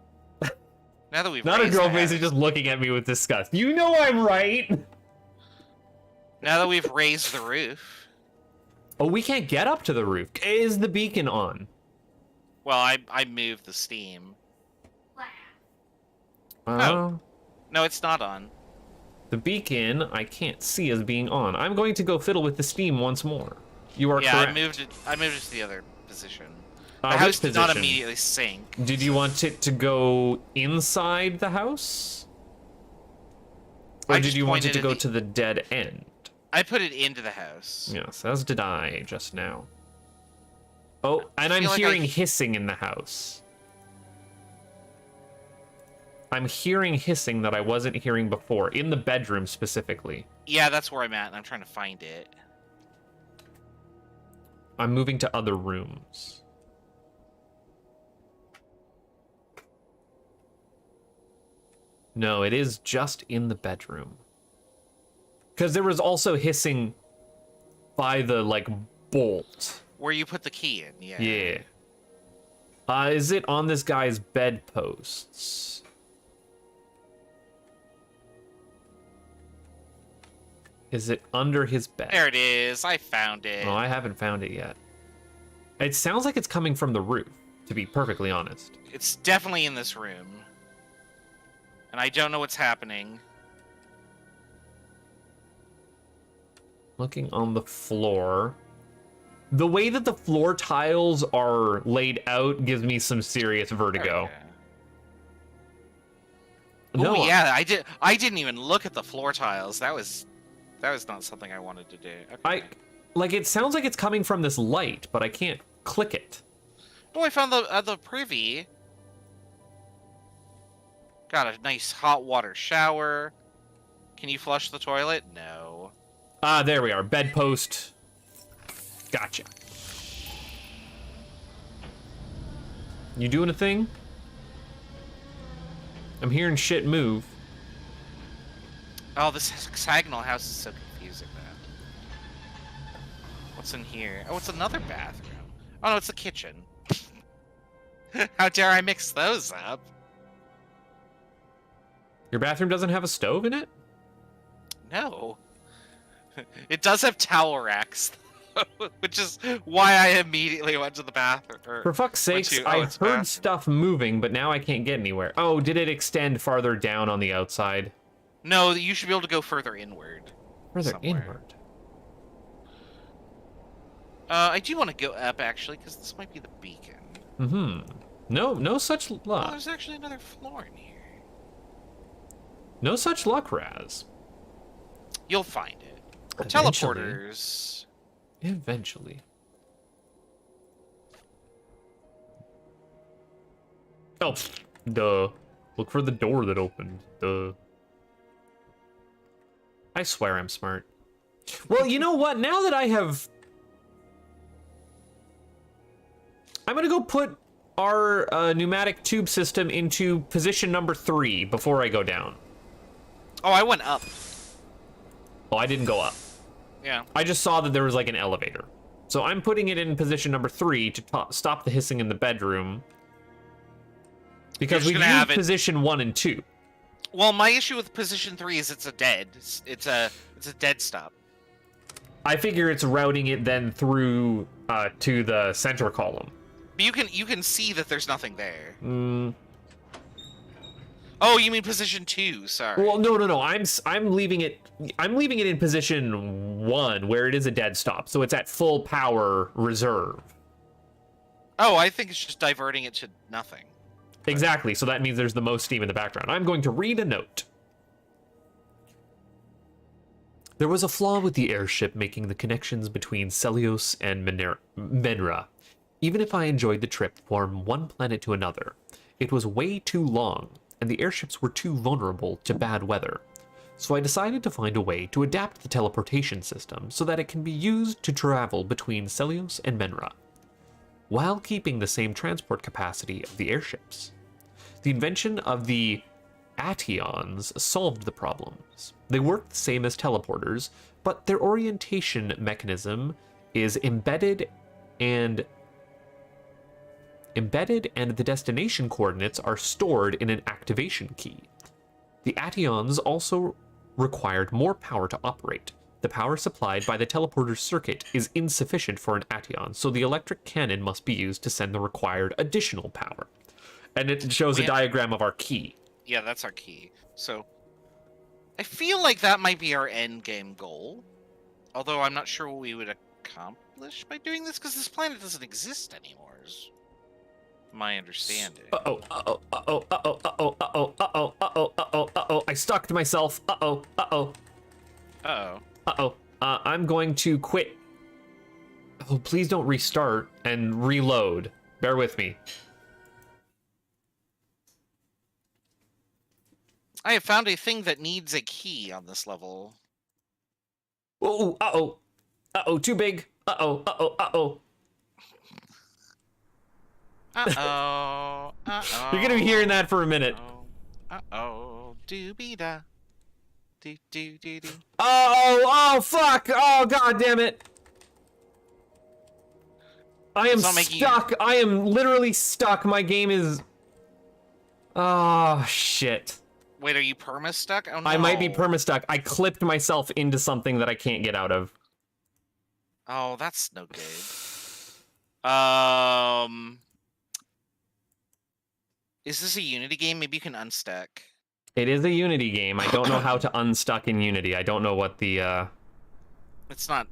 Now that we've Not a raised girl the house- basically just looking at me with disgust. You know I'm right! Now that we've raised the roof. Oh, we can't get up to the roof. Is the beacon on? Well, I moved the steam. Oh. No, it's not on. The beacon I can't see as being on. I'm going to go fiddle with the steam once more. You are Yeah, correct. I moved it to the other position. The Which house did not position? immediately sink. Did you want it to go inside the house? Or I did just you want it pointed to at go the- to the dead end? I put it into the house. Yes, as did I just now. Oh, and I'm feel like hearing I- hissing in the house. I'm hearing hissing that I wasn't hearing before, in the bedroom specifically. Yeah, that's where I'm at, and I'm trying to find it. I'm moving to other rooms. No, it is just in the bedroom. Because there was also hissing by the, like, bolt. Where you put the key in, yeah. Yeah. Is it on this guy's bedposts? Is it under his bed? There it is. I found it. No, I haven't found it yet. It sounds like it's coming from the roof, to be perfectly honest. It's definitely in this room. And I don't know what's happening. Looking on the floor. The way that the floor tiles are laid out gives me some serious vertigo. Oh yeah, I didn't even look at the floor tiles. That was not something I wanted to do. Okay. Like, it sounds like it's coming from this light, but I can't click it. Oh, I found the privy. Got a nice hot water shower. Can you flush the toilet? No. Ah, there we are. Bedpost. Gotcha. You doing a thing? I'm hearing shit move. Oh, this hexagonal house is so confusing, man. What's in here? Oh, it's another bathroom. Oh, no, it's the kitchen. How dare I mix those up? Your bathroom doesn't have a stove in it? No. It does have towel racks, which is why I immediately went to the bathroom. For fuck's sakes, I heard stuff moving, but now I can't get anywhere. Oh, did it extend farther down on the outside? No, you should be able to go further inward. Further somewhere. inward? I do want to go up, actually, because this might be the beacon. Mm-hmm. No such Oh, luck. there's actually another floor in here. No such luck, Raz. You'll find it. Eventually. Teleporters. Eventually. Oh, duh. Look for the door that opened. Duh. I swear I'm smart. Well, you know what? Now that I have... I'm gonna go put our pneumatic tube system into position number 3 before I go down. Oh, I went up. Oh, I didn't go up. Yeah. I just saw that there was like an elevator. So I'm putting it in position number 3 to stop the hissing in the bedroom. Because we used position 1 and 2. Well, my issue with position 3 is it's a dead stop. I figure it's routing it then through to the center column. But you can see that there's nothing there. Mm. Oh, you mean position 2? Sorry. Well, no. I'm leaving it. I'm leaving it in position 1 where it is a dead stop, so it's at full power reserve. Oh, I think it's just diverting it to nothing. Exactly. So that means there's the most steam in the background. I'm going to read a note. There was a flaw with the airship making the connections between Celios and Menra. Even if I enjoyed the trip from one planet to another, it was way too long, and the airships were too vulnerable to bad weather. So I decided to find a way to adapt the teleportation system so that it can be used to travel between Celios and Menra, while keeping the same transport capacity of the airships. The invention of the Attions solved the problems. They work the same as teleporters, but their orientation mechanism is embedded and the destination coordinates are stored in an activation key. The Attions also required more power to operate. The power supplied by the teleporter circuit is insufficient for an Ation, so the electric cannon must be used to send the required additional power. And it shows a diagram of our key. Yeah, that's our key. So, I feel like that might be our end game goal. Although I'm not sure what we would accomplish by doing this, because this planet doesn't exist anymore, is my understanding. I stuck myself. Uh-oh. I'm going to quit. Oh, please don't restart and reload. Bear with me. I have found a thing that needs a key on this level. Oh, too big. Uh-oh. You're gonna be hearing that for a minute. Doobie-da. Do-do-do-do. Oh, fuck. Oh, god damn it. I am stuck. I am literally stuck. My game is... Oh, shit. Wait, are you perma-stuck? Oh, no. I might be perma-stuck. I clipped myself into something that I can't get out of. Oh, that's no good. Is this a Unity game? Maybe you can unstuck. It is a Unity game. I don't know how to unstuck in Unity. I don't know what the It's not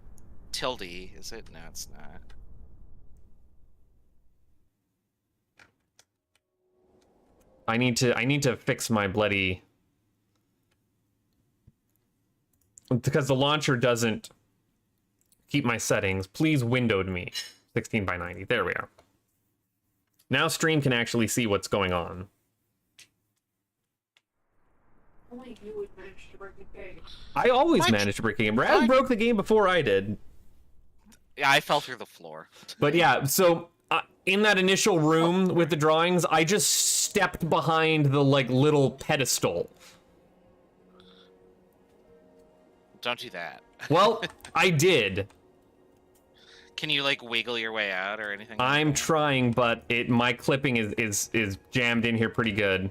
tilde, is it? No, it's not. I need to fix my bloody, because the launcher doesn't keep my settings. Please windowed me. 16 by 90. There we are. Now stream can actually see what's going on. Only you would manage to break the game. I always What? manage to break a game. Brad broke the game before I did. Yeah, I fell through the floor. But yeah, so in that initial room with the drawings, I just stepped behind the like little pedestal. Don't do that. Well, I did. Can you like wiggle your way out or anything? I'm like that? trying, but my clipping is jammed in here pretty good.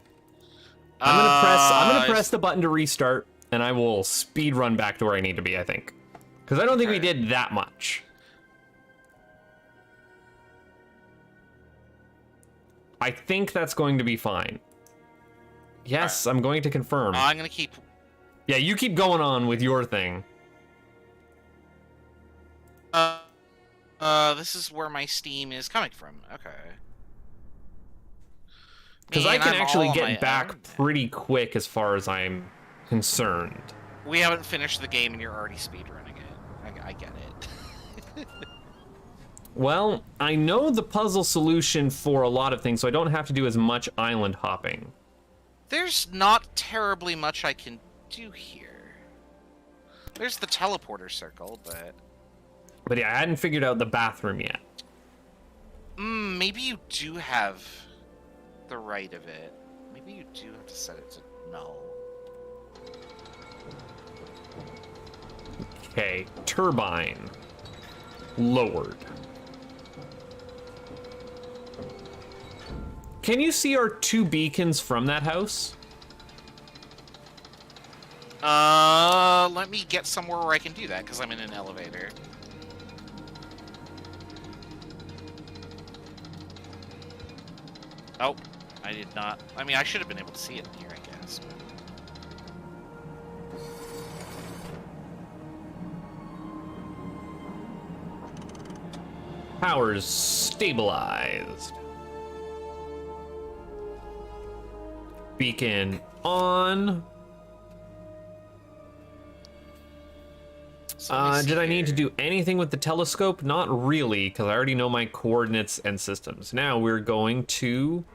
I'm gonna press the button to restart, and I will speed run back to where I need to be, I think. Because I don't think we Okay. did that much. I think that's going to be fine. Yes, I'm going to confirm. I'm gonna keep. Yeah, you keep going on with your thing. This is where my Steam is coming from. Okay. Because I Man, can I'm actually all on my get back own. pretty quick as far as I'm concerned. We haven't finished the game and you're already speedrunning it. I get it. Well, I know the puzzle solution for a lot of things, so I don't have to do as much island hopping. There's not terribly much I can do here. There's the teleporter circle, but... But yeah, I hadn't figured out the bathroom yet. Maybe you do have the right of it. Maybe you do have to set it to no. Okay, turbine. Lowered. Can you see our 2 beacons from that house? Let me get somewhere where I can do that, because I'm in an elevator. Oh, I did not. I mean, I should have been able to see it in here, I guess. Powers stabilized. Beacon on. So let me see Did I need to here. do anything with the telescope? Not really, because I already know my coordinates and systems. Now we're going to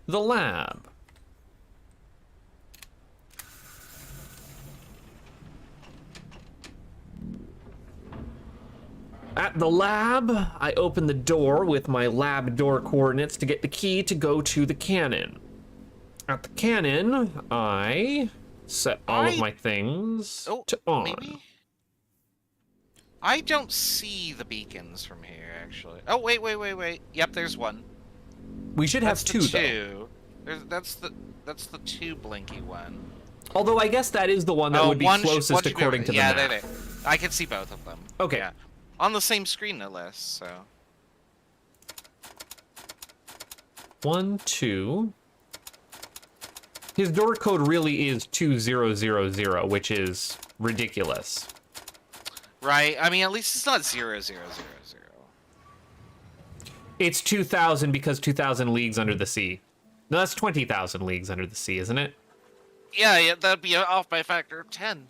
the lab. At the lab, I open the door with my lab door coordinates to get the key to go to the cannon. At the cannon, I set all of my things to on. Maybe? I don't see the beacons from here, actually. Oh, wait. Yep, there's one. We should have That's two, the though. two. That's the 2 blinky one. Although I guess that is the one that would be closest according to the map. there. I can see both of them. Okay. Yeah. On the same screen, no less, so... 1, 2. His door code really is 2000, which is ridiculous. Right, I mean, at least it's not 0000. It's 2000 because 2000 leagues under the sea. No, that's 20,000 leagues under the sea, isn't it? Yeah, that'd be off by a factor of 10.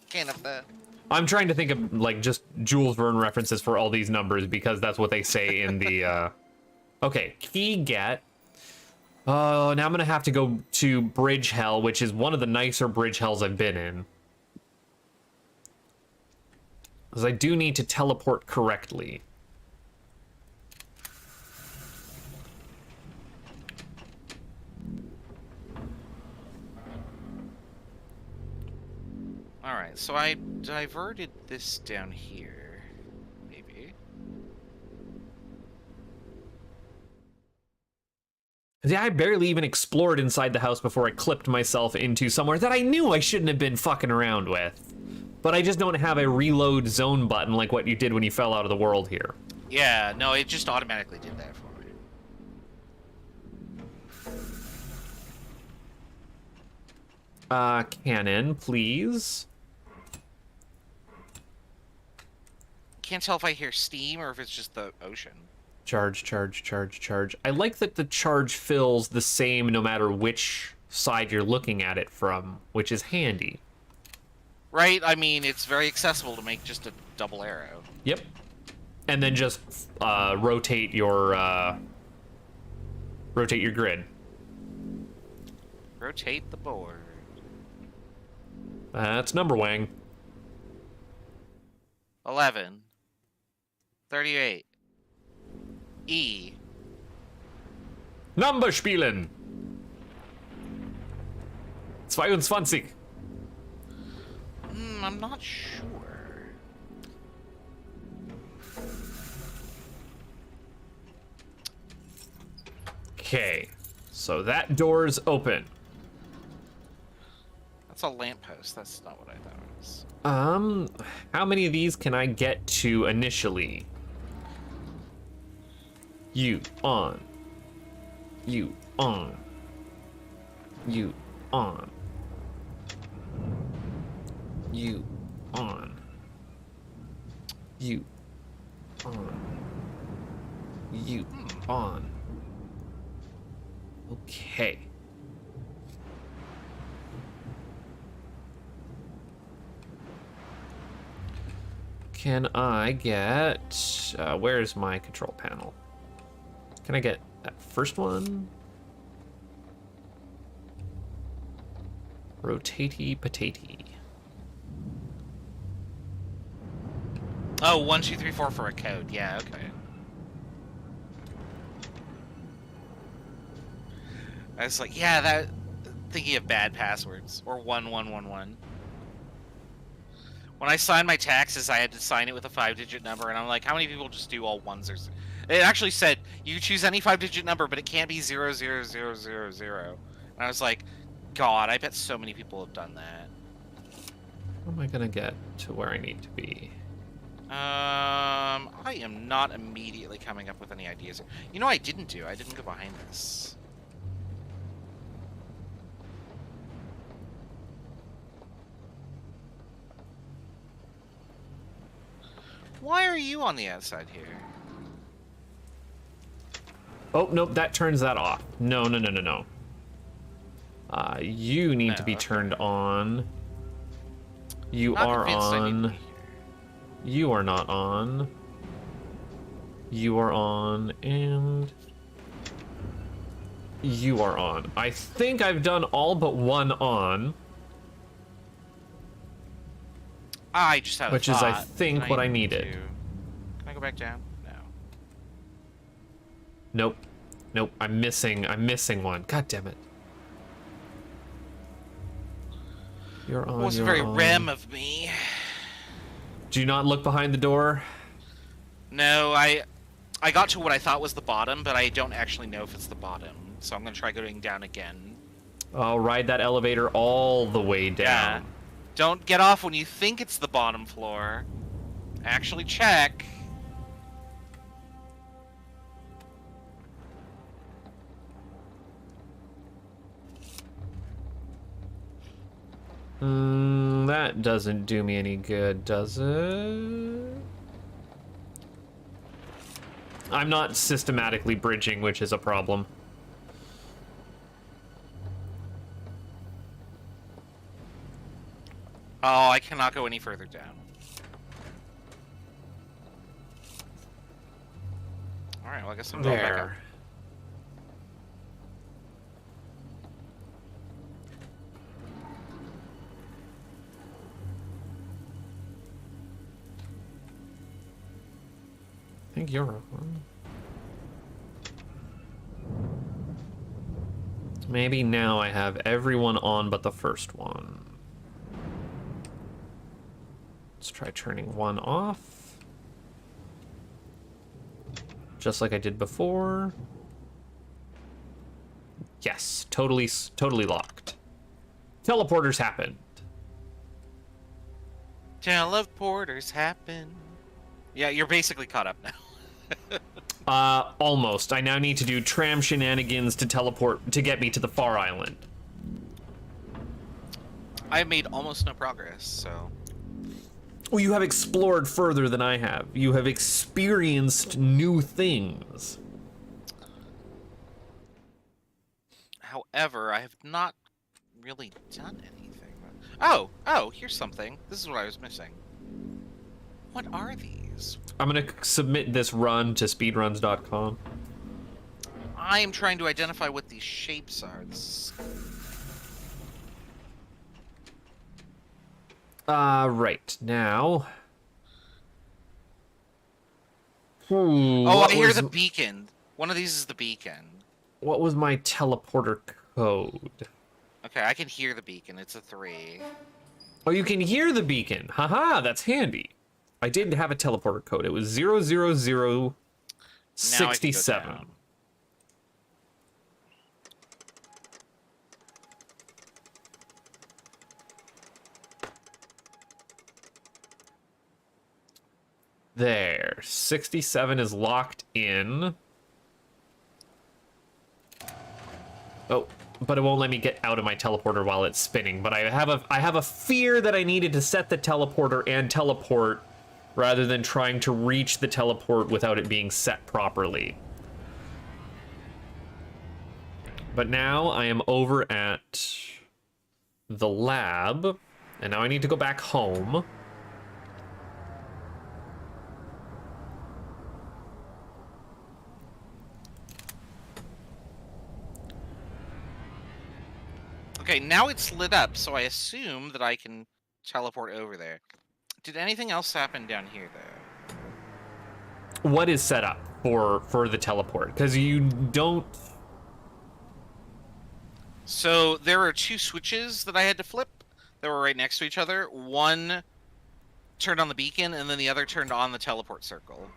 Can't have that. I'm trying to think of, like, just Jules Verne references for all these numbers because that's what they say in the, Okay, key get. Oh, now I'm gonna have to go to Bridge Hell, which is one of the nicer Bridge Hells I've been in. Because I do need to teleport correctly. Alright, so I diverted this down here. Maybe. Yeah, I barely even explored inside the house before I clipped myself into somewhere that I knew I shouldn't have been fucking around with. But I just don't have a reload zone button like what you did when you fell out of the world here. Yeah, no, it just automatically did that for me. Cannon, please. can't tell if I hear steam or if it's just the ocean. Charge, charge, charge, charge. I like that the charge fills the same no matter which side you're looking at it from, which is handy. Right? I mean, it's very accessible to make just a double arrow. Yep. And then just rotate your grid. Rotate the board. That's number wang. 11. 38. E. Number spielen. 22. I'm not sure. Okay, so that door's open. That's a lamppost. That's not what I thought it was. How many of these can I get to initially? You on. You on. You on. You on. You on. You on. Okay. Can I get... where's my control panel? Can I get that first one? Rotatey patatey. Oh, 1, 2, 3, 4 for a code. Yeah, okay. I was like, yeah, that... Thinking of bad passwords. Or 1111. When I signed my taxes, I had to sign it with a 5-digit number, and I'm like, how many people just do all ones or... It actually said, you choose any 5-digit number, but it can't be 00000. And I was like, God, I bet so many people have done that. How am I gonna get to where I need to be? I am not immediately coming up with any ideas. You know what I didn't do? I didn't go behind this. Why are you on the outside here? Oh, nope, that turns that off. No, no, no, no, no. You need to be turned on. You Not are convinced I need to on. be here. You are not on. You are on, and you are on. I think I've done all but one on. I just had a Which is, I thought. think, Can what I needed. Can I go back down? No. Nope. Nope, I'm missing one. God damn it. You're on, It was you're very on. rem of me. Do you not look behind the door? No, I got to what I thought was the bottom, but I don't actually know if it's the bottom. So I'm gonna try going down again. I'll ride that elevator all the way down. Yeah. Don't get off when you think it's the bottom floor. Actually check. That doesn't do me any good, does it? I'm not systematically bridging, which is a problem. Oh, I cannot go any further down. Alright, well I guess I'm going back up. There. I think you're on. Maybe now I have everyone on but the first one. Let's try turning one off. Just like I did before. Yes, totally locked. Teleporters happened. Teleporters happen. Yeah, you're basically caught up now. Almost. I now need to do tram shenanigans to teleport to get me to the far island. I've made almost no progress, so... Well, you have explored further than I have. You have experienced new things. However, I have not really done anything. Oh, here's something. This is what I was missing. What are these? I'm gonna submit this run to speedruns.com. I am trying to identify what these shapes are. Right now. Oh, I hear the beacon. One of these is the beacon. What was my teleporter code? Okay, I can hear the beacon. It's a 3. Oh, you can hear the beacon. Haha, that's handy. I didn't have a teleporter code. It was 00067. There. 67 is locked in. Oh, but it won't let me get out of my teleporter while it's spinning. But I have a fear that I needed to set the teleporter and teleport rather than trying to reach the teleport without it being set properly. But now I am over at the lab, and now I need to go back home. Okay, now it's lit up, so I assume that I can teleport over there. Did anything else happen down here, though? What is set up for the teleport? Because you don't... So there are 2 switches that I had to flip that were right next to each other. One turned on the beacon, and then the other turned on the teleport circle.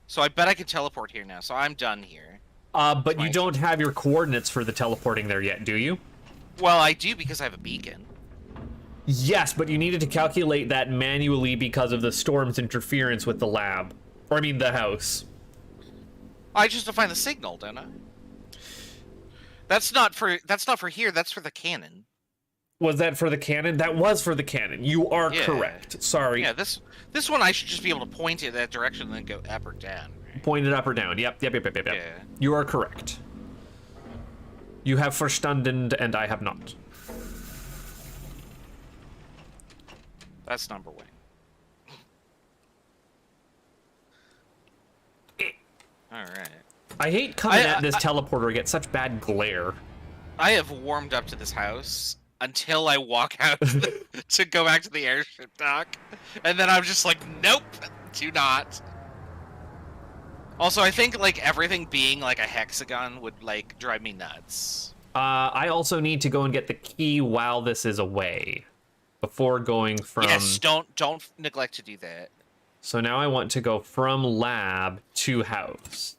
So I bet I could teleport here now, so I'm done here. But you don't have your coordinates for the teleporting there yet, do you? Well, I do because I have a beacon. Yes, but you needed to calculate that manually because of the storm's interference with the lab. Or I mean the house. I just define the signal, don't I? That's not for here, that's for the cannon. Was that for the cannon? That was for the cannon. You are correct. Sorry. Yeah, this one I should just be able to point it that direction and then go up or down. Right? Point it up or down. Yep. Yeah. You are correct. You have verstanden and I have not. That's number 1. Alright. I hate coming at this teleporter. I get such bad glare. I have warmed up to this house until I walk out to go back to the airship dock. And then I'm just like, nope, do not. Also, I think, like, everything being, like, a hexagon would, like, drive me nuts. I also need to go and get the key while this is away. Before going from... Yes, don't neglect to do that. So now I want to go from lab to house.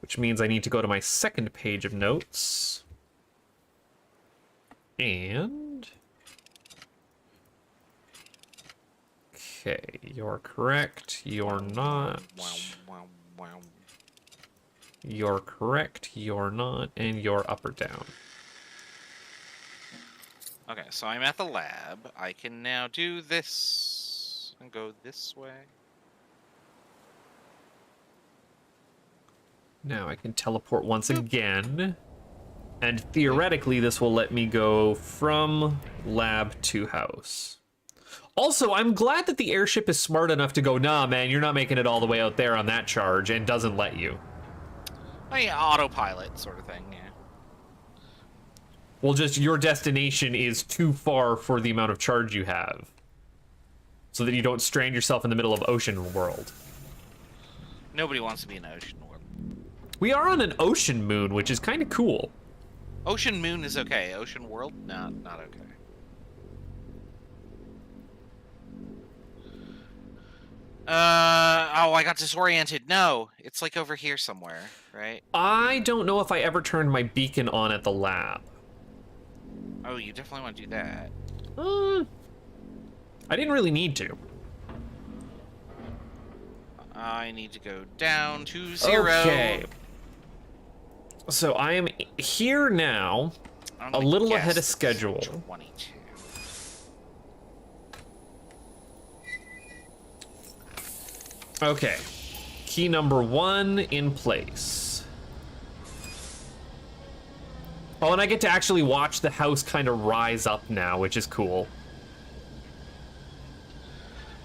Which means I need to go to my second page of notes. And... Okay, you're correct, you're not. You're correct, you're not, and you're up or down. Okay, so I'm at the lab. I can now do this and go this way. Now I can teleport once again. And theoretically, this will let me go from lab to house. Also, I'm glad that the airship is smart enough to go, nah, man, you're not making it all the way out there on that charge, and doesn't let you. Oh yeah, autopilot sort of thing, yeah. Well, just your destination is too far for the amount of charge you have. So that you don't strand yourself in the middle of ocean world. Nobody wants to be in ocean world. We are on an ocean moon, which is kind of cool. Ocean moon is okay. Ocean world, not okay. Oh, I got disoriented. No, it's like over here somewhere, right? I don't know if I ever turned my beacon on at the lab. Oh, you definitely want to do that. I didn't really need to. I need to go down to 0. Okay. So I am here now, I'm a gonna little guess ahead of this is schedule. 22. Okay. Key number 1 in place. Oh, and I get to actually watch the house kind of rise up now, which is cool.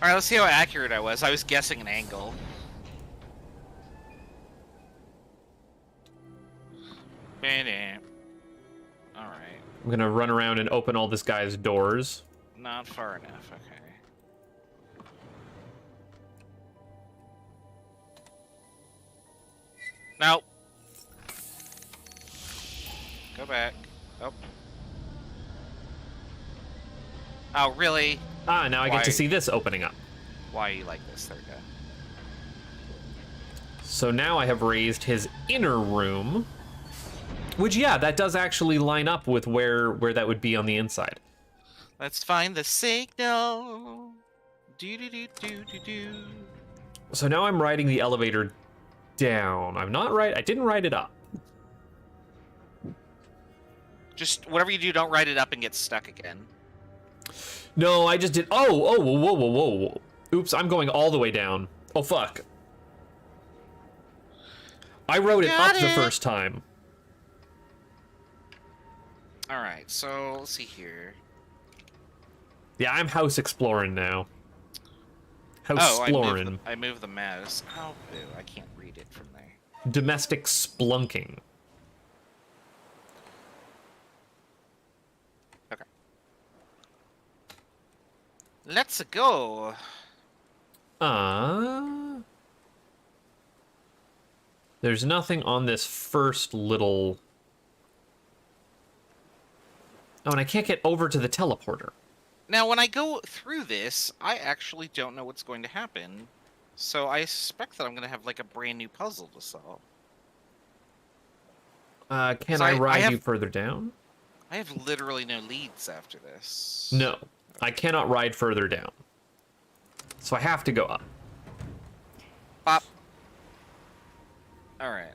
Alright, let's see how accurate I was. I was guessing an angle. Alright. I'm gonna run around and open all this guy's doors. Not far enough, okay. Nope. Go back. Oh. Oh, really? Ah, now I get to Why? see this opening up. Why are you like this? There we go. So now I have raised his inner room. Which, yeah, that does actually line up with where that would be on the inside. Let's find the signal. Do do do do do do. So now I'm riding the elevator down. I didn't ride it up. Just whatever you do, don't ride it up and get stuck again. No, I just did. Oh, whoa. Oops, I'm going all the way down. Oh, fuck. I rode it up the first time. Alright, so let's see here. Yeah, I'm house exploring now. House Oh, exploring. I moved the mouse. Oh, boo, I can't read it from there. Domestic splunking. Okay. Let's go. There's nothing on this first little... Oh, and I can't get over to the teleporter. Now, when I go through this, I actually don't know what's going to happen. So I suspect that I'm going to have, like, a brand new puzzle to solve. Can So I I ride have- you further down? I have literally no leads after this. No, I cannot ride further down. So I have to go up. Bop. Alright.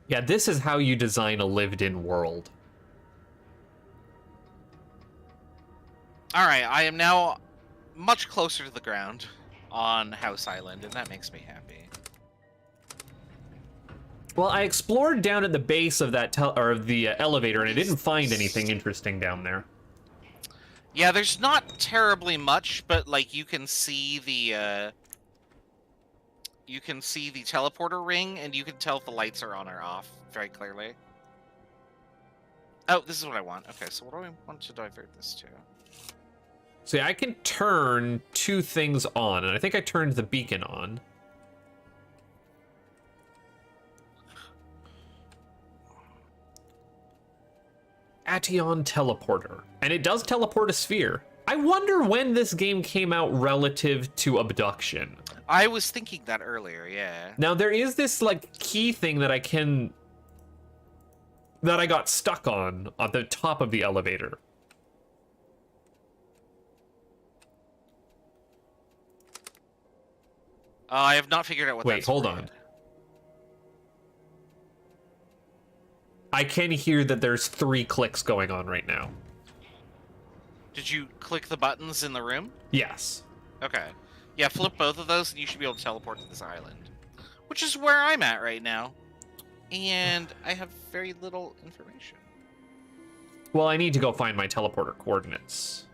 Yeah, this is how you design a lived-in world. Alright, I am now much closer to the ground on House Island, and that makes me happy. Well, I explored down at the base of that elevator, and I didn't find anything interesting down there. Yeah, there's not terribly much, but, like, you can see the teleporter ring, and you can tell if the lights are on or off very clearly. Oh, this is what I want. Okay, so what do I want to divert this to? So yeah, I can turn two things on, and I think I turned the beacon on. Ation teleporter. And it does teleport a sphere. I wonder when this game came out relative to Abduction. I was thinking that earlier, yeah. Now there is this like key thing that I got stuck on at the top of the elevator. I have not figured out what Wait, that's hold for on. yet. I can hear that there's 3 clicks going on right now. Did you click the buttons in the room? Yes. Okay. Yeah, flip both of those and you should be able to teleport to this island. Which is where I'm at right now. And I have very little information. Well, I need to go find my teleporter coordinates.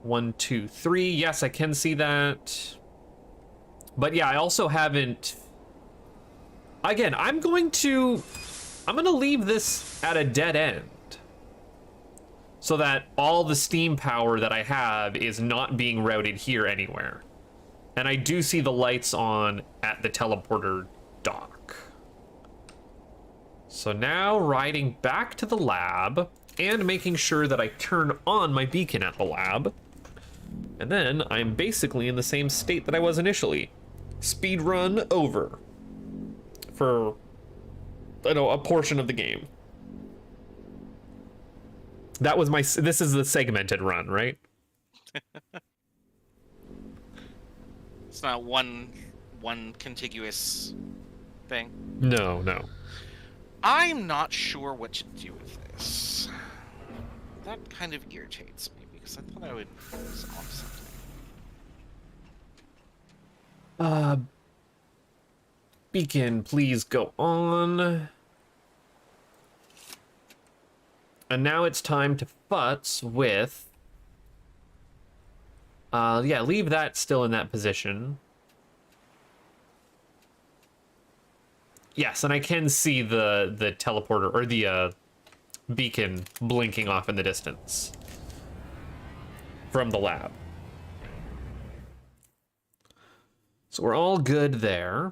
1, 2, 3. Yes, I can see that. But yeah, I also haven't... Again, I'm gonna leave this at a dead end. So that all the steam power that I have is not being routed here anywhere. And I do see the lights on at the teleporter dock. So now riding back to the lab and making sure that I turn on my beacon at the lab. And then I'm basically in the same state that I was initially. Speed run over. For I know, a portion of the game. That was my. This is the segmented run, right? It's not one contiguous thing. No, no. I'm not sure what to do with this. That kind of irritates me because I thought I would focus on something. Beacon, please go on. And now it's time to futz with... yeah, leave that still in that position. Yes, and I can see the teleporter, or the beacon blinking off in the distance from the lab. So we're all good there.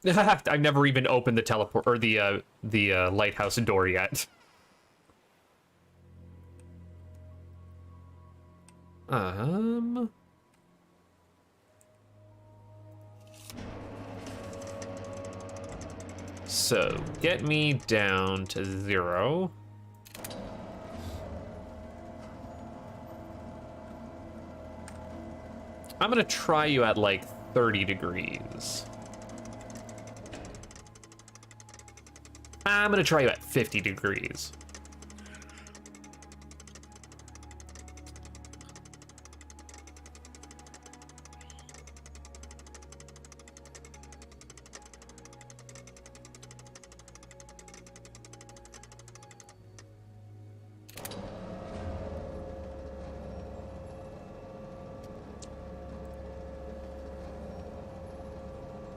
I've never even opened the teleport or the lighthouse door yet. So get me down to 0. I'm gonna try you at like 30 degrees. I'm gonna try you at 50 degrees.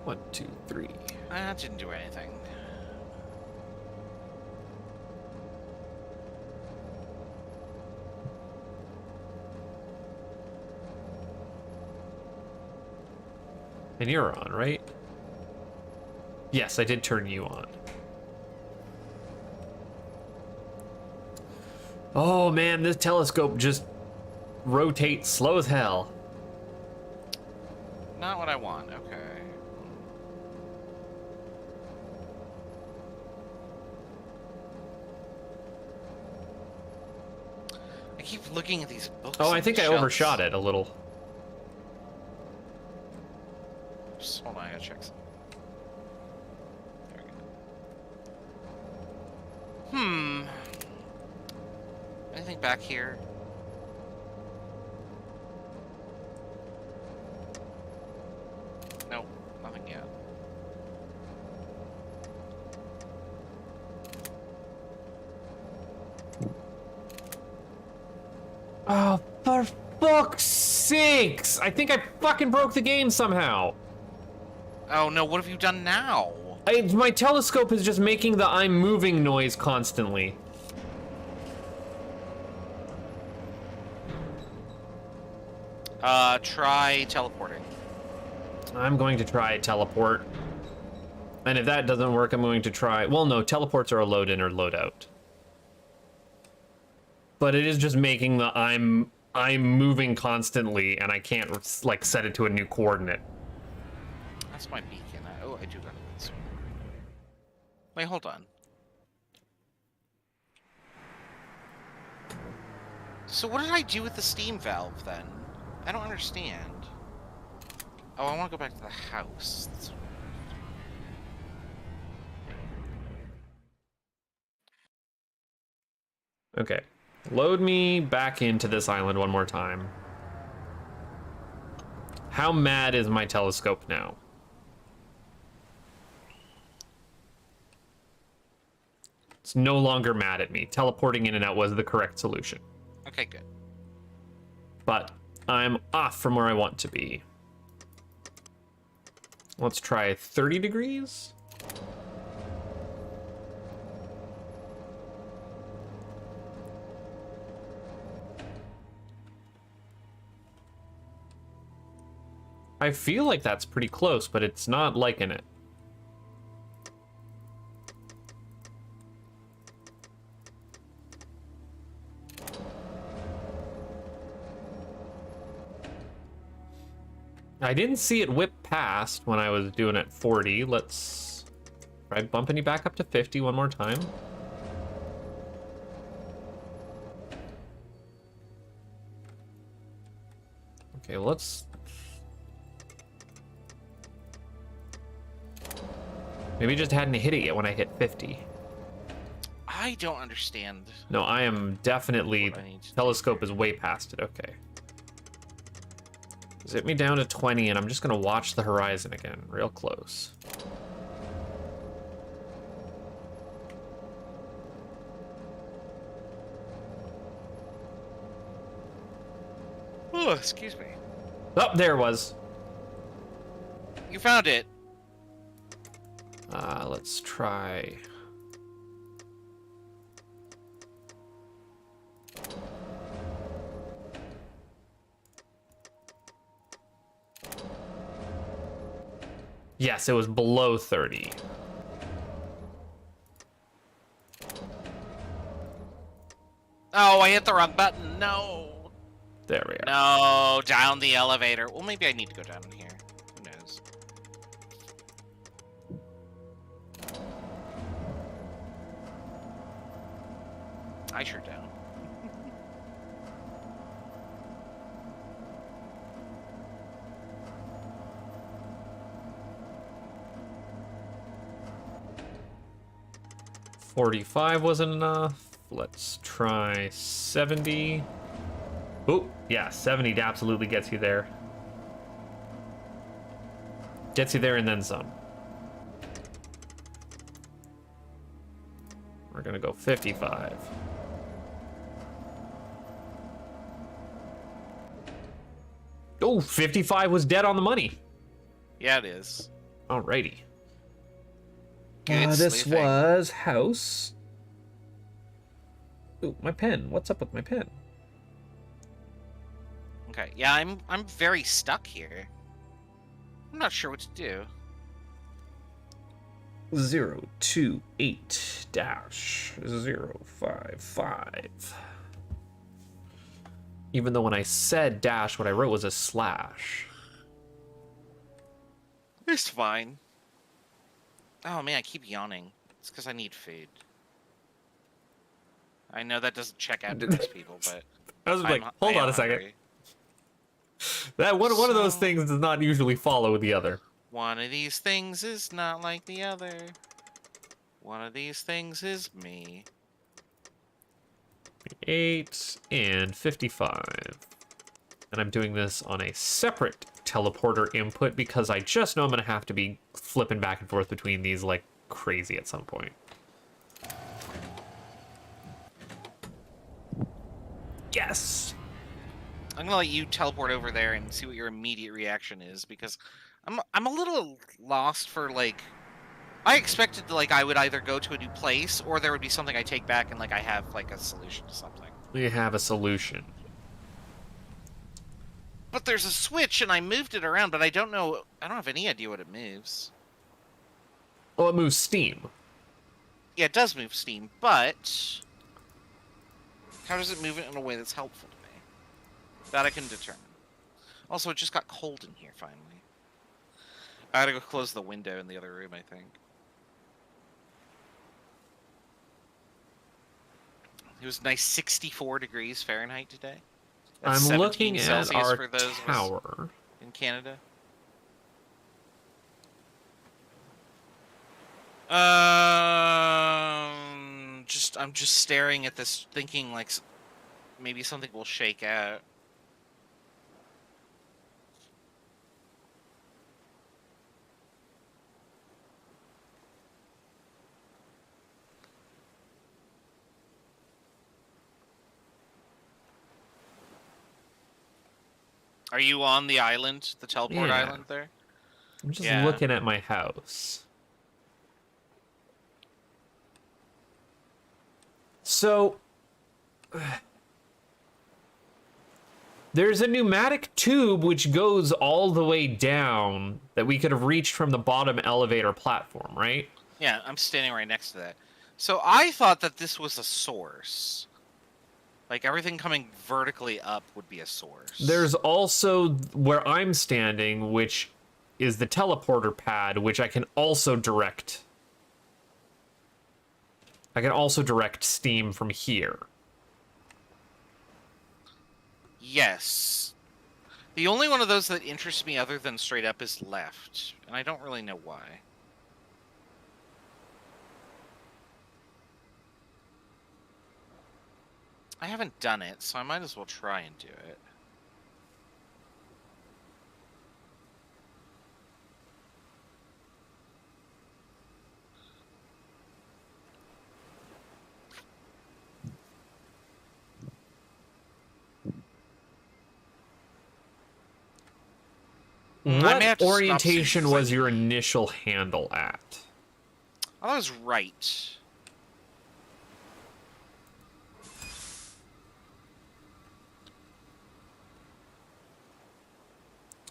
One, two, three. That didn't do anything. And you're on, right? Yes, I did turn you on. Oh man, this telescope just rotates slow as hell. Not what I want, okay. I keep looking at these books. Oh, on I think the I shelves. overshot it a little. Just hold on, I gotta check something. There we go. Anything back here? Nope, nothing yet. Oh, for fuck's sakes! I think I fucking broke the game somehow. Oh no, what have you done now? My telescope is just making the I'm moving noise constantly. Try teleporting. I'm going to try teleport. And if that doesn't work, I'm going to try... Well, no, teleports are a load in or load out. But it is just making the I'm moving constantly, and I can't, like, set it to a new coordinate. That's my beacon. Oh, I do got this. Wait, hold on. So what did I do with the steam valve, then? I don't understand. Oh, I want to go back to the house. Okay. Load me back into this island one more time. How mad is my telescope now? It's no longer mad at me. Teleporting in and out was the correct solution. Okay, good. But I'm off from where I want to be. Let's try 30 degrees. I feel like that's pretty close, but it's not liking it. I didn't see it whip past when I was doing it at 40. Let's try bumping you back up to 50 one more time. Okay, well, let's... Maybe just hadn't hit it yet when I hit 50. I don't understand. No, I am definitely... What I need to do Telescope is way past it. Okay. Zip me down to 20, and I'm just going to watch the horizon again, real close. Oh, excuse me. Oh, there it was. You found it. Let's try... Yes, it was below 30. Oh, I hit the wrong button. No. There we are. No, down the elevator. Well, maybe I need to go down here. Who knows? I sure don't. $45 wasn't enough. Let's try 70. Oh, yeah, 70 absolutely gets you there. Gets you there and then some. We're gonna go 55. Oh, 55 was dead on the money. Yeah, it is. Alrighty. Good This sleuthing. was house. Ooh, my pen. What's up with my pen? Okay. Yeah, I'm very stuck here. I'm not sure what to do. 028-055. Even though when I said dash, what I wrote was a slash. It's fine. Oh man, I keep yawning. It's because I need food. I know that doesn't check out to most people, but I was like, hold I on am a second. hungry. That one of those So- things does not usually follow the other. One of these things is not like the other. One of these things is me. 8 and 55. And I'm doing this on a separate teleporter input because I just know I'm going to have to be flipping back and forth between these like crazy at some point. Yes! I'm gonna let you teleport over there and see what your immediate reaction is, because I'm a little lost for like. I expected like I would either go to a new place or there would be something I take back and like I have like a solution to something. We have a solution. But there's a switch and I moved it around, but I don't know. I don't have any idea what it moves. Well, it moves steam. Yeah, it does move steam, but how does it move it in a way that's helpful to me? That I can determine. Also, it just got cold in here finally. I gotta go close the window in the other room, I think. It was nice 64 degrees Fahrenheit today. That's I'm looking 17 at Celsius our for those of us tower. in Canada. I'm just staring at this, thinking like maybe something will shake out. Are you on the island, the teleport Yeah. island there? I'm just Yeah. looking at my house. So, there's a pneumatic tube which goes all the way down that we could have reached from the bottom elevator platform, right? Yeah, I'm standing right next to that. So I thought that this was a source. Like, everything coming vertically up would be a source. There's also where I'm standing, which is the teleporter pad, which I can also direct. I can also direct steam from here. Yes. The only one of those that interests me other than straight up is left, and I don't really know why. I haven't done it, so I might as well try and do it. I may have What to stop orientation soon, 'cause was your initial handle at? I was right.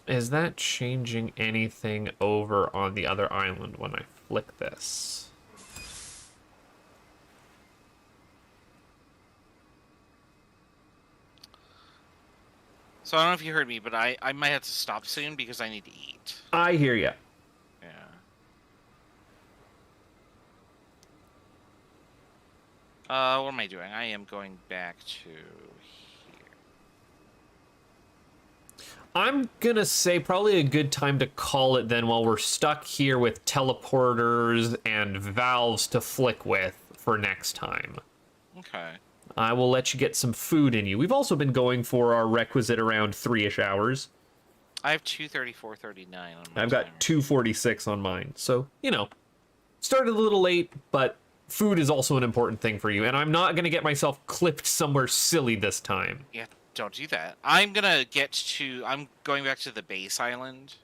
Is that changing anything over on the other island when I flick this? So I don't know if you heard me, but I might have to stop soon because I need to eat. I hear ya. Yeah. What am I doing? I am going back to here. I'm gonna say probably a good time to call it then while we're stuck here with teleporters and valves to flick with for next time. Okay. I will let you get some food in you. We've also been going for our requisite around 3-ish hours. I have 2:34:39 on my I've got timer. 2:46 on mine. So, you know, started a little late, but food is also an important thing for you. And I'm not going to get myself clipped somewhere silly this time. Yeah, don't do that. I'm going back to the base island.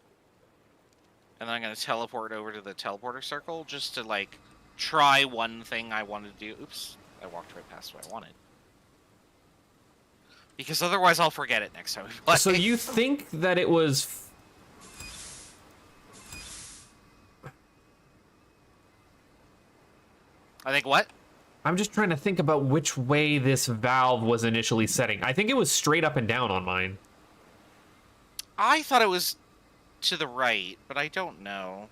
And then I'm gonna teleport over to the teleporter circle just to, like, try one thing I wanted to do. Oops, I walked right past what I wanted. Because otherwise I'll forget it next time we play. So you think that it was... I think what? I'm just trying to think about which way this valve was initially setting. I think it was straight up and down on mine. I thought it was to the right, but I don't know.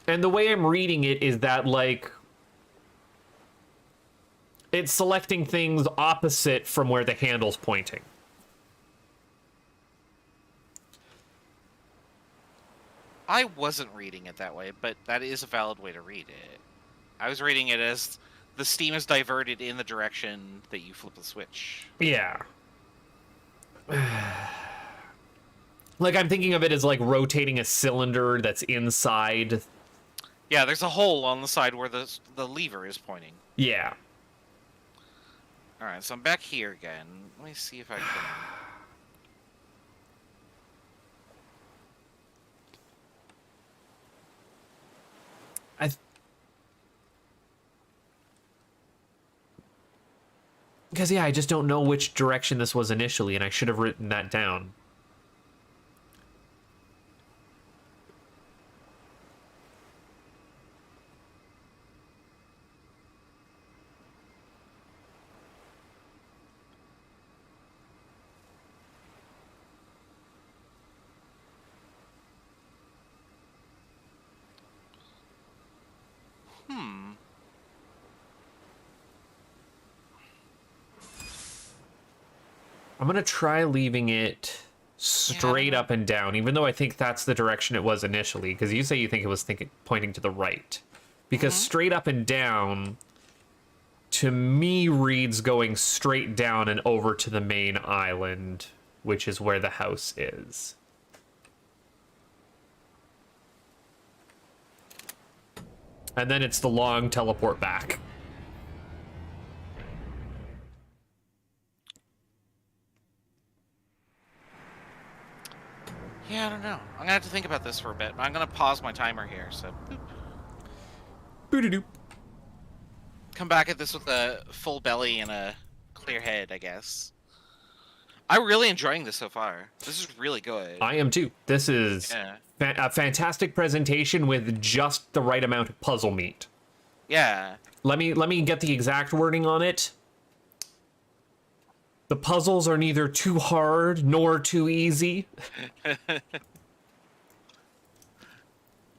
And the way I'm reading it is that, like, it's selecting things opposite from where the handle's pointing. I wasn't reading it that way, but that is a valid way to read it. I was reading it as the steam is diverted in the direction that you flip the switch. Yeah. Like, I'm thinking of it as, like, rotating a cylinder that's inside. Yeah, there's a hole on the side where the lever is pointing. Yeah. Alright, so I'm back here again. Let me see if I can... Because, yeah, I just don't know which direction this was initially, and I should have written that down. I'm going to try leaving it straight up and down, even though I think that's the direction it was initially, because you say you think it was pointing to the right. Because straight up and down, to me, reads going straight down and over to the main island, which is where the house is. And then it's the long teleport back. Yeah, I don't know. I'm gonna have to think about this for a bit. I'm gonna pause my timer here, so... Boop. Boo-doo-doo. Come back at this with a full belly and a clear head, I guess. I'm really enjoying this so far. This is really good. I am too. This is a fantastic presentation with just the right amount of puzzle meat. Yeah. Let me get the exact wording on it. The puzzles are neither too hard nor too easy.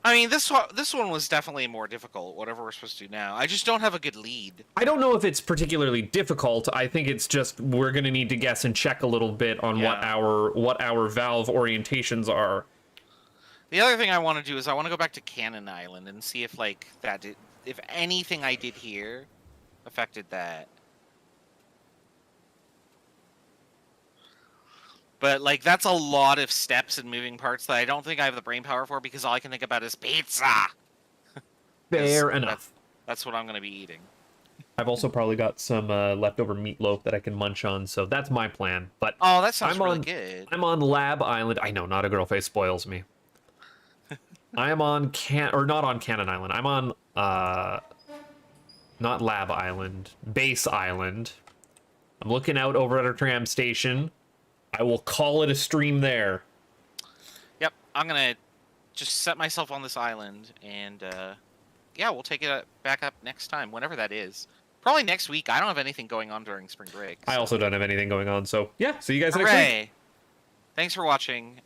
I mean, this one was definitely more difficult, whatever we're supposed to do now. I just don't have a good lead. I don't know if it's particularly difficult. I think it's just we're gonna need to guess and check a little bit on what our valve orientations are. The other thing I want to do is I want to go back to Cannon Island and see if like if anything I did here affected that. But like that's a lot of steps and moving parts that I don't think I have the brain power for because all I can think about is pizza. Fair enough. That's what I'm going to be eating. I've also probably got some leftover meatloaf that I can munch on, so that's my plan. But oh, that sounds really good. I'm on Lab Island. I know, not a girl face spoils me. I am on not on Cannon Island. I'm on not Lab Island, Base Island. I'm looking out over at our tram station. I will call it a stream there. Yep, I'm gonna just set myself on this island, and yeah, we'll take it back up next time, whenever that is. Probably next week. I don't have anything going on during spring break. So. I also don't have anything going on, so yeah. See you guys next week. Thanks for watching.